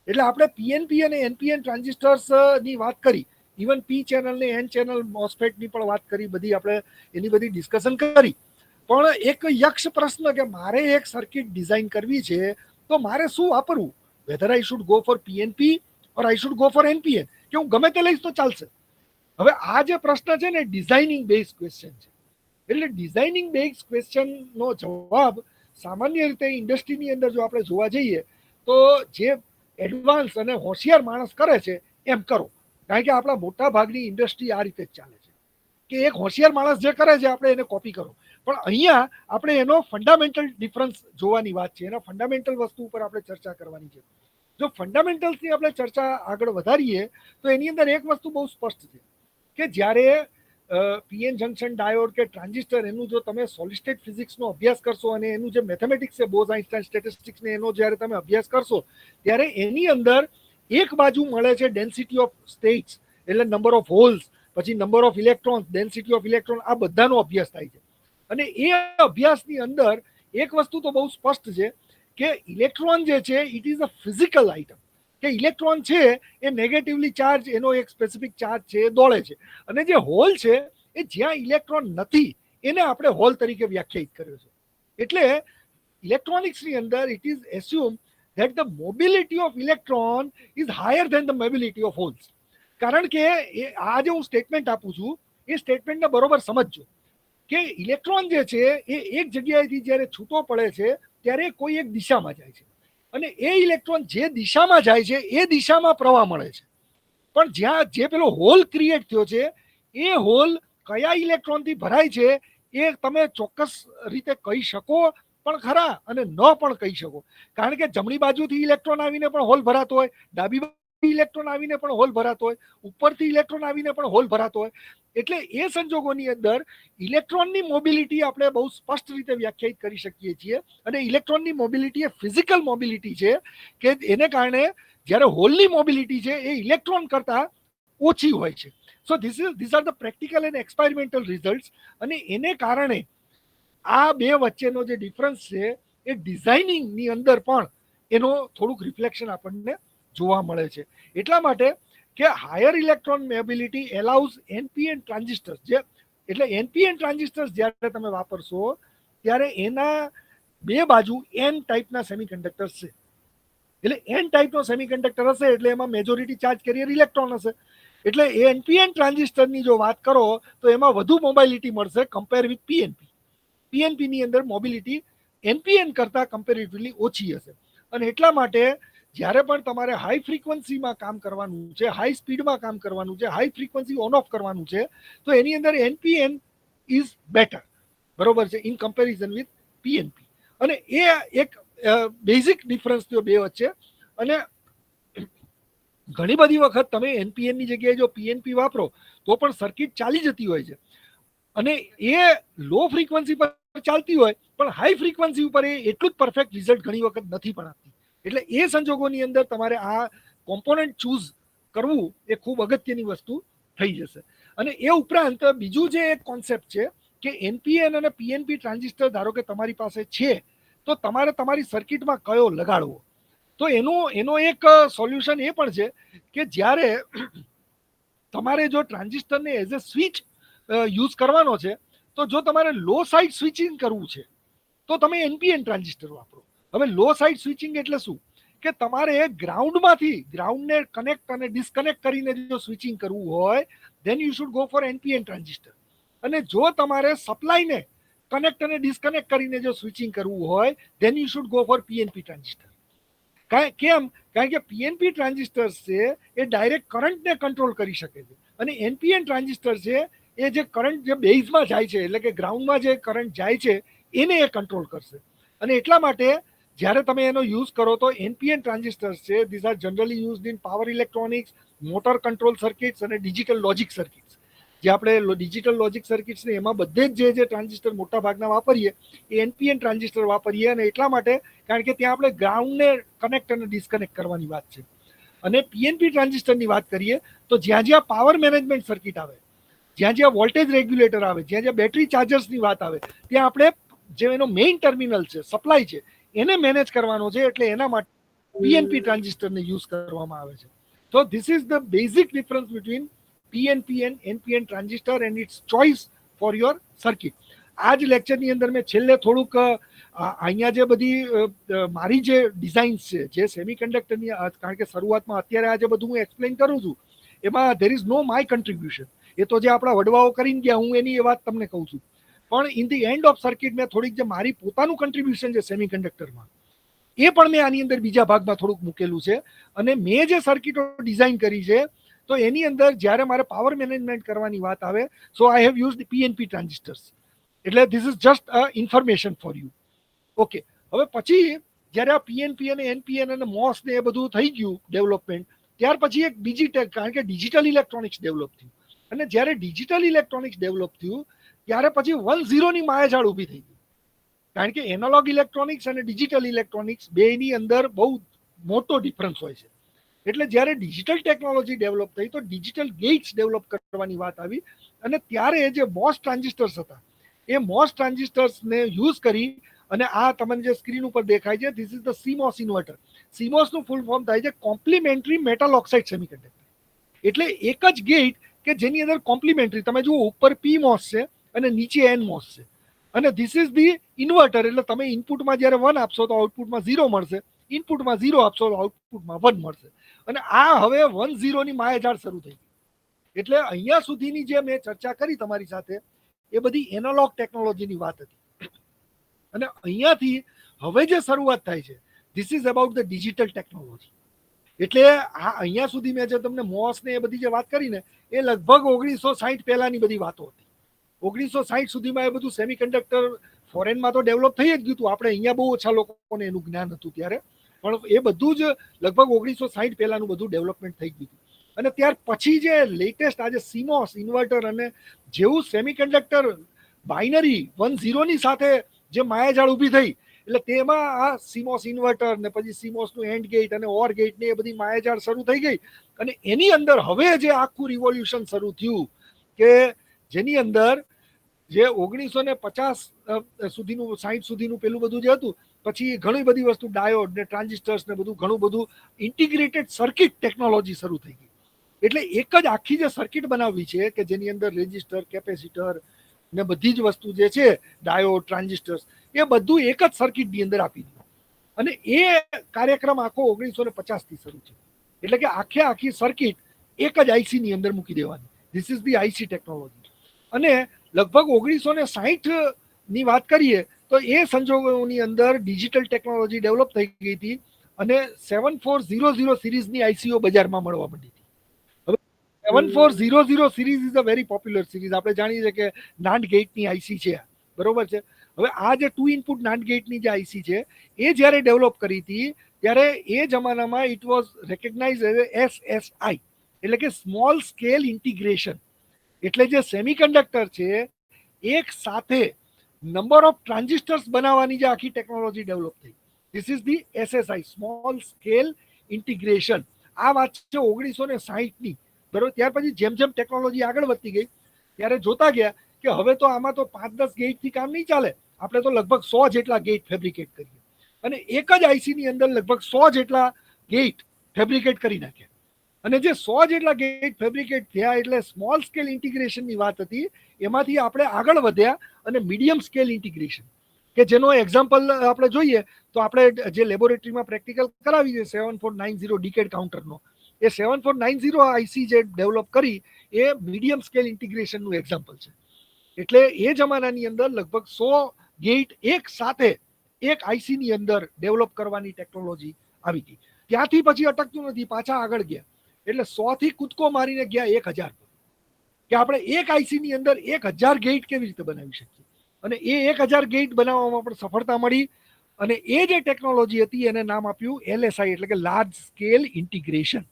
એટલે આપણે પીએનપી અને એનપીએન ટ્રાન્ઝિસ્ટર્સ ની વાત કરી, ઇવન પી ચેનલ ને એન ચેનલ મોસ્ફેટની પણ વાત કરી, બધી આપણે એની બધી ડિસ્કશન કરી. પણ એક યક્ષ પ્રશ્ન કે મારે એક સર્કિટ ડિઝાઇન કરવી છે તો મારે શું વાપરવું, whether I should go for PNP or I should go for NPN, કે હું ગમે તે લઈશ તો ચાલશે. હવે આ જે પ્રશ્ન છે ને ડિઝાઇનિંગ બેઝ ક્વેશ્ચન છે. એટલે ડિઝાઇનિંગ બેઝ ક્વેશ્ચનનો જવાબ સામાન્ય રીતે ઇન્ડસ્ટ્રીની અંદર જો આપણે જોવા જઈએ તો જે એડવાન્સ અને હોશિયાર માણસ કરે છે એમ કરો, કારણ કે આપણા મોટા ભાગની ઇન્ડસ્ટ્રી આ રીતે જ ચાલે છે કે એક હોશિયાર માણસ જે કરે છે આપણે એને કોપી કરો. પણ અહીંયા આપણે એનો ફંડામેન્ટલ ડિફરન્સ જોવાની વાત છે, એના ફંડામેન્ટલ વસ્તુ ઉપર આપણે ચર્ચા કરવાની છે. જો ફંડામેન્ટલ્સની આપણે ચર્ચા આગળ વધારીએ તો એની અંદર એક વસ્તુ બહુ સ્પષ્ટ છે કે જ્યારે પીએન જંકશન ડાયોડ કે ટ્રાન્ઝિસ્ટર એનું જો તમે સોલિડ સ્ટેટ ફિઝિક્સનો અભ્યાસ કરશો અને એનું જે મેથેમેટિક્સ છે બોઝ આઇન્સ્ટાઇન સ્ટેટિસ્ટિક્સને એનો જ્યારે તમે અભ્યાસ કરશો ત્યારે એની અંદર એક બાજુ મળે છે ડેન્સિટી ઓફ સ્ટેટ્સ, એટલે નંબર ઓફ હોલ્સ, પછી number of electrons, density of electron, આ બધાનો અભ્યાસ થાય છે. અને એ અભ્યાસની અંદર એક વસ્તુ તો બહુ સ્પષ્ટ છે કે ઇલેક્ટ્રોન જે છે it is a physical item, કે ઇલેક્ટ્રોન છે એ નેગેટિવલી ચાર્જ, એનો એક સ્પેસિફિક ચાર્જ છે એ દોડે છે. અને જે હોલ છે એ જ્યાં ઇલેક્ટ્રોન નથી એને આપણે હોલ તરીકે વ્યાખ્યાયિત કર્યો છે. એટલે ઇલેક્ટ્રોનિક્સની અંદર it is assume that the mobility of electron is higher than the mobility of holes. કારણ કે આ જે હું સ્ટેટમેન્ટ આપું છું એ સ્ટેટમેન્ટને બરોબર સમજજો કે ઇલેક્ટ્રોન જે છે એ એક જગ્યાએથી જ્યારે છૂટો પડે છે ત્યારે કોઈ એક દિશામાં જાય છે અને એ ઇલેક્ટ્રોન જે દિશામાં જાય છે એ દિશામાં પ્રવાહ મળે છે. પણ જ્યાં જે પેલો હોલ ક્રિએટ થયો છે એ હોલ કયા ઇલેક્ટ્રોનથી ભરાય છે એ તમે ચોક્કસ રીતે કહી શકો પણ ખરા અને ન પણ કહી શકો, કારણ કે જમણી બાજુથી ઇલેક્ટ્રોન આવીને પણ હોલ ભરાતો હોય, ડાબી બાજુથી ઇલેક્ટ્રોન આવીને પણ હોલ ભરાતો હોય, ઉપરથી ઇલેક્ટ્રોન આવીને પણ હોલ ભરાતો હોય. એટલે એ સંજોગોની અંદર ઇલેક્ટ્રોનની મોબિલિટી આપણે બહુ સ્પષ્ટ રીતે વ્યાખ્યાયિત કરી શકીએ છીએ. અને ઇલેક્ટ્રોનની મોબિલિટી એ ફિઝિકલ મોબિલિટી છે કે એને કારણે જ્યારે હોલની મોબિલિટી છે એ ઇલેક્ટ્રોન કરતાં ઓછી હોય છે. So this are the practical and experimental results. અને એને કારણે આ બે વચ્ચેનો જે ડિફરન્સ છે એ ડિઝાઇનિંગની અંદર પણ એનો થોડુંક રિફ્લેક્શન આપણને જોવા મળે છે. એટલા માટે કે higher electron mobility allows NPN transistors, જે એટલે એનપીએન ટ્રાન્ઝિસ્ટર્સ જ્યારે તમે વાપરશો ત્યારે એના બે બાજુ એન ટાઈપના સેમિકન્ડક્ટર્સ છે. એટલે એન ટાઈપનો સેમિકન્ડક્ટર હશે એટલે એમાં મેજોરિટી ચાર્જ કેરિયર ઇલેક્ટ્રોન હશે. એટલે એનપીએન ટ્રાન્ઝિસ્ટરની જો વાત કરો તો એમાં વધુ મોબાઇલિટી મળશે કમ્પેર વિથ પીએનપી. પીએનપીની અંદર મોબિલિટી એનપીએન કરતાં કમ્પેરેટિવલી ઓછી હશે. અને એટલા માટે જ્યારે પણ તમારે હાઈ ફ્રીક્વન્સીમાં કામ કરવાનું છે, હાઈ સ્પીડમાં કામ કરવાનું છે, હાઈ ફ્રીક્વન્સી ઓન ઓફ કરવાનું છે તો એની અંદર એનપીએન ઇઝ બેટર, બરોબર છે, ઇન કમ્પેરિઝન વિથ પીએનપી. અને એ એક બેઝિક ડિફરન્સ થયો બે વચ્ચે. અને ઘણી બધી વખત તમે એનપીએનની જગ્યાએ જો પીએનપી વાપરો તો પણ સર્કિટ ચાલી જતી હોય છે અને એ લો ફ્રીક્વન્સી પર ચાલતી હોય પણ હાઈ ફ્રીક્વન્સી ઉપર એ એટલું જ પરફેક્ટ રિઝલ્ટ ઘણી વખત નથી પણ આપતી. એટલે એ સંજોગોની અંદર તમારે આ કોમ્પોનન્ટ ચૂઝ કરવું એ ખૂબ અગત્યની વસ્તુ થઈ જશે. અને એ ઉપરાંત બીજું જે એક કોન્સેપ્ટ છે કે એનપીએન અને પીએનપી ટ્રાન્ઝિસ્ટર ધારો કે તમારી પાસે છે તો તમારે તમારી સર્કિટમાં કયો લગાડવો. તો એનો એક સોલ્યુશન એ પણ છે કે જ્યારે તમારે જો ટ્રાન્ઝિસ્ટરને એઝ એ સ્વિચ યુઝ કરવાનો છે તો જો તમારે લો સાઇડ સ્વિચિંગ કરવું છે તો તમે એનપીએન ટ્રાન્ઝિસ્ટર વાપરો. હવે લો સાઇડ સ્વિચિંગ એટલે શું કે તમારે ગ્રાઉન્ડમાંથી ગ્રાઉન્ડને કનેક્ટ અને ડિસ્કનેક્ટ કરીને જો સ્વિચિંગ કરવું હોય then you should go for NPN transistor. અને જો તમારે સપ્લાયને કનેક્ટ અને ડિસ્કનેક્ટ કરીને જો સ્વિચિંગ કરવું હોય then you should go for PNP transistor. કેમ? કારણ કે પીએનપી ટ્રાન્ઝિસ્ટર્સ છે એ ડાયરેક્ટ કરંટને કંટ્રોલ કરી શકે છે અને એનપીએન ટ્રાન્ઝિસ્ટર છે એ જે કરંટ જે બેઝમાં જાય છે એટલે કે ગ્રાઉન્ડમાં જે કરંટ જાય છે એને એ કંટ્રોલ કરશે. અને એટલા માટે જ્યારે તમે એનો યુઝ કરો તો એનપીએન ટ્રાન્ઝિસ્ટર્સ છે these are generally used in power electronics, motor control circuits અને ડિજિટલ લોજિક સર્કિટ્સ. જે આપણે ડિજિટલ લોજિક સર્કિટ્સ ને એમાં બધે જ જે ટ્રાન્ઝિસ્ટર મોટા ભાગના વાપરીએ એ એનપીએન ટ્રાન્ઝિસ્ટર વાપરીએ અને એટલા માટે કારણ કે ત્યાં આપણે ગ્રાઉન્ડને કનેક્ટ અને ડિસ્કનેક્ટ કરવાની વાત છે. અને પીએનપી ટ્રાન્ઝિસ્ટરની વાત કરીએ તો જ્યાં જ્યાં પાવર મેનેજમેન્ટ સર્કિટ આવે, જ્યાં જ્યાં વોલ્ટેજ રેગ્યુલેટર આવે, જ્યાં જ્યાં બેટરી ચાર્જર્સની વાત આવે ત્યાં આપણે જે એનો મેઇન ટર્મિનલ છે, સપ્લાય છે, એને મેનેજ કરવાનો છે એટલે એના માટે પીએનપી ટ્રાન્ઝિસ્ટરને યુઝ કરવામાં આવે છે. તો this is the basic difference between PNP and NPN transistor and its choice for your circuit. આ જ લેક્ચરની અંદર મેં છેલ્લે થોડુંક અહીંયા જે બધી મારી જે ડિઝાઇન્સ છે જે સેમિકન્ડક્ટરની, કારણ કે શરૂઆતમાં અત્યારે આ જે બધું હું એક્સપ્લેન કરું છું એમાં there is no my contribution. એ તો જે આપણા વડવાઓ કરીને ગયા હું એની એ વાત તમને કહું છું. પણ in the end of circuit મેં થોડીક જે મારી પોતાનું કન્ટ્રીબ્યુશન છે સેમિકન્ડક્ટરમાં એ પણ મેં આની અંદર બીજા ભાગમાં થોડુંક મૂકેલું છે. અને મેં જે સર્કિટો ડિઝાઇન કરી છે તો એની અંદર જ્યારે મારે પાવર મેનેજમેન્ટ કરવાની વાત આવે so I have used PNP transistors. એટલે this is just a information for you. Okay, હવે પછી જ્યારે આ પીએનપી અને એનપીએન અને મોસ ને એ બધું થઈ ગયું ડેવલપમેન્ટ, ત્યાર પછી એક બીજી કારણ કે ડિજિટલ ઇલેક્ટ્રોનિક્સ ડેવલપ થયું અને જ્યારે ડિજિટલ ઇલેક્ટ્રોનિક્સ ડેવલપ થયું ત્યારે પછી 1-0ની માયાજાળ ઊભી થઈ ગઈ. કારણ કે એનાલોગ ઇલેક્ટ્રોનિક્સ અને ડિજિટલ ઇલેક્ટ્રોનિક્સ બેની અંદર બહુ મોટો ડિફરન્સ હોય છે. એટલે જ્યારે ડિજિટલ ટેકનોલોજી ડેવલપ થઈ તો ડિજિટલ ગેટ્સ ડેવલપ કરવાની વાત આવી અને ત્યારે જે મોસ ટ્રાન્ઝિસ્ટર્સ હતા એ મોસ ટ્રાન્ઝિસ્ટર્સને યુઝ કરી અને આ તમને જે સ્ક્રીન ઉપર દેખાય છે this is the CMOS inverter. CMOSનું ફૂલ ફોર્મ થાય છે કોમ્પ્લિમેન્ટરી મેટલ ઓક્સાઇડ સેમિકન્ડક્ટર. એટલે એક જ ગેટ કે જેની અંદર કોમ્પ્લિમેન્ટરી, તમે જુઓ ઉપર PMOS છે અને નીચે NMOS છે અને ધીસ ઇઝ ધી ઇન્વર્ટર. એટલે તમે ઇનપુટમાં જ્યારે 1 આપશો તો આઉટપુટમાં 0 મળશે, ઇનપુટમાં 0 આપશો તો આઉટપુટમાં 1 મળશે. અને આ હવે 1-0ની માયાજાળ શરૂ થઈ ગઈ. એટલે અહીંયા સુધીની જે મેં ચર્ચા કરી તમારી સાથે એ બધી એનાલોગ ટેકનોલોજીની વાત હતી અને અહીંયાથી હવે જે શરૂઆત થાય છે this is about the digital technology. એટલે આ અહીંયા સુધી મેં જે તમને મોસ ને એ બધી જે વાત કરી ને એ લગભગ 1960 પહેલાની બધી વાતો હતી. 1960 સુધીમાં એ બધું સેમિકન્ડક્ટર ફોરેનમાં તો ડેવલપ થઈ જ ગયું હતું. આપણે અહીંયા બહુ ઓછા લોકોને એનું જ્ઞાન હતું ત્યારે, પણ એ બધું જ લગભગ 1960 પહેલાનું બધું ડેવલપમેન્ટ થઈ ગયું હતું. અને ત્યાર પછી જે લેટેસ્ટ આજે CMOS ઇન્વર્ટર અને જેવું સેમિકન્ડક્ટર બાઇનરી 1-0ની સાથે જે માયાજાળ ઊભી થઈ એટલે તેમાં આ CMOS ઇન્વર્ટર ને પછી CMOSનું એન્ડ ગેટ અને OR ગેટ ને એ બધી માયાજાળ શરૂ થઈ ગઈ. અને એની અંદર હવે જે આખું રિવોલ્યુશન શરૂ થયું કે જેની અંદર જે 1950 સુધીનું 60 સુધીનું પેલું બધું જે હતું પછી ઘણી બધી વસ્તુ ડાયોડ ને ટ્રાન્ઝિસ્ટર્સ ને બધું ઘણું બધું ઇન્ટિગ્રેટેડ સર્કિટ ટેકનોલોજી શરૂ થઈ ગઈ. એટલે એક જ આખી જે સર્કિટ બનાવવી છે કે જેની અંદર રેઝિસ્ટર, કેપેસિટર ને બધી જ વસ્તુ જે છે ડાયોડ, ટ્રાન્ઝિસ્ટર્સ એ બધું એક જ સર્કિટની અંદર આપી દીધું. અને એ કાર્યક્રમ આખો 1950થી શરૂ છે. એટલે કે આખી સર્કિટ એક જ આઈસીની અંદર મૂકી દેવાની. This is the IC technology. અને લગભગ 1960ની વાત કરીએ તો એ સંજોગોની અંદર ડિજિટલ ટેકનોલોજી ડેવલપ થઈ ગઈ હતી અને 7400 સિરીઝની આઈસીઓ બજારમાં મળવા માંડી હતી. હવે 7400 series is a very popular series. આપણે જાણીએ છીએ કે નાન્ડ ગેટની આઈસી છે, બરોબર છે. હવે આ જે 2 ઇનપુટ નાન્ડ ગેટની જે આઈસી છે એ જ્યારે ડેવલપ કરી હતી ત્યારે એ જમાનામાં it was recognise as SSI એટલે કે સ્મોલ સ્કેલ ઇન્ટિગ્રેશન. એટલે જે સેમિકન્ડક્ટર છે એક સાથે નંબર ઓફ ટ્રાન્ઝિસ્ટર્સ બનાવવાની જે આખી ટેકનોલોજી ડેવલપ થઈ, this is the SSI, small scale integration. આ વાત છે 1960ની, બરોબર. ત્યાર પછી જેમ જેમ ટેકનોલોજી આગળ વધતી ગઈ ત્યારે જોતા ગયા કે હવે તો આમાં તો 5-10 ગેટથી કામ નહીં ચાલે, આપણે તો લગભગ 100 જેટલા ગેટ ફેબ્રિકેટ કરીએ અને એક જ આઈસીની અંદર લગભગ 100 જેટલા ગેટ ફેબ્રિકેટ કરી નાખ્યા. અને જે 100 જેટલા ગેટ ફેબ્રિકેટ થયા એટલે સ્મોલ સ્કેલ ઇન્ટિગ્રેશનની વાત હતી. એમાંથી આપણે આગળ વધ્યા અને મીડિયમ સ્કેલ ઇન્ટિગ્રેશન કે જેનો એક્ઝામ્પલ આપણે જોઈએ તો આપણે જે લેબોરેટરીમાં પ્રેક્ટિકલ કરાવી છે 7490 ડીકેડ કાઉન્ટરનો, એ 7490 આઈસી જે ડેવલપ કરી એ મીડિયમ સ્કેલ ઇન્ટિગ્રેશનનું એક્ઝામ્પલ છે. એટલે એ જમાનાની અંદર લગભગ 100 ગેટ એક સાથે એક આઈસી ની અંદર ડેવલપ કરવાની ટેકનોલોજી આવી હતી. ત્યાંથી પછી અટકતું નથી, પાછા આગળ ગયા. એટલે 100 થી કૂદકો મારીને ગયા 1000 પર, કે આપણે એક આઈસી ની અંદર 1000 ગેટ કેવી રીતે બનાવી શકીએ. અને એ 1000 ગેટ બનાવવામાં પણ સફળતા મળી. અને એ જે ટેકનોલોજી હતી એને નામ આપ્યું LSI, એટલે કે લાર્જ સ્કેલ ઇન્ટિગ્રેશન.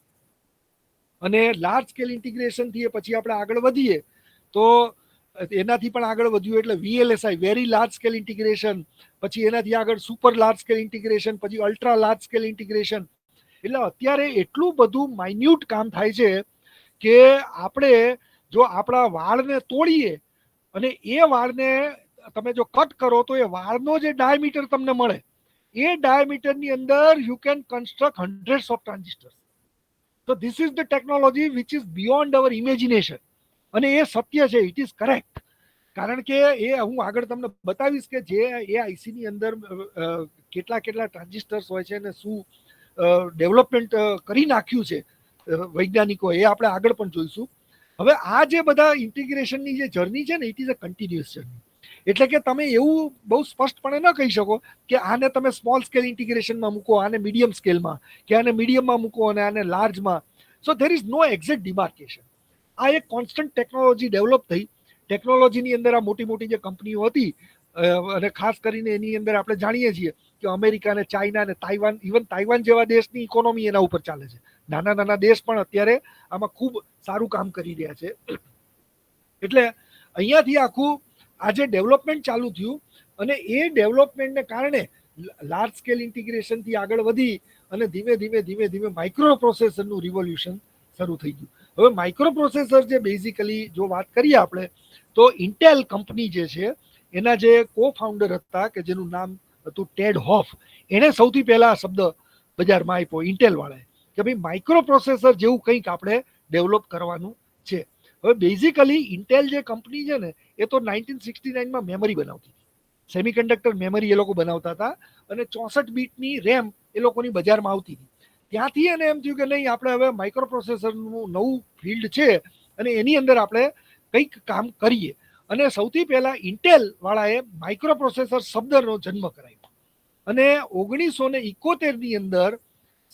અને લાર્જ સ્કેલ ઇન્ટિગ્રેશન થી પછી આપણે આગળ વધીએ તો એનાથી પણ આગળ વધ્યું એટલે VLSI, very large scale integration. પછી એનાથી આગળ સુપર લાર્જ સ્કેલ ઇન્ટિગ્રેશન, પછી અલ્ટ્રા લાર્જ સ્કેલ ઇન્ટિગ્રેશન. એટલે અત્યારે એટલું બધું માઇન્યુટ કામ થાય છે કે આપણે જો આપણા વાળને તોડીએ અને એ વાળને તમે જો કટ કરો તો એ વાળનો જે ડાયામીટર તમને મળે, એ ડાયામીટરની અંદર you can construct hundreds of transistors. So this is the technology which is beyond our imagination. અને એ સત્ય છે, ઇટ ઇઝ કરેક્ટ. કારણ કે એ હું આગળ તમને બતાવીશ કે જે એ આઈસી ની અંદર કેટલા ટ્રાન્ઝિસ્ટર્સ હોય છે અને શું ડેવલપમેન્ટ કરી નાખ્યું છે વૈજ્ઞાનિકો, એ આપણે આગળ પણ જોઈશું. હવે આ જે બધા ઇન્ટિગ્રેશનની જે જર્ની છે ને, it is a continuous journey. એટલે કે તમે એવું બહુ સ્પષ્ટપણે ન કહી શકો કે આને તમે સ્મોલ સ્કેલ ઇન્ટિગ્રેશનમાં મૂકો, આને મીડિયમ સ્કેલમાં, કે આને મીડિયમમાં મૂકો અને આને લાર્જમાં. So there is no exact demarcation. આ એક કોન્સ્ટન્ટ ટેકનોલોજી ડેવલપ થઈ. ટેકનોલોજીની અંદર આ મોટી મોટી જે કંપનીઓ હતી, અને ખાસ કરીને એની અંદર આપણે જાણીએ છીએ કે અમેરિકા ને ચાઇના ને તાઇવાન, ઇવન તાઇવાન જેવા દેશની ઇકોનોમી એના ઉપર ચાલે છે. નાના નાના દેશ પણ અત્યારે આમાં ખૂબ સારું કામ કરી રહ્યા છે. એટલે અહીંયાથી આખું આજે ડેવલપમેન્ટ ચાલુ થયું અને એ ડેવલપમેન્ટને કારણે લાર્જ સ્કેલ ઇન્ટિગ્રેશનથી આગળ વધી અને ધીમે ધીમે માઇક્રો પ્રોસેસરનું રિવોલ્યુશન શરૂ થઈ ગયું. હવે માઇક્રો પ્રોસેસર જે બેઝિકલી જો વાત કરીએ આપણે તો ઇન્ટેલ કંપની જે છે એના જે કો ફાઉન્ડર હતા કે જેનું નામ હતું ટેડ હોફ, એણે સૌથી પહેલા શબ્દ બજારમાં આપ્યો ઇન્ટેલ વાળાએ કે ભાઈ માઇક્રો પ્રોસેસર જેવું કંઈક આપણે ડેવલપ કરવાનું છે. હવે બેઝિકલી ઇન્ટેલ જે કંપની છે ને એ તો 1969માં મેમરી બનાવતી હતી, સેમિકન્ડક્ટર મેમરી એ લોકો બનાવતા હતા અને 64 બીટની રેમ એ લોકોની બજારમાં આવતી હતી. ત્યાંથી એને એમ થયું કે નહીં, આપણે હવે માઇક્રો પ્રોસેસરનું નવું ફિલ્ડ છે અને એની અંદર આપણે કંઈક કામ કરીએ. અને સૌથી પહેલા ઇન્ટેલ વાળાએ માઇક્રો પ્રોસેસર શબ્દનો જન્મ કરાવ્યો. અને 1971ની અંદર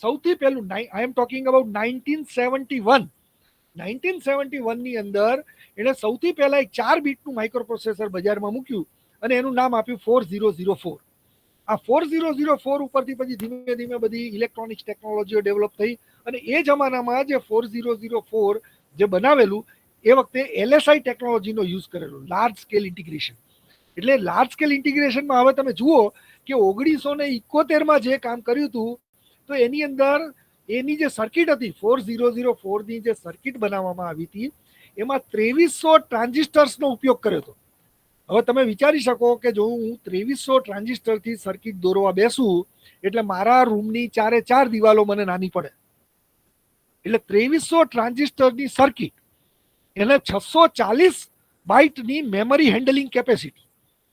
સૌથી પહેલું, આઈ એમ ટોકિંગ અબાઉટ 1971 ની અંદર એને સૌથી પહેલા એક 4 બીટનું માઇક્રો પ્રોસેસર બજારમાં મૂક્યું અને એનું નામ આપ્યું 4004. આ 4004 ઉપરથી પછી ધીમે ધીમે બધી ઇલેક્ટ્રોનિક્સ ટેકનોલોજીઓ ડેવલપ થઈ અને એ જમાનામાં જે 4004 જે બનાવેલું એ વખતે LSI ટેકનોલોજીનો યુઝ કરેલો, લાર્જ સ્કેલ ઇન્ટિગ્રેશન. એટલે લાર્જ સ્કેલ ઇન્ટિગ્રેશનમાં હવે તમે જુઓ કે 1971માં જે કામ કર્યું હતું તો એની અંદર એની જે સર્કિટ હતી 4004ની જે સર્કિટ બનાવવામાં આવી હતી એમાં 2300 ટ્રાન્ઝિસ્ટર્સનો ઉપયોગ કર્યો હતો. હવે તમે વિચારી શકો કે જો હું 2300 ટ્રાન્ઝિસ્ટરથી સર્કિટ દોરવા બેસું એટલે મારા રૂમની 4 દિવાલો મને નાની પડે. એટલે 2300 ટ્રાન્ઝિસ્ટરની સર્કિટ, એને 640 બાઇટની મેમરી હેન્ડલિંગ કેપેસિટી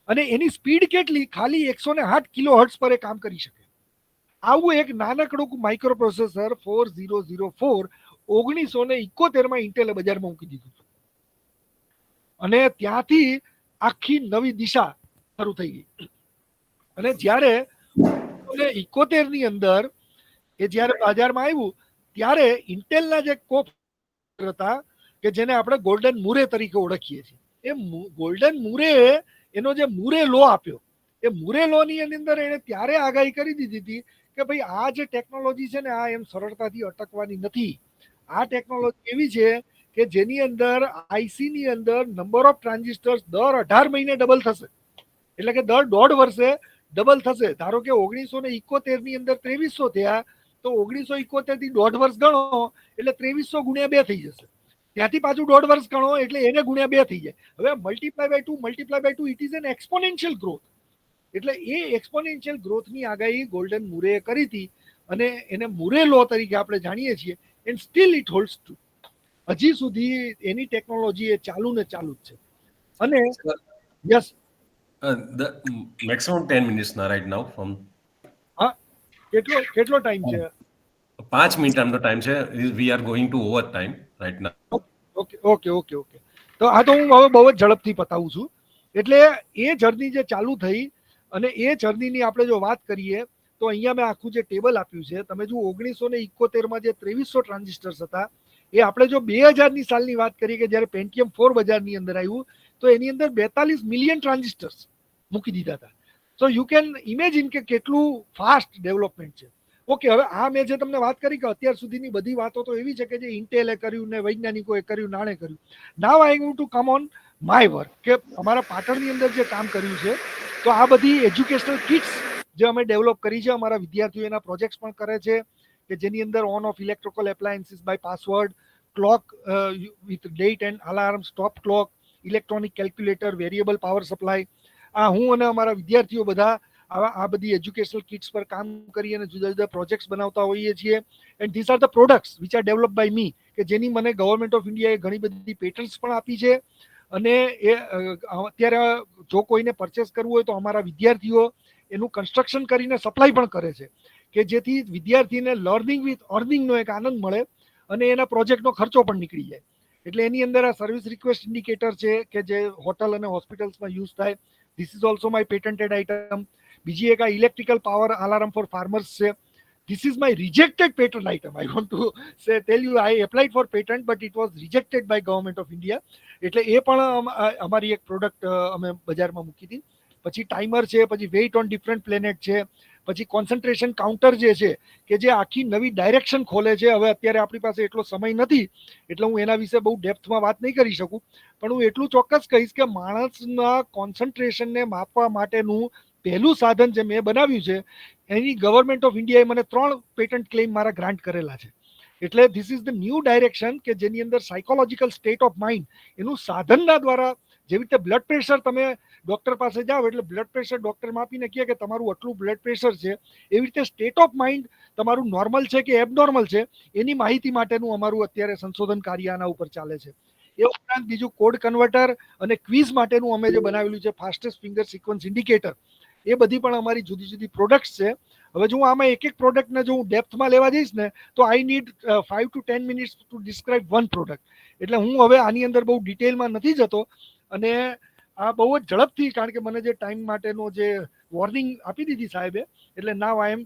અને એની સ્પીડ કેટલી, ખાલી 108 કિલોહર્ટ્ઝ પર એ કામ કરી શકે. આવું એક નાનકડું માઇક્રો પ્રોસેસર 4004 1971માં ઇન્ટેલે બજારમાં મૂકી દીધું હતું. અને ત્યાંથી આખી નવી દિશા શરૂ થઈ ગઈ. અને જ્યારે 1971ની અંદર એ જ્યારે બજારમાં આવ્યું ત્યારે ઇન્ટેલના જે કો હતા કે જેને આપણે ગોલ્ડન મુરે તરીકે ઓળખીએ છીએ, એ ગોલ્ડન મુરે એનો જે મુરે લો આપ્યો, એ મુરે લો ની અંદર એને ત્યારે આગાહી કરી દીધી હતી કે ભાઈ આ જે ટેકનોલોજી છે ને આ એમ સરળતાથી અટકવાની નથી. આ ટેકનોલોજી એવી છે કે જેની અંદર આઈસી ની અંદર નંબર ઓફ ટ્રાન્ઝિસ્ટર્સ દર 18 મહિને ડબલ થશે. એટલે કે દર 1.5 વર્ષે ડબલ થશે. ધારો કે 1971ની અંદર 2300 થયા તો 1971 થી 1.5 વર્ષ ગણો એટલે 2300 ગુણ્યા 2 થઈ જશે. ત્યાંથી પાછું 1.5 વર્ષ ગણો એટલે એને ગુણ્યા 2 થઈ જાય. હવે multiply by 2 it is an exponential growth. એટલે એ એક્સપોનેન્શિયલ ગ્રોથની આગાહી ગોલ્ડન મુરે કરી હતી અને એને મુરે લો તરીકે આપણે જાણીએ છીએ. And steel it holds true. હજી સુધી એની ટેકનોલોજી એ ચાલુ ને ચાલુ જ છે. અને yes, the maximum 10 minutes now right now from હા, કેટલો ટાઈમ છે? 5 મિનિટ આમનો ટાઈમ છે. We are going to over time right now. Okay. તો આ તો હું હવે બહુ જ ઝડપથી પતાવું છું. એટલે એ જર્ની જે ચાલુ થઈ અને એ જર્નીની આપણે જો વાત કરીએ તો અહીંયા મેં આખું જે ટેબલ આપ્યું છે, તમે જો 1971માં જે 2300 ટ્રાન્ઝિસ્ટર્સ હતા, એ આપણે જો 2000ની સાલની વાત કરીએ કે જ્યારે પેન્ટિયમ 4 બજારની અંદર આવ્યું તો એની અંદર 42 મિલિયન ટ્રાન્ઝિસ્ટર્સ મૂકી દીધા હતા. સો યુ કેન ઇમેજિન કે કેટલું ફાસ્ટ ડેવલપમેન્ટ છે. ઓકે, હવે આ મેં જે તમને વાત કરી કે અત્યાર સુધીની બધી વાતો તો એવી છે કે જે ઇન્ટેલે કર્યું ને વૈજ્ઞાનિકોએ કર્યું, નાણે કર્યું. Now I want to come on my work, કે અમારા પાટણની અંદર જે કામ કર્યું છે, તો આ બધી એજ્યુકેશનલ કિટ્સ જે અમે ડેવલપ કરી છે, અમારા વિદ્યાર્થીઓ એના પ્રોજેક્ટ્સ પણ કરે છે કે જેની અંદર on off electrical appliances by password, clock with date and alarm, stop clock, electronic calculator, variable power supply, આ હું અને અમારા વિદ્યાર્થીઓ બધા આ બધી એજ્યુકેશનલ કિટ્સ પર કામ કરી અને જુદા જુદા પ્રોજેક્ટ્સ બનાવતા હોઈએ છીએ. And this are the products which are develop by me, કે જેની મને ગવર્મેન્ટ ઓફ ઇન્ડિયાએ ઘણી બધી પેટન્ટ્સ પણ આપી છે. અને એ અત્યારે જો કોઈને પરચેસ કરવું હોય તો અમારા વિદ્યાર્થીઓ એનું કન્સ્ટ્રક્શન કરીને સપ્લાય પણ કરે છે, કે જેથી વિદ્યાર્થીને લર્નિંગ વિથ અર્નિંગનો એક આનંદ મળે અને એના પ્રોજેક્ટનો ખર્ચો પણ નીકળી જાય. એટલે એની અંદર આ સર્વિસ રિક્વેસ્ટ ઇન્ડિકેટર છે કે જે હોટલ અને હોસ્પિટલ્સમાં યુઝ થાય. This is also my patented item. બીજી એક આ electrical power alarm for farmers છે. This is my rejected patent item. I want to tell you, I applied for patent, but it was rejected by Government of India. એટલે એ પણ અમારી એક પ્રોડક્ટ અમે બજારમાં મૂકી હતી. પછી ટાઈમર છે, પછી વેઇટ ઓન ડિફરન્ટ પ્લેનેટ છે, પછી કોન્સન્ટ્રેશન કાઉન્ટર જે છે કે જે આખી નવી ડાયરેક્શન ખોલે છે. હવે અત્યારે આપણી પાસે એટલો સમય નથી એટલે હું એના વિશે બહુ ડેપ્થમાં વાત નહીં કરી શકું, પણ હું એટલું ચોક્કસ કહીશ કે માણસના કોન્સન્ટ્રેશનને માપવા માટેનું પહેલું સાધન જે મેં બનાવ્યું છે એની ગવર્મેન્ટ ઓફ ઇન્ડિયાએ મને 3 પેટન્ટ ક્લેમ મારા ગ્રાન્ટ કરેલા છે. એટલે this is the new direction કે જેની અંદર સાયકોલોજીકલ સ્ટેટ ઓફ માઇન્ડ એનું સાધનના દ્વારા, જેવી રીતે બ્લડ પ્રેશર તમે ડોક્ટર પાસે જાઓ એટલે બ્લડ પ્રેશર ડોક્ટર માપીને કહે કે તમારું આટલું બ્લડ પ્રેશર છે, એવી રીતે સ્ટેટ ઓફ માઇન્ડ તમારું નોર્મલ છે કે એબનોર્મલ છે એની માહિતી માટેનું અમારું અત્યારે સંશોધન કાર્ય આના ઉપર ચાલે છે. એ ઉપરાંત બીજું કોડ કન્વર્ટર અને ક્વિઝ માટેનું અમે જે બનાવેલું છે ફાસ્ટેસ્ટ ફિંગર સિક્વન્સ ઇન્ડિકેટર, એ બધી પણ અમારી જુદી જુદી પ્રોડક્ટ્સ છે. હવે જો હું આમાં એક એક પ્રોડક્ટને જો હું ડેપ્થમાં લેવા જઈશ ને તો I need 5 to 10 minutes two describe one product. એટલે હું હવે આની અંદર બહુ ડિટેલમાં નથી જતો અને આ બહુ જ ઝડપથી, કારણ કે મને જે ટાઈમ માટેનો જે વોર્નિંગ આપી દીધી સાહેબે, એટલે નાવ આઈ એમ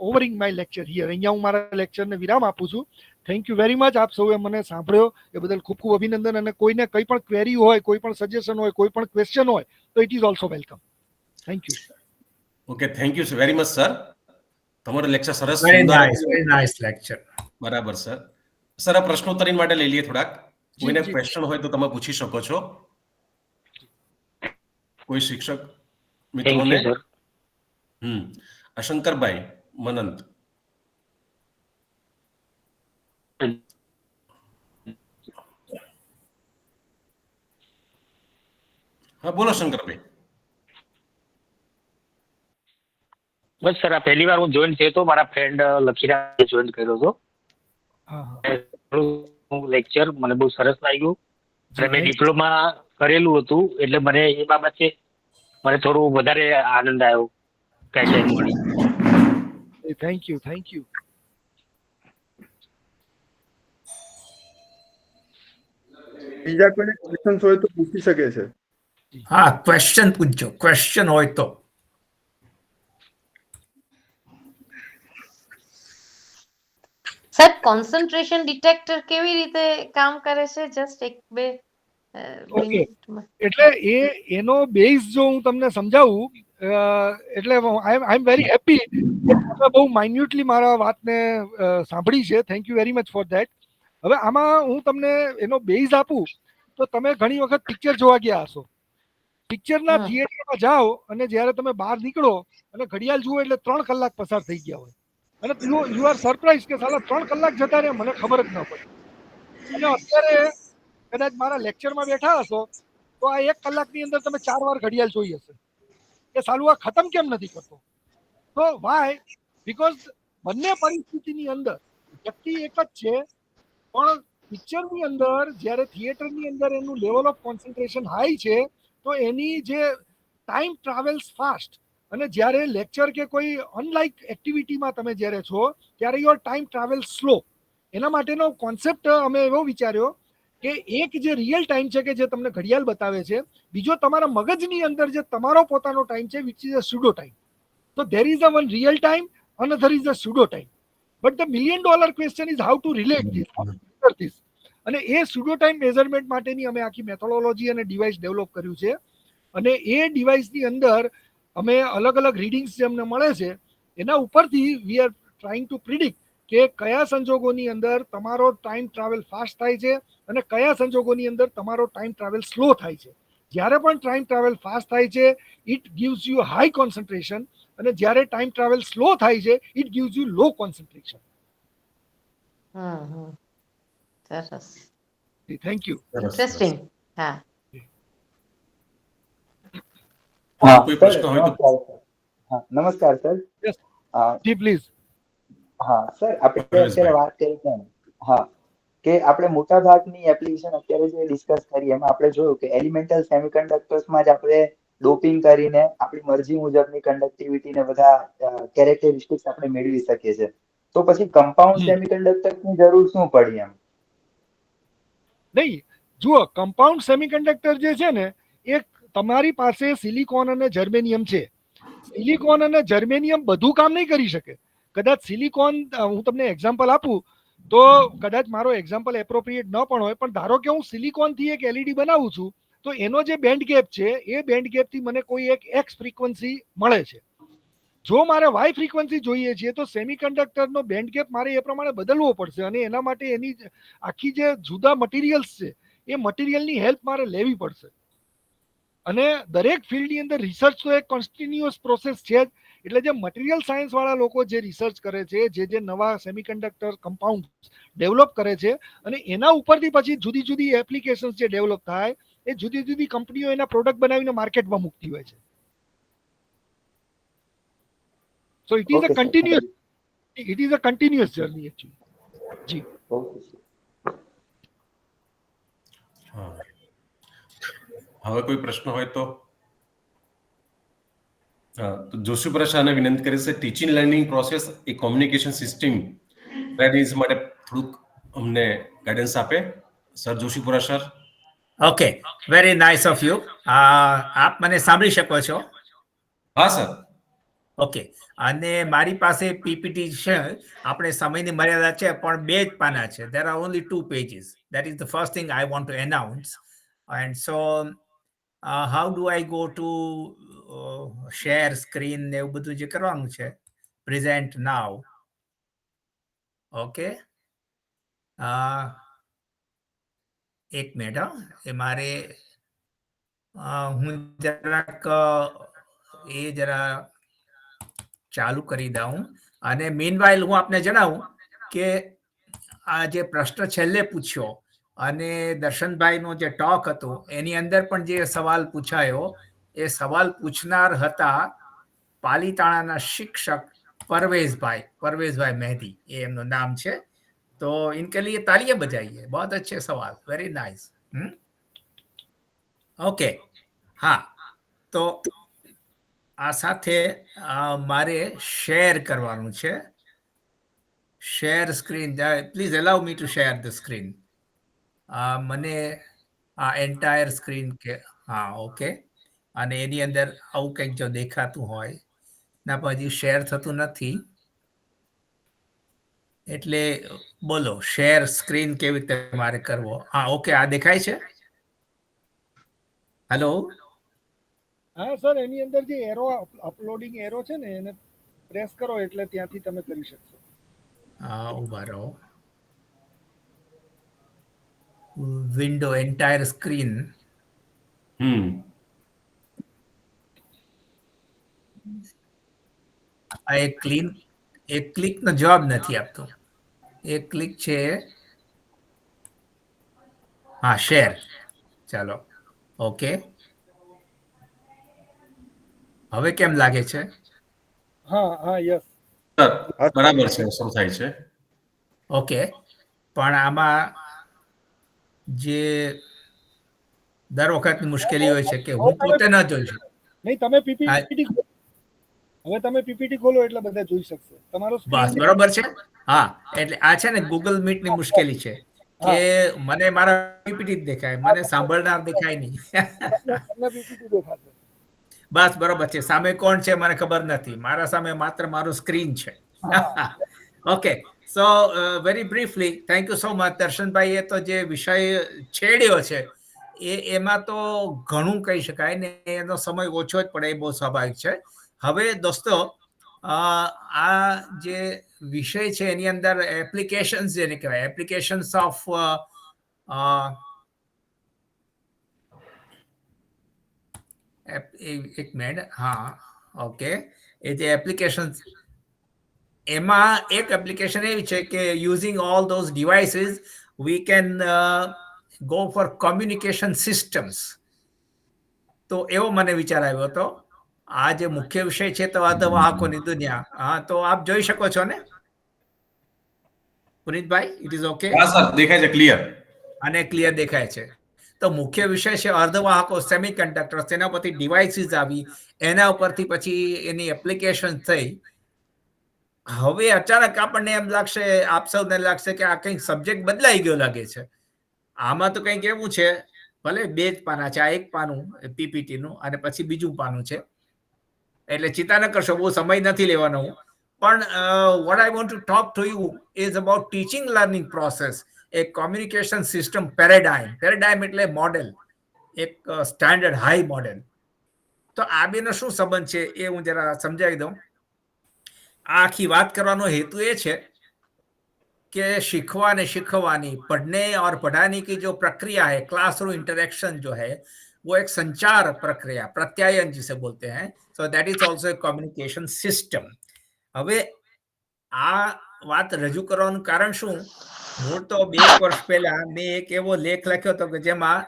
ઓવરિંગ માય લેક્ચર હિયર. અહીંયા હું મારા લેક્ચરને વિરામ આપું છું. Thank you very much. આપ સૌએ મને સાંભળ્યો એ બદલ ખૂબ ખૂબ અભિનંદન. અને કોઈને કંઈ પણ ક્વેરી હોય, કોઈ પણ સજેશન હોય, કોઈ પણ ક્વેશ્ચન હોય તો it is also welcome. Thank you. Okay, thank you very much sir. તમારું લેક્ચર સરસ, વેરી નાઇસ લેક્ચર. બરાબર સર. સર, આ પ્રશ્નોત્તરી માટે લઈ લઈએ થોડાક. કોઈને ક્વેશ્ચન હોય તો તમે પૂછી શકો છો, કોઈ શિક્ષક મિત્રોને. શંકરભાઈ મનંત. હા, બોલો શંકરભાઈ. બસ સર, આ પહેલી વાર હું જોઈન થયો તો મારા ફ્રેન્ડ લખીને જોઈન કર્યો હતો. લેક્ચર મને બહુ સરસ લાગ્યું અને મેં ડિપ્લોમા કરેલું હતું એટલે મને એ બાબતે મને થોડું વધારે આનંદ આવ્યો. ગાઈડલાઈન મળી. Thank you, thank you. બીજા કોઈ ક્વેશ્ચન હોય તો પૂછી શકે છે. હા, ક્વેશ્ચન પૂછજો, ક્વેશ્ચન હોય તો. સર, કોન્સન્ટ્રેશન ડિટેક્ટર કેવી રીતે કામ કરે છે? જસ્ટ એક બે મિનિટમાં. એટલે એનો બેઝ જો હું તમને સમજાવું, એટલે આઈ એમ વેરી હેપી તમે બહુ માઇન્યુટલી મારા વાતને સાંભળી છે. Thank you very much for that. હવે આમાં હું તમને એનો બેઝ આપું તો તમે ઘણી વખત પિક્ચર જોવા ગયા હશો. પિક્ચરના થિયેટરમાં જાઓ અને જ્યારે તમે બહાર નીકળો અને ઘડિયાળ જુઓ એટલે 3 કલાક પસાર થઈ ગયા હોય અને યુ આર સરપ્રાઈઝ કે સાલા 3 કલાક જતા રહે, મને ખબર જ ન પડી. અને અત્યારે કદાચ મારા લેક્ચરમાં બેઠા હશો તો આ 1 કલાકની અંદર તમે 4 વાર ઘડિયાળ જોઈ હશે કે સાલું આ ખતમ કેમ નથી કરતો. તો વાય? બીકોઝ બંને પરિસ્થિતિની અંદર વ્યક્તિ એક જ છે, પણ પિક્ચરની અંદર જ્યારે થિયેટરની અંદર એનું લેવલ ઓફ કોન્સન્ટ્રેશન હાઈ છે તો એની જે ટાઈમ ટ્રાવેલ્સ ફાસ્ટ, અને જ્યારે લેક્ચર કે કોઈ અનલાઇક એક્ટિવિટીમાં તમે જ્યારે છો ત્યારે યોર ટાઈમ ટ્રાવેલ સ્લો. એના માટેનો કોન્સેપ્ટ અમે એવો વિચાર્યો કે એક જે રિયલ ટાઈમ છે કે જે તમને ઘડિયાળ બતાવે છે, બીજો તમારા મગજની અંદર જે તમારો પોતાનો ટાઈમ છે which is a pseudo time. તો there is a one real time, another is a pseudo time. But the $1 million question is how to relate this, how to measure this. અને એ pseudo time measurement માટેની અમે આખી મેથોડોલોજી અને ડિવાઇસ ડેવલપ કર્યું છે. અને એ ડિવાઇસની અંદર અમે અલગ અલગ રીડિંગ્સ જે અમને મળે છે એના ઉપરથી we are trying to predict કે કયા સંજોગોની અંદર તમારો ટાઈમ ટ્રાવેલ ફાસ્ટ થાય છે અને કયા સંજોગોની અંદર તમારો ટાઈમ ટ્રાવેલ સ્લો થાય છે. જ્યારે પણ ટાઈમ ટ્રાવેલ ફાસ્ટ થાય છે it gives you high concentration, અને જ્યારે ટાઈમ ટ્રાવેલ સ્લો થાય છે it gives you low concentration. સરસ, થેન્ક યુ. ઇન્ટરેસ્ટિંગ. હા, કોઈ પ્રશ્ન હોય તો નમસ્કાર સર. જી પ્લીઝ. હા સર, આપણે અત્યારે વાત કરી છે હા કે આપણે મોટા ભાગની એપ્લિકેશન અત્યારે જે ડિસ્કસ કરી એમાં આપણે જોયું કે એલિમેન્ટલ સેમિકન્ડક્ટર્સમાં જ આપણે ડોપિંગ કરીને આપણી મરજી મુજબની કન્ડક્ટિવિટી ને બધા કેરેક્ટરિસ્ટિક્સ આપણે મેળવી શકીએ છીએ. તો પછી કમ્પાઉન્ડ સેમિકન્ડક્ટર્સની જરૂર શું પડી એમ? નહીં, જુઓ, કમ્પાઉન્ડ સેમિકન્ડક્ટર જે છે ને એ તમારી પાસે સિલિકોન અને જર્મેનિયમ છે. સિલિકોન અને જર્મેનિયમ બધું કામ નહીં કરી શકે. કદાચ સિલિકોન, હું તમને એક્ઝામ્પલ આપું તો કદાચ મારો એક્ઝામ્પલ એપ્રોપ્રિએટ ન પણ હોય, પણ ધારો કે હું સિલિકોનથી એક એલઈડી બનાવું છું તો એનો જે બેન્ડ ગેપ છે એ બેન્ડ ગેપથી મને કોઈ એક એક્સ ફ્રીક્વન્સી મળે છે. જો મારે વાય ફ્રીક્વન્સી જોઈએ છે તો સેમિકન્ડક્ટરનો બેન્ડ ગેપ મારે એ પ્રમાણે બદલવો પડશે, અને એના માટે એની આખી જે જુદા મટીરિયલ્સ છે એ મટીરિયલની હેલ્પ મારે લેવી પડશે. અને દરેક ફિલ્ડની અંદર રિસર્ચ તો એક કન્ટિન્યુઅસ પ્રોસેસ છે જ. એટલે જે મટીરિયલ સાયન્સ વાળા લોકો જે રિસર્ચ કરે છે, જે નવા સેમિકન્ડક્ટર કમ્પાઉન્ડ ડેવલપ કરે છે, અને એના ઉપરથી પછી જુદી જુદી એપ્લિકેશન્સ જે ડેવલપ થાય એ જુદી જુદી કંપનીઓ એના પ્રોડક્ટ બનાવીને માર્કેટમાં મૂકતી હોય છે. So it is a continuous journey actually. જી. હવે કોઈ પ્રશ્ન હોય તો જોશી પ્રશાને વિનંતી કરી છે ટીચિંગ લર્નિંગ પ્રોસેસ એ કોમ્યુનિકેશન સિસ્ટમ સ્ટ્રેટેજીસ માટે થોડુંક અમને ગાઈડન્સ આપે sir Joshipura sir. Okay, very nice of you. આપ મને સાંભળી શકો છો? હા સર. ઓકે, અને મારી પાસે પીપીટી છે. આપણે સમયની મર્યાદા છે પણ 2 જ પાના છે. there are only 2 pages. that is the first thing I want to announce. And so how do I go to share screen ને એવું બધું જે કરવાનું છે, present now. ઓકે, એક મિનિટ. એ મારે હું જરાક એ જરા ચાલુ કરી દઉં. અને મીનવાઇલ હું આપને જણાવું કે આ જે પ્રશ્ન છેલ્લે પૂછ્યો અને દર્શનભાઈનો જે ટોક હતો એની અંદર પણ જે સવાલ પૂછાયો એ સવાલ પૂછનાર હતા પાલીતાણાના શિક્ષક પરવેઝભાઈ મહેદી, એ એમનું નામ છે. તો इनके लिए तालियां बजाइए, बहुत अच्छे सवाल, वेरी नाइस. ओके, हाँ, તો આ સાથે મારે શેર કરવાનું છે. Share screen, please allow me to share the screen. મને આ એન્ટાયર સ્ક્રીન કે હા, ઓકે. અને એની અંદર આવું કંઈક જો દેખાતું હોય ના પછી શેર થતું નથી, એટલે બોલો શેર સ્ક્રીન કેવી રીતે મારે કરવો? હા, ઓકે, આ દેખાય છે? હેલો? હા સર, એની અંદર જે એરો અપલોડિંગ એરો છે ને એને પ્રેસ કરો એટલે ત્યાંથી તમે કરી શકશો. હા, ઉભા રહો. Window entire screen. આ એક ક્લિક નો જવાબ નથી આપતો. એક ક્લિક છે. હા, શેર. ચાલો, ઓકે. હવે કેમ લાગે છે? હા હા, યસ બરાબર છે, શું થાય છે? ઓકે, પણ આમાં જે દર વખતની મુશ્કેલી હોય છે કે હું પોતે ન જોઈ શકું. નહીં, તમે પીપીટી હવે તમે પીપીટી ખોલો એટલે બધા જોઈ શકશે તમારો. બસ બરોબર છે. હા, એટલે આ છે ને ગૂગલ મીટ ની મુશ્કેલી છે કે મને મારા પીપીટી દેખાય, મને સાંભળનાર દેખાય નહીં. તમને પીપીટી દેખાશે. બસ બરોબર છે. સામે કોણ છે મને ખબર નથી, મારા સામે માત્ર મારું સ્ક્રીન છે. Okay, so very briefly, thank you so much દર્શનભાઈ. એ તો જે વિષય છેડ્યો છે એમાં તો ઘણું કહી શકાય ને, એનો સમય ઓછો જ પડે, એ બહુ સ્વાભાવિક છે. હવે દોસ્તો, આ જે વિષય છે એની અંદર એપ્લિકેશન્સ જેને કહેવાય, એપ્લિકેશન્સ ઓફ એક મિનિટ, હા, ઓકે, એ જે એપ્લિકેશન, એમાં એક એપ્લિકેશન એવી છે કે using all those devices we can go for communication systems. તો એવો મને વિચાર આવ્યો હતો. આ જે મુખ્ય વિષય છે તો અર્ધવાહકોની દુનિયા. હા, તો આપ જોઈ શકો છો ને પુનીતભાઈ? It is okay? હા સર, દેખાય છે ક્લિયર. અને ક્લિયર દેખાય છે. તો મુખ્ય વિષય છે અર્ધવાહકો, સેમિકન્ડક્ટર્સ. તેના પરથી ડિવાઇસીસ આવી, એના ઉપરથી પછી એની એપ્લિકેશન થઈ. હવે અચાનક આપણને એમ લાગશે, આપ સૌને લાગશે કે આ કંઈક સબ્જેક્ટ બદલાઈ ગયો લાગે છે. આમાં તો કંઈક એવું છે, ભલે 2 જ પાના છે, આ એક પાનું પીપીટી નું અને પછી બીજું પાનું છે, એટલે ચિંતા ન કરશો, બહુ સમય નથી લેવાનો હું. પણ what I want to talk to you is about teaching learning process, a communication system paradigm. Paradigm એટલે મોડેલ, એક સ્ટાન્ડર્ડ હાઈ મોડેલ. તો આ બેનો શું સંબંધ છે એ હું જરા સમજાવી દઉં. આ આખી વાત કરવાનો હેતુ એ છે कि सीखवा ने शिखवानी, पढ़ने और पढ़ाने की जो प्रक्रिया है, क्लासरूम इंटरेक्शन जो है, वो एक संचार प्रक्रिया, प्रत्यायन जिसे बोलते हैं, so that is also a communication system. હવે આ વાત રજૂ કરવાનું કારણ શું, મૂળ તો 2 વર્ષ પહેલા મેં એક એવો લેખ લખ્યો હતો કે જેમાં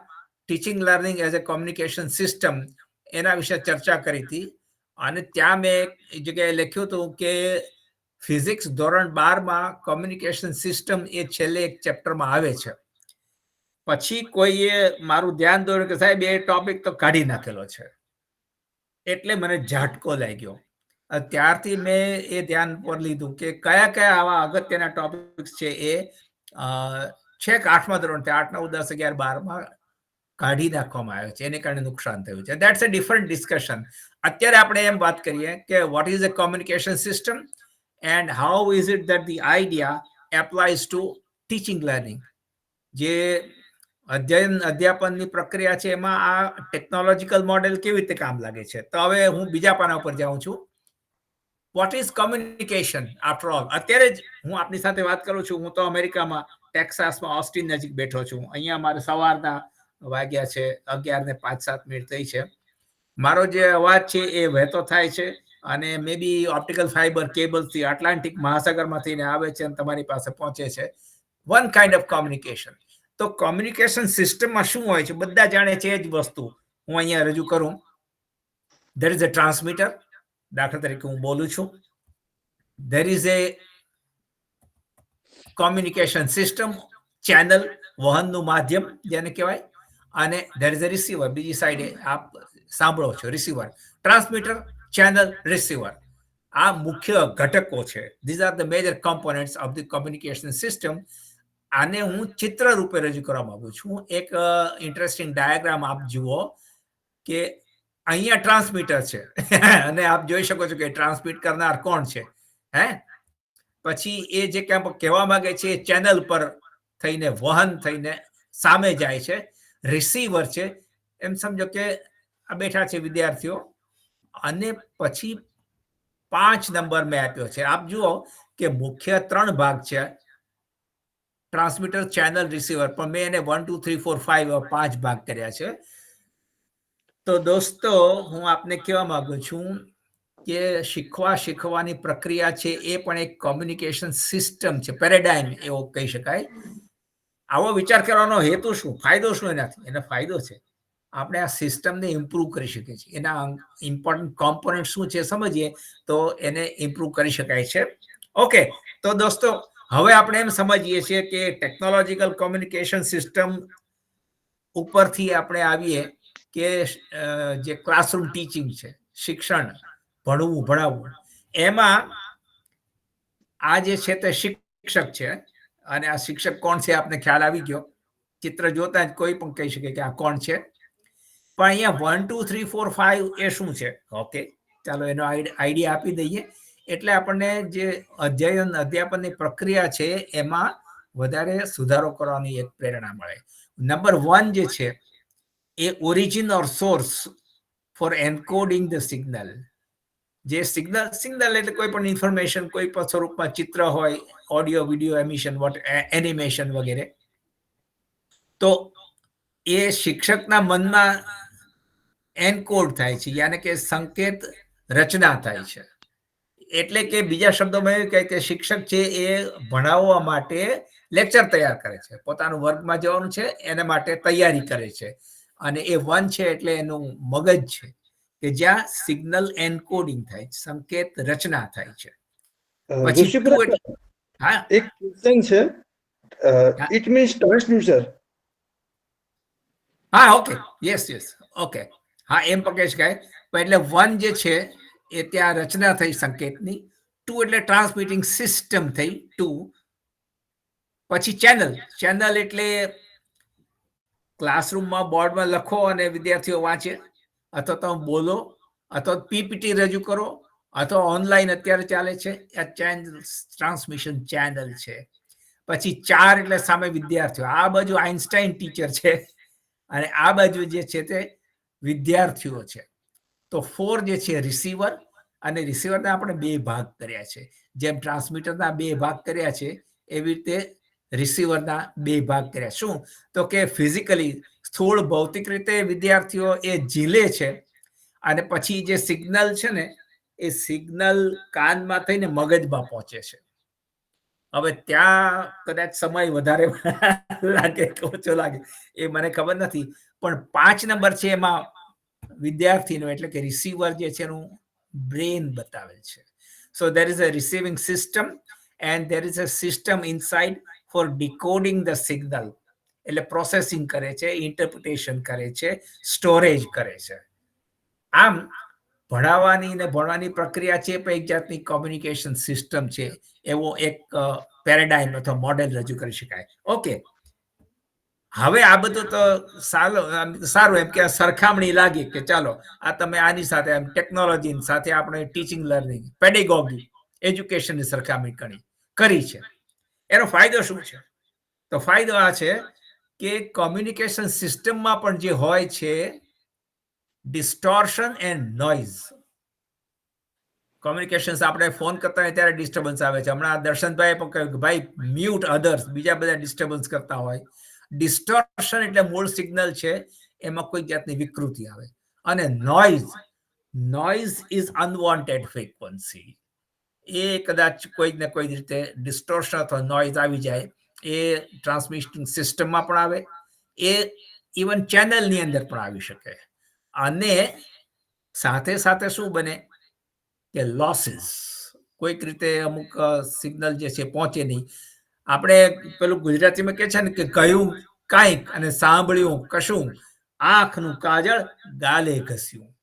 teaching learning as a communication system એના વિશે ચર્ચા કરી હતી. અને ત્યાં મેં એક જગ્યાએ લખ્યું હતું કે ફિઝિક્સ ધોરણ 12માં કોમ્યુનિકેશન સિસ્ટમ એ છેલ્લે એક ચેપ્ટરમાં આવે છે. પછી કોઈએ મારું ધ્યાન દોર્યું કે સાહેબ એ ટોપિક તો કાઢી નાખેલો છે. એટલે મને ઝાટકો લાગ્યો. ત્યારથી મેં એ ધ્યાન પર લીધું કે કયા કયા આવા અગત્યના ટોપિક્સ છે એ છેક 8મા ધોરણથી 8, 9, 10, 11, 12માં કાઢી નાખવામાં આવ્યો છે, એને કારણે નુકસાન થયું છે. That's a different discussion. અત્યારે આપણે એમ વાત કરીએ કે what is a communication system and how is it that the idea applies to teaching learning. જે અધ્યાપનની પ્રક્રિયા છે એમાં આ ટેકનોલોજીકલ મોડેલ કેવી રીતે કામ લાગે છે. તો હવે હું બીજા પાના ઉપર જાઉં છું. What is communication after all? અત્યારે જ હું આપની સાથે વાત કરું છું, હું તો અમેરિકામાં ટેક્સાસમાં ઓસ્ટિન નજીક બેઠો છું. અહીંયા મારે સવારના વાગ્યા છે 11:05-7 થઈ છે. મારો જે અવાજ છે એ વહેતો થાય છે અને મે બી ઓપ્ટિકલ ફાઇબર કેબલ્સથી એટલાન્ટિક મહાસાગરમાંથી આવે છે અને તમારી પાસે પહોંચે છે. One kind of communication. તો કોમ્યુનિકેશન સિસ્ટમમાં શું હોય છે બધા જાણે છે એ જ વસ્તુ હું અહીંયા રજૂ કરું. ધેર ઇઝ અ ટ્રાન્સમીટર, દાખલા તરીકે હું બોલું છું. There is a communication system, channel, વહનનું માધ્યમ જેને કહેવાય. અને ધેર ઇઝ અ રિસીવર, બીજી સાઈડે આપ સાંભળો છો, રિસીવર. ટ્રાન્સમીટર, ચેનલ, રિસીવર, આ મુખ્ય ઘટકો છે. These are the major components of the communication system. આને હું ચિત્ર રૂપે રજૂ કરવા માંગુ છું. એક ઇન્ટરેસ્ટિંગ ડાયાગ્રામ આપ જુઓ કે અહીંયા ટ્રાન્સમીટર છે અને આપ જોઈ શકો છો કે ટ્રાન્સમિટ કરનાર કોણ છે. પછી એ જે કહેવા માંગે છે એ ચેનલ પર થઈને વહન થઈને સામે જાય છે. રિસીવર છે, એમ સમજો કે આ બેઠા છે વિદ્યાર્થીઓ. અને પછી 5 નંબર મેં આપ્યો છે. આપ જુઓ કે મુખ્ય 3 ભાગ છે, ટ્રાન્સમીટર, ચેનલ, રિસીવર, પણ મેં એને 1, 2, 3, 4, 5 5 ભાગ કર્યા છે. તો દોસ્તો હું આપને કહેવા માંગુ છું કે શીખવાની પ્રક્રિયા છે એ પણ એક કોમ્યુનિકેશન સિસ્ટમ છે, પેરેડાઇમ એવો કહી શકાય. આવો વિચાર કરવાનો હેતુ શું, ફાયદો શું એનાથી? એનો ફાયદો છે આપણે આ સિસ્ટમને ઇમ્પ્રૂવ કરી શકીએ છીએ. એના ઇમ્પોર્ટન્ટ કોમ્પોનન્ટ શું છે સમજીએ તો એને ઇમ્પ્રૂવ કરી શકાય છે. ઓકે, તો દોસ્તો હવે આપણે એમ સમજીએ છીએ કે ટેકનોલોજીકલ કોમ્યુનિકેશન સિસ્ટમ ઉપરથી આપણે આવીએ કે જે ક્લાસરૂમ ટીચિંગ છે, શિક્ષણ, ભણવું ભણાવવું, એમાં આ જે છે તે શિક્ષક છે અને આ શિક્ષક કોણ છે આપને ખ્યાલ આવી ગયો. ચિત્ર જોતા જ કોઈ પણ કહી શકે કે આ કોણ છે. પણ અહીંયા 1 2 3 4 5 એ શું છે? ઓકે, ચાલો એનો આઈડિયા આપી દઈએ. એટલે આપણને જે અધ્યાપનની પ્રક્રિયા છે એમાં વધારે સુધારો કરવાની એક પ્રેરણા મળે. નંબર 1 જે છે એ origin or source for encoding the signal. જે સિગ્નલ એટલે કોઈ પણ ઇન્ફોર્મેશન કોઈ પણ સ્વરૂપમાં ચિત્ર હોય, ઓડિયો, વિડિયો, એમિશન, એનિમેશન વગેરે, તો એ શિક્ષકના મનમાં એન્કોડ થાય છે, યાને કે સંકેત રચના થાય છે. એટલે કે બીજા શબ્દોમાં એવું કહે કે શિક્ષક છે એ ભણાવવા માટે લેક્ચર તૈયાર કરે છે, પોતાનું વર્ગમાં જવાનું છે એના માટે તૈયારી કરે છે. અને એ 1 છે એટલે એનું મગજ છે કે જ્યાં સિગ્નલ એન્કોડિંગ થાય, સંકેત રચના થાય છે. પછી 2 એટલે હા, એક ક્વેશ્ચન છે. It means transducer. હા, ઓકે, યસ, ઓકે, હા, એમ પકડી શકાય. એટલે 1 જે છે એ ત્યાં રચના થઈ સંકેતની. 2 એટલે ટ્રાન્સમિટિંગ સિસ્ટમ થઈ 2. પછી ચેનલ એટલે ક્લાસરૂમમાં બોર્ડમાં લખો અને વિદ્યાર્થીઓ વાંચે, અથવા તમે બોલો, અથવા પીપીટી રજૂ કરો, અથવા ઓનલાઈન અત્યારે ચાલે છે, આ ટ્રાન્સમિશન ચેનલ છે. પછી 4 એટલે સામે વિદ્યાર્થીઓ. આ બાજુ આઇન્સ્ટાઈન ટીચર છે અને આ બાજુ જે છે તે વિદ્યાર્થીઓ છે. તો 4 જે છે રિસીવર, અને રિસીવરના આપણે 2 ભાગ કર્યા છે. જેમ ટ્રાન્સમીટરના 2 ભાગ કર્યા છે એવી રીતે રિસીવરના 2 ભાગ કર્યા. શું? તો કે ફિઝિકલી સ્થૂળ ભૌતિક રીતે વિદ્યાર્થીઓ એ ઝીલે છે, અને પછી જે સિગ્નલ છે ને એ સિગ્નલ કાનમાં થઈને મગજમાં પહોંચે છે. હવે ત્યાં કદાચ સમય વધારે લાગે કે ઓછો લાગે એ મને ખબર નથી, પણ 5 નંબર છે એમાં વિદ્યાર્થીનો એટલે કે રિસીવર જે છે એનું બ્રેન બતાવેલ છે. સો there is a receiving system and there is a system inside for decoding the signal. એટલે પ્રોસેસિંગ કરે છે, ઇન્ટરપ્રિટેશન કરે છે, સ્ટોરેજ કરે છે. આમ ભણાવવાની ને ભણવાની પ્રક્રિયા છે પણ એક જાતની કોમ્યુનિકેશન સિસ્ટમ છે, એવો એક પેરેડાઇમ અથવા મોડેલ રજૂ કરી શકાય. ઓકે, હવે આ બધું તો સારું એમ કે સરખામણી લાગી કે ચાલો આ તમે આની સાથે એમ ટેકનોલોજી સાથે આપણે ટીચિંગ લર્નિંગ, પેડેગોગી, એજ્યુકેશનની સરખામણી કરી છે. એનો ફાયદો શું છે? તો ફાયદો આ છે કે કોમ્યુનિકેશન સિસ્ટમમાં પણ જે હોય છે ડિસ્ટોર્શન એન્ડ નોઇઝ. કોમ્યુનિકેશન્સ આપણે ફોન કરતા હોય ત્યારે ડિસ્ટર્બન્સ આવે છે. હમણાં દર્શનભાઈ પણ કહ્યું કે ભાઈ મ્યુટ અધર્સ, બીજા બધા ડિસ્ટર્બન્સ કરતા હોય. ડિસ્ટોર્શન એટલે મૂળ સિગ્નલ છે એમાં કોઈ જાતની વિકૃતિ આવે. અને નોઇઝ ઇઝ અનવોન્ટેડ ફ્રીક્વન્સી. એ કદાચ કોઈ ને કોઈ રીતે ડિસ્ટોર્શન અથવા નોઇઝ આવી જાય, એ ટ્રાન્સમિશન સિસ્ટમમાં પણ આવે, એ ઇવન ચેનલની અંદર પણ આવી શકે. અને સાથે સાથે શું બને કે લોસીસ, કોઈક રીતે અમુક સિગ્નલ જે છે પહોંચે નહીં. આપણે પેલું ગુજરાતીમાં કહે છે ને કે કહ્યું કાંઈક અને સાંભળ્યું કશું, આંખનું કાજળ ગાલે ઘસ્યું.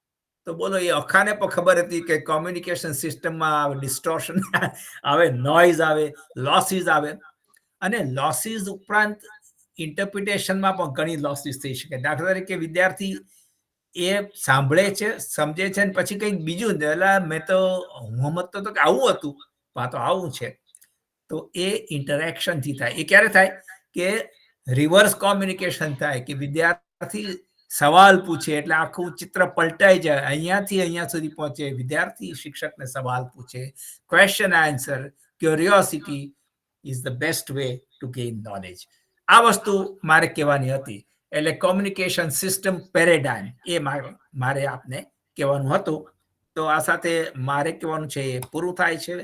તો બોલો એ અખાને પણ ખબર હતી કે કોમ્યુનિકેશન સિસ્ટમમાં ડિસ્ટોર્શન આવે, નોઇઝ આવે, લોસીસ આવે. અને લોસીસ ઉપરાંત ઇન્ટરપ્રિટેશનમાં પણ ઘણી લોસીસ થઈ શકે. દાખલા તરીકે વિદ્યાર્થી એ સાંભળે છે, સમજે છે, અને પછી કંઈક બીજું મેં તો હું સમજતો હતો કે આવું હતું, આ તો આવું છે. તો એ ઇન્ટરેક્શનથી થાય. એ ક્યારે થાય કે રિવર્સ કોમ્યુનિકેશન થાય, કે વિદ્યાર્થી સવાલ પૂછે એટલે આખું ચિત્ર પલટાઈ જાય, અહીંયાથી અહીંયા સુધી પહોંચે. વિદ્યાર્થી શિક્ષકને સવાલ પૂછે, question answer, curiosity is the best way to gain knowledge. આ વસ્તુ મારે કહેવાની હતી. એટલે કોમ્યુનિકેશન સિસ્ટમ પેરેડાઇમ એ મારે આપને કહેવાનું હતું. તો આ સાથે મારે કહેવાનું છે એ પૂરું થાય છે.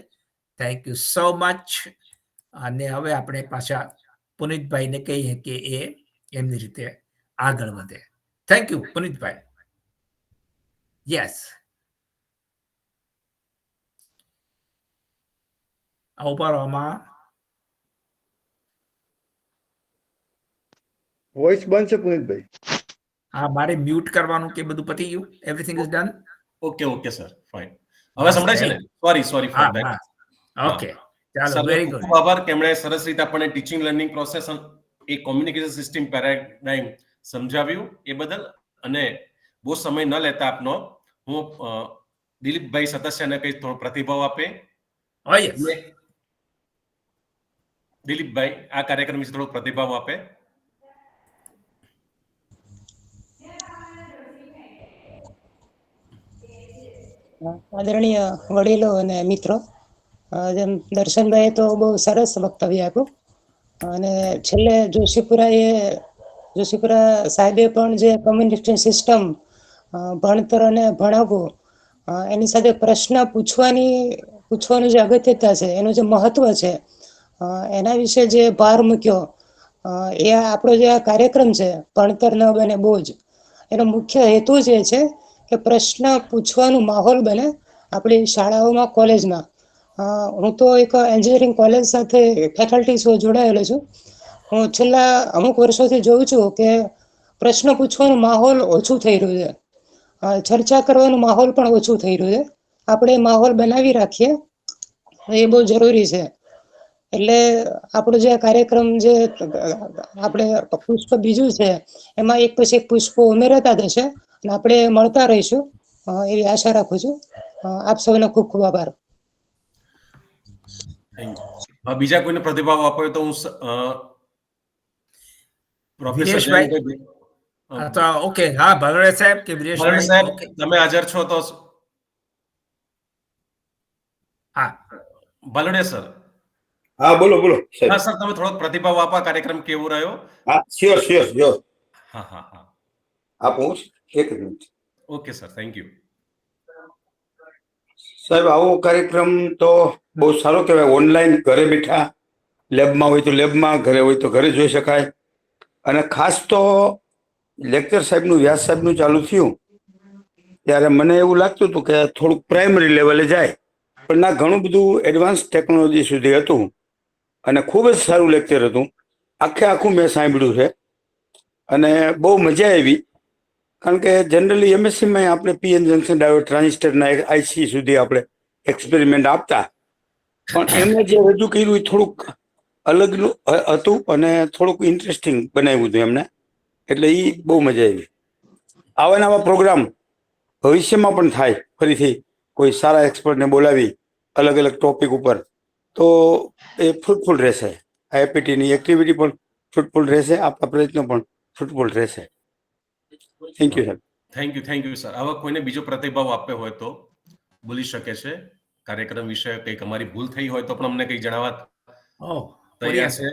Thank you so much. અને હવે આપણે પાછા પુનિતભાઈને કહીએ કે એ એમની રીતે આગળ વધે. Thank you Punitbhai. યસ, આમાં વોઇસ બંધ છે પુનિતભાઈ. હા, મારે મ્યુટ કરવાનું કે બધું પતી ગયું? Everything is done? Okay sir, fine. હવે સંભળાય છે ને? Sorry for that. ઓકે. ચાલો, સરનો very ખૂબ good. ખૂબ આભાર કે એમણે સરસ રીતે આપણને ટીચિંગ લર્નિંગ પ્રોસેસ એ કોમ્યુનિકેશન સિસ્ટમ પેરાડાઇમ સમજાવ્યું એ બદલ. અને બહુ સમય ન લેતા આપનો હું દિલીપભાઈ સદસ્યને કંઈ થોડો પ્રતિભાવ આપે. Oh, yes. દિલીપભાઈ આ કાર્યક્રમ વિશે થોડો પ્રતિભાવ આપે. આદરણીય વડીલો અને મિત્રો, જેમ દર્શનભાઈએ તો બહુ સરસ વક્તવ્ય આપ્યું અને છેલ્લે જોશીપુરા સાહેબે પણ જે કમ્યુનિકેશન સિસ્ટમ ભણતર અને ભણાવવું એની સાથે પ્રશ્ન પૂછવાનું જે અગત્યતા છે, એનું જે મહત્વ છે, એના વિશે જે ભાર મૂક્યો, એ આપણો જે આ કાર્યક્રમ છે ભણતર ન બને બોજ, એનો મુખ્ય હેતુ જ એ છે કે પ્રશ્ન પૂછવાનું માહોલ બને આપણી શાળાઓમાં, કોલેજમાં. હું તો એક એન્જિનિયરિંગ કોલેજ સાથે ફેકલ્ટી જોડાયેલો છું. હું છેલ્લા અમુક વર્ષોથી જોઉં છું કે પ્રશ્ન પૂછવાનું માહોલ ઓછું થઈ રહ્યું છે, ચર્ચા કરવાનું માહોલ પણ ઓછું થઈ રહ્યું છે. આપણે માહોલ બનાવી રાખીએ એ બહુ જરૂરી છે. એટલે આપણો જે કાર્યક્રમ જે આપણે પુષ્પ બીજું છે એમાં એક પછી એક પુષ્પો ઉમેરાતા જશે અને આપણે મળતા રહીશું એવી આશા રાખું છું. આપ સૌનો ખૂબ ખૂબ આભાર. બીજા કોઈને પ્રતિભાવ આપો તો હું પ્રોફેસર ઓકે, હા, ભલોડે સાહેબ કે ભલોડે સાહેબ તમે હાજર છો તો હા, ભલોડે સર. હા, બોલો બોલો. હા સર, તમે થોડો પ્રતિભાવ આપવા કાર્યક્રમ કેવો રહ્યો? હા, શ્યોર. હા. આપો એક minute. Okay sir, thank you. સાહેબ, આવો કાર્યક્રમ તો બહુ સારો કહેવાય. ઓનલાઈન ઘરે બેઠા, લેબમાં હોય તો લેબમાં, ઘરે હોય તો ઘરે જોઈ શકાય. અને ખાસ તો લેક્ચર સાહેબનું, વ્યાસ સાહેબનું ચાલુ થયું ત્યારે મને એવું લાગતું હતું કે થોડુંક પ્રાઇમરી લેવલે જાય, પણ ના, ઘણું બધું એડવાન્સ ટેકનોલોજી સુધી હતું અને ખૂબ જ સારું લેક્ચર હતું. આખું મેં સાંભળ્યું છે અને બહુ મજા આવી. કારણ કે જનરલી એમએસસીમાં આપણે પીએન જંકશન ડાયોડ ટ્રાન્ઝિસ્ટરના આઈસી સુધી આપણે એક્સપેરિમેન્ટ આપતા, પણ એમને જે રજૂ કર્યું એ થોડુંક અલગ હતું અને થોડુંક ઇન્ટરેસ્ટિંગ બનાવ્યું હતું એમને, એટલે એ બહુ મજા આવી. આવા પ્રોગ્રામ ભવિષ્યમાં પણ થાય, ફરીથી કોઈ સારા એક્સપર્ટને બોલાવી અલગ અલગ ટોપિક ઉપર, તો એ ફ્રૂટફુલ રહેશે. આઈપીટીની એક્ટિવિટી પણ ફ્રૂટફુલ રહેશે, આપણા પ્રયત્નો પણ ફ્રૂટફુલ રહેશે. Thank you sir. Thank you sir. હવે કોઈને બીજો પ્રતિભાવ આપ્યો હોય તો બોલી શકે છે. કાર્યક્રમ વિશે કંઈક અમારી ભૂલ થઈ હોય તો પણ અમને કંઈક જણાવવા તૈયાર છે,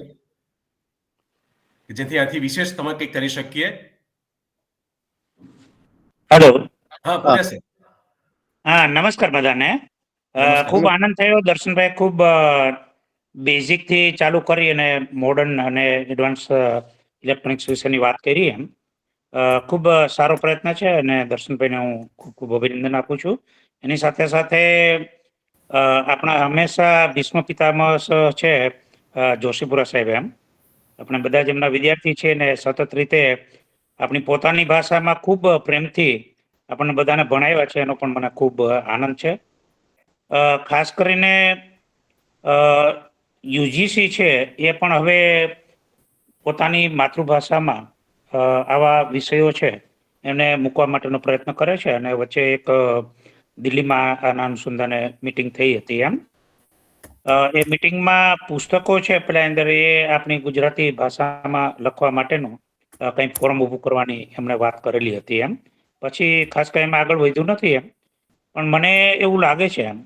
જેથી આથી વિશેષ તમે કંઈક કરી શકીએ. હેલો. હા, નમસ્કાર બધાને. ખૂબ આનંદ થયો. દર્શનભાઈ ખૂબ બેઝિક થી ચાલુ કરી અને મોડર્ન અને એડવાન્સ ઇલેક્ટ્રોનિક્સ વિશેની વાત કરી. એમ ખૂબ સારો પ્રયત્ન છે અને દર્શનભાઈને હું ખૂબ ખૂબ અભિનંદન આપું છું. એની સાથે સાથે આપણા હંમેશા ભીષ્મ પિતામહ છે જોશીપુરા સાહેબ, એમ આપણે બધા જ એમના વિદ્યાર્થી છે ને સતત રીતે આપણી પોતાની ભાષામાં ખૂબ પ્રેમથી આપણને બધાને ભણાવ્યા છે, એનો પણ મને ખૂબ આનંદ છે. ખાસ કરીને યુજીસી છે એ પણ હવે પોતાની માતૃભાષામાં આવા વિષયો છે એને મૂકવા માટેનો પ્રયત્ન કરે છે અને વચ્ચે એક દિલ્હીમાં આના અનુસંધાને મિટિંગ થઈ હતી. એમ એ મિટિંગમાં પુસ્તકો છે પેલા અંદર એ આપણી ગુજરાતી ભાષામાં લખવા માટેનું કંઈક ફોરમ ઊભું કરવાની એમણે વાત કરેલી હતી. એમ પછી ખાસ કરીને આગળ વધ્યું નથી. એમ પણ મને એવું લાગે છે એમ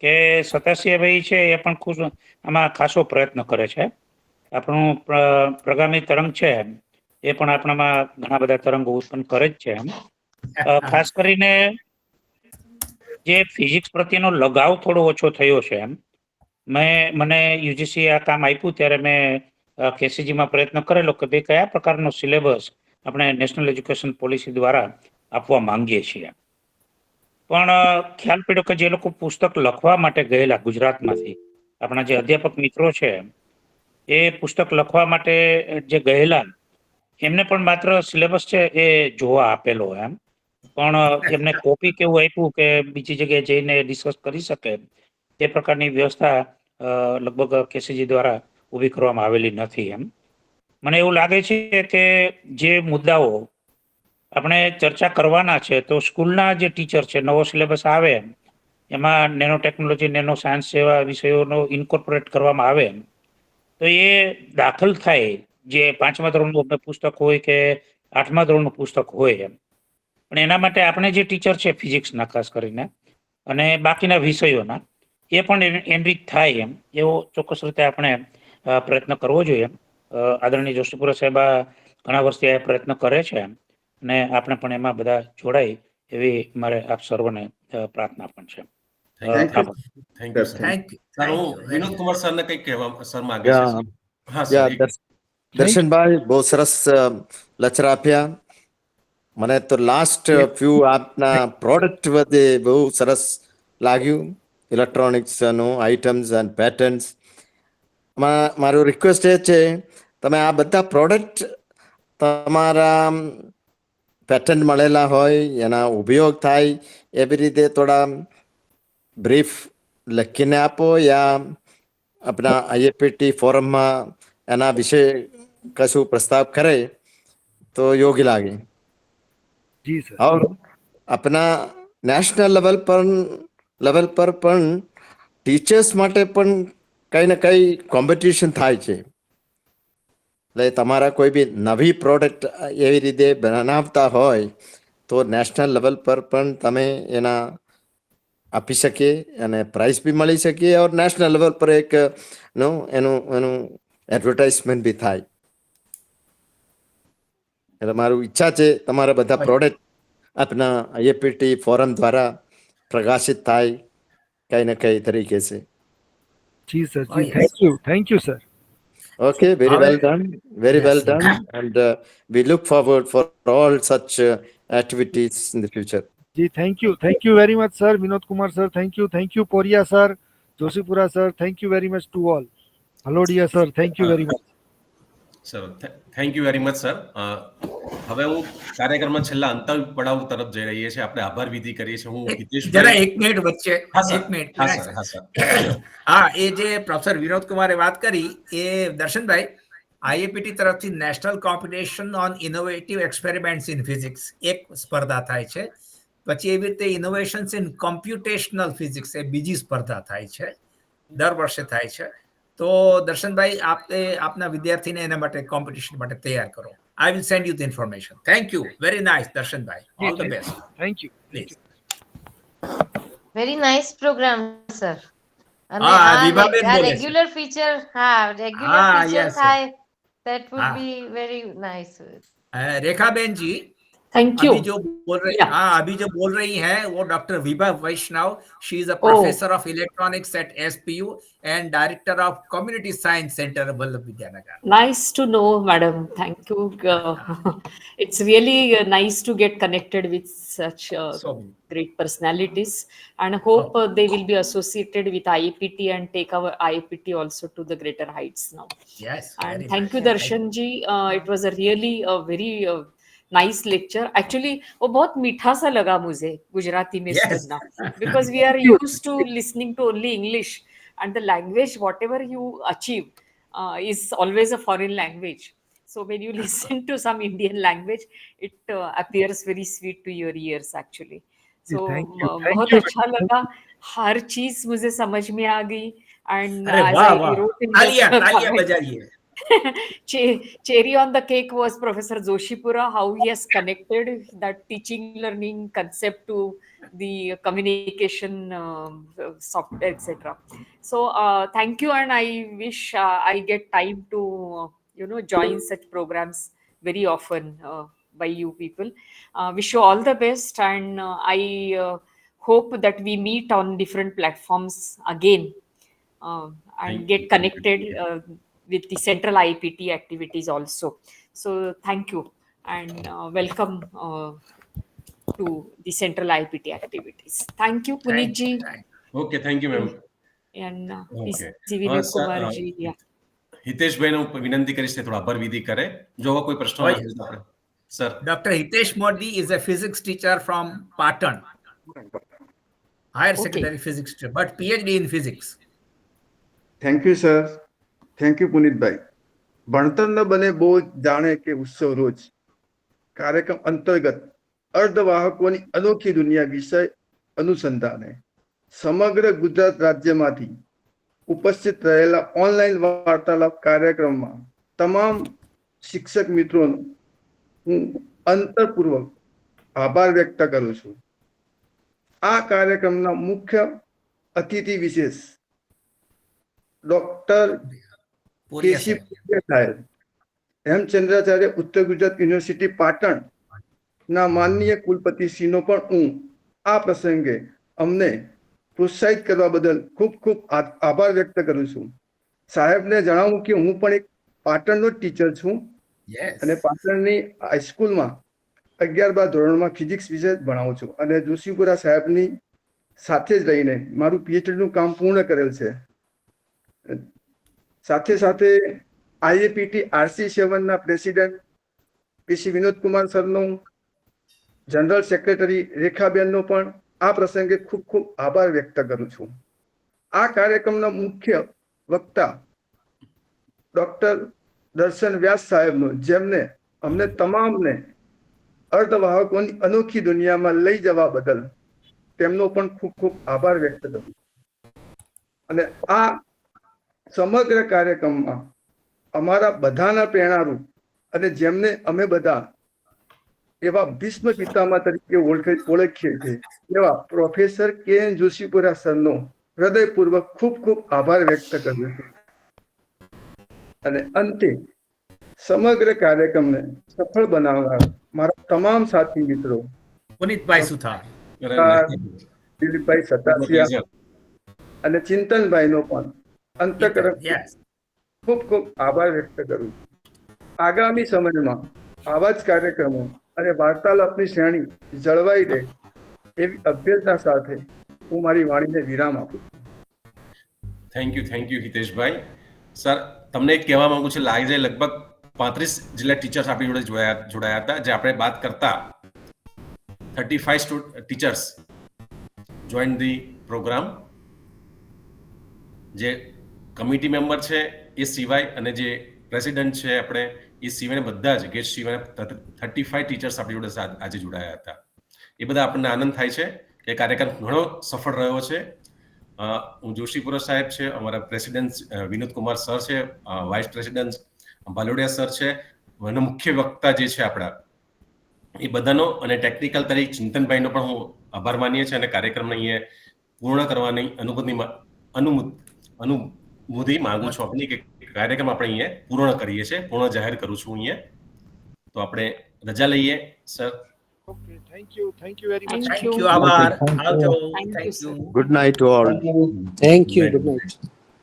કે સતાસીભાઈ છે એ પણ ખુશ આમાં ખાસો પ્રયત્ન કરે છે. આપણું પ્રગામી તરંગ છે એ પણ આપણામાં ઘણા બધા તરંગો ઉત્પન્ન કરે જ છે. એમ ખાસ કરીને જે ફિઝિક્સ પ્રત્યેનો લગાવ થોડો ઓછો થયો છે. એમ મને યુજીસી આ કામ આપ્યું ત્યારે મેં કેસીજીમાં પ્રયત્ન કરેલો કે ભાઈ કયા પ્રકારનો સિલેબસ આપણે નેશનલ એજ્યુકેશન પોલિસી દ્વારા આપવા માંગીએ છીએ. પણ ખ્યાલ પડ્યો કે જે લોકો પુસ્તક લખવા માટે ગયેલા ગુજરાતમાંથી, આપણા જે અધ્યાપક મિત્રો છે એ પુસ્તક લખવા માટે જે ગયેલા એમને પણ માત્ર સિલેબસ છે એ જોવા આપેલો. એમ પણ એમને કોપી કેવું આપ્યું કે બીજી જગ્યાએ જઈને ડિસ્કસ કરી શકે તે પ્રકારની વ્યવસ્થા લગભગ કેસીજી દ્વારા ઊભી કરવામાં આવેલી નથી. એમ મને એવું લાગે છે કે જે મુદ્દાઓ આપણે ચર્ચા કરવાના છે તો સ્કૂલના જે ટીચર છે, નવો સિલેબસ આવે એમાં નેનો ટેકનોલોજી, નેનો સાયન્સ જેવા વિષયોનો ઇન્કોર્પોરેટ કરવામાં આવે તો એ દાખલ થાય, જે 5મા ધોરણનું પુસ્તક હોય કે 8મા ધોરણનું પુસ્તક હોય એમ. પણ એના માટે આપણે જે ટીચર છે ફિઝિક્સના ખાસ કરીને અને બાકીના વિષયોના, એ પણ એનરીચ થાય એમ એવો ચોક્કસ રીતે આપણે પ્રયત્ન કરવો જોઈએ. આદરણીય જોશીપુરા સાહેબ ઘણા વર્ષથી આ પ્રયત્ન કરે છે અને આપણે પણ એમાં બધા જોડાય એવી મારે આપ સર્વને પ્રાર્થના પણ છે. Thank you sir. હું વિનોદ કુમાર સરને કંઈક કહેવા સર માંગે છે. હા સર. દર્શનભાઈ બહુ સરસ લચરા આપ્યા. મને તો લાસ્ટ ફ્યુ આપના પ્રોડક્ટ બધે બહુ સરસ લાગ્યું, ઇલેક્ટ્રોનિક્સનું આઇટમ્સ એન્ડ પેટર્ન્સ. મારું રિક્વેસ્ટ એ છે, તમે આ બધા પ્રોડક્ટ તમારા પેટર્ન મળેલા હોય, એના ઉપયોગ થાય એવી રીતે થોડા બ્રીફ લખીને આપો, યા આપણા આઈએપીટી ફોરમમાં એના વિશે કશું પ્રસ્તાવ કરે તો યોગ્ય લાગે. जी सर. और अपना નેશનલ લેવલ પર પણ ટીચર્સ માટે પણ કંઈ ને કંઈ કોમ્પિટિશન થાય છે. એટલે તમારા કોઈ બી નવી પ્રોડક્ટ એવી રીતે બનાવતા હોય તો નેશનલ લેવલ પર પણ તમે એના આપી શકીએ અને પ્રાઇઝ બી મળી શકીએ, ઓર નેશનલ લેવલ પર એક એનું એડવર્ટાઇઝમેન્ટ બી થાય. એટલે મારું ઈચ્છા છે તમારા બધા પ્રોડક્ટ આપના આઈએપીટી ફોરમ દ્વારા પ્રકાશિત થાય કઈ ને કઈ તરીકે से. जी सर, जी thank you sir. Okay, very well done, very well done, and we look forward for all such activities in the future. जी thank you very much sir. Vinod Kumar sir, thank you Poriya sir, Joshipura sir, thank you very much to all. Halodiya sir, thank you very much. Sir thank you very much sir. હવે હું કાર્યક્રમમાં છેલ્લા અંતિમ પડાવ તરફ જઈ રહીએ છીએ. આપણે આભાર વિધિ કરીએ છીએ. હું જરા 1 મિનિટ વચ્ચે 1 મિનિટ. હા સર, હા સર. હા, એ જે પ્રોફેસર વિનોદ કુમારે વાત કરી એ દર્શનભાઈ, આઈએપીટી તરફથી national competition on innovative experiments in physics એક સ્પર્ધા થાય છે. પછી એવી રીતે ઇનોવેશન્સ ઇન કોમ્પ્યુટેશનલ ફિઝિક્સ એ બીજી સ્પર્ધા થાય છે, દર વર્ષે થાય છે. તો દર્શનભાઈ, આપના વિદ્યાર્થીને એના માટે કોમ્પિટિશન માટે તૈયાર કરો. I will send you the information. Thank you very nice Darshanbhai. All the best. Thank you. Please. Very nice programme sir. અને આ રેગ્યુલર ફીચર, રેગ્યુલર ફીચર થાય, that would be very nice. Rekhaben ji, thank you. अभी जो बोल रही हैं वो doctor Vibha Vaishnav. She is a professor of electronics at SPU and director of community science centre Vallabh Vidyanagar. Nice to know, madam. Thank you. It's really nice to get connected with such great personalities, and hope they will be associated with IEPT and take our IEPT also to the greater heights now. Yes. And thank you, Darshan ji. It was a really very nice lecture. Actually वो बहुत मीठा सा लगा मुझे गुजराती में सुनना, because we are used to listening to only English, and the language whatever you achieve is always a foreign language. So when you listen to some Indian language, it appears very sweet to your ears actually. So बहुत अच्छा लगा, हर चीज मुझे समझ में आ गई. And as I wrote in cherry on the cake was Professor Joshipura, how he has connected that teaching learning concept to the communication software, etc. So thank you, and I wish I get time to join such programs very often by you people. Wish you all the best, and I hope that we meet on different platforms again and get connected with the central IPT activities also. So thank you, and welcome to the central IPT activities. Thank you, Puneet ji. Okay, thank you, ma'am. And Vinod Kumar ji. Yeah. Hitesh भाई ने विनंती करी से थोड़ा आभार विधि करे. जो कोई प्रश्न હોય sir. Dr. Hitesh Modi is a physics teacher from Patan, higher secondary physics teacher, but PhD in physics. Thank you sir, thank you Punitbhai. ભણતર ન બને બોજ જાણે કે ઉત્સવ રોજ કાર્યક્રમ અંતર્ગત અર્ધવાહકોની અનોખી દુનિયા વિષય અનુસંધાને સમગ્ર ગુજરાત રાજ્યમાંથી ઉપસ્થિત રહેલા ઓનલાઈન વાર્તાલાપ કાર્યક્રમમાં તમામ શિક્ષક મિત્રોનો હું અંતરપૂર્વક આભાર વ્યક્ત કરું છું. આ કાર્યક્રમના મુખ્ય અતિથિ વિશેષ ડોક્ટર કેસી સાહેબ, હેમચંદ્રાચાર્ય ઉત્તર ગુજરાત યુનિવર્સિટી પાટણ ના માનનીય કુલપતિ શ્રીનો પણ હું આ પ્રસંગે અમને પ્રોત્સાહિત કરવા બદલ ખૂબ ખૂબ આભાર વ્યક્ત કરું છું. સાહેબને જણાવું કે હું પણ એક પાટણનો જ ટીચર છું અને પાટણની હાઈસ્કૂલમાં 11-12 ધોરણમાં ફિઝિક્સ વિષય ભણાવું છું અને જોશીપુરા સાહેબની સાથે જ રહીને મારું પીએચડીનું કામ પૂર્ણ કરેલ છે. સાથે સાથે આઈએપીટી RC7 ના પ્રેસિડેન્ટ પીસી વિનોદ કુમાર સરનો, જનરલ સેક્રેટરી રેખાબેનનો પણ આ પ્રસંગે ખૂબ ખૂબ આભાર વ્યક્ત કરું છું. આ કાર્યક્રમના મુખ્ય વક્તા ડોક્ટર દર્શન વ્યાસ સાહેબનો, જેમને અમને તમામને અર્ધવાહકોની અનોખી દુનિયામાં લઈ જવા બદલ તેમનો પણ ખૂબ ખૂબ આભાર વ્યક્ત કરું. અને આ સમગ્ર કાર્યક્રમમાં અમારા બધાના પ્રેરણારૂપ અને જેમને અમે બધા એવા ભીષ્મ પિતામહ તરીકે ઓળખીએ છીએ એવા પ્રોફેસર KN જોશીપુરા સરનો હૃદયપૂર્વક ખૂબ ખૂબ આભાર વ્યક્ત કરું છું. અને અંતે સમગ્ર કાર્યક્રમને સફળ બનાવનાર મારા તમામ સાથી મિત્રો પુનિતભાઈ સુથાર, દિલીપભાઈ સતાસિયા અને ચિંતનભાઈનો પણ અંતકરણ ખૂબ ખૂબ આભાર વ્યક્ત કરું. આગામી સમયમાં આવા જ કાર્યક્રમો અને વાર્તાલાપની શ્રેણી જળવાઈ રહે એવી અભ્યર્થના સાથે હું મારી વાણીને વિરામ આપું. Thank you Hiteshbhai. સર, તમને એક કહેવા માંગુ છું, લાગે છે લગભગ 35 જેટલા ટીચર્સ આપણી જોડે જોડાયા હતા. જે આપણે વાત કરતા 35 ટીચર્સ જોઈન ધી પ્રોગ્રામ. જે કમિટી મેમ્બર છે એ સિવાય અને જે પ્રેસિડેન્ટ છે આપણે એ સિવાય બધા જ ગેસ્ટ સિવાય 35 ટીચર્સ આપણી જોડે આજે જોડાયા હતા. એ બધા આપણને આનંદ થાય છે કે કાર્યક્રમ ઘણો સફળ રહ્યો છે. હું જોશીપુરા સાહેબ છે, અમારા પ્રેસિડેન્ટ વિનોદ કુમાર સર છે, વાઇસ પ્રેસિડેન્ટ ભાલોડિયા સર છે, અને મુખ્ય વક્તા જે છે આપણા એ બધાનો અને ટેકનિકલ તરીકે ચિંતનભાઈનો પણ હું આભાર માનીએ છીએ અને કાર્યક્રમને અહીંયા પૂર્ણ કરવાની અનુમતિ માંગુ છું આપની કે કાર્યક્રમ આપણે અહીંયા પૂર્ણ કરીએ છીએ, પૂર્ણ જાહેર કરું છું અહીંયા. તો આપણે રજા લઈએ sir. Okay, thank you very much. Thank you, આભાર, આવજો. Good night to all. Thank you. Good night.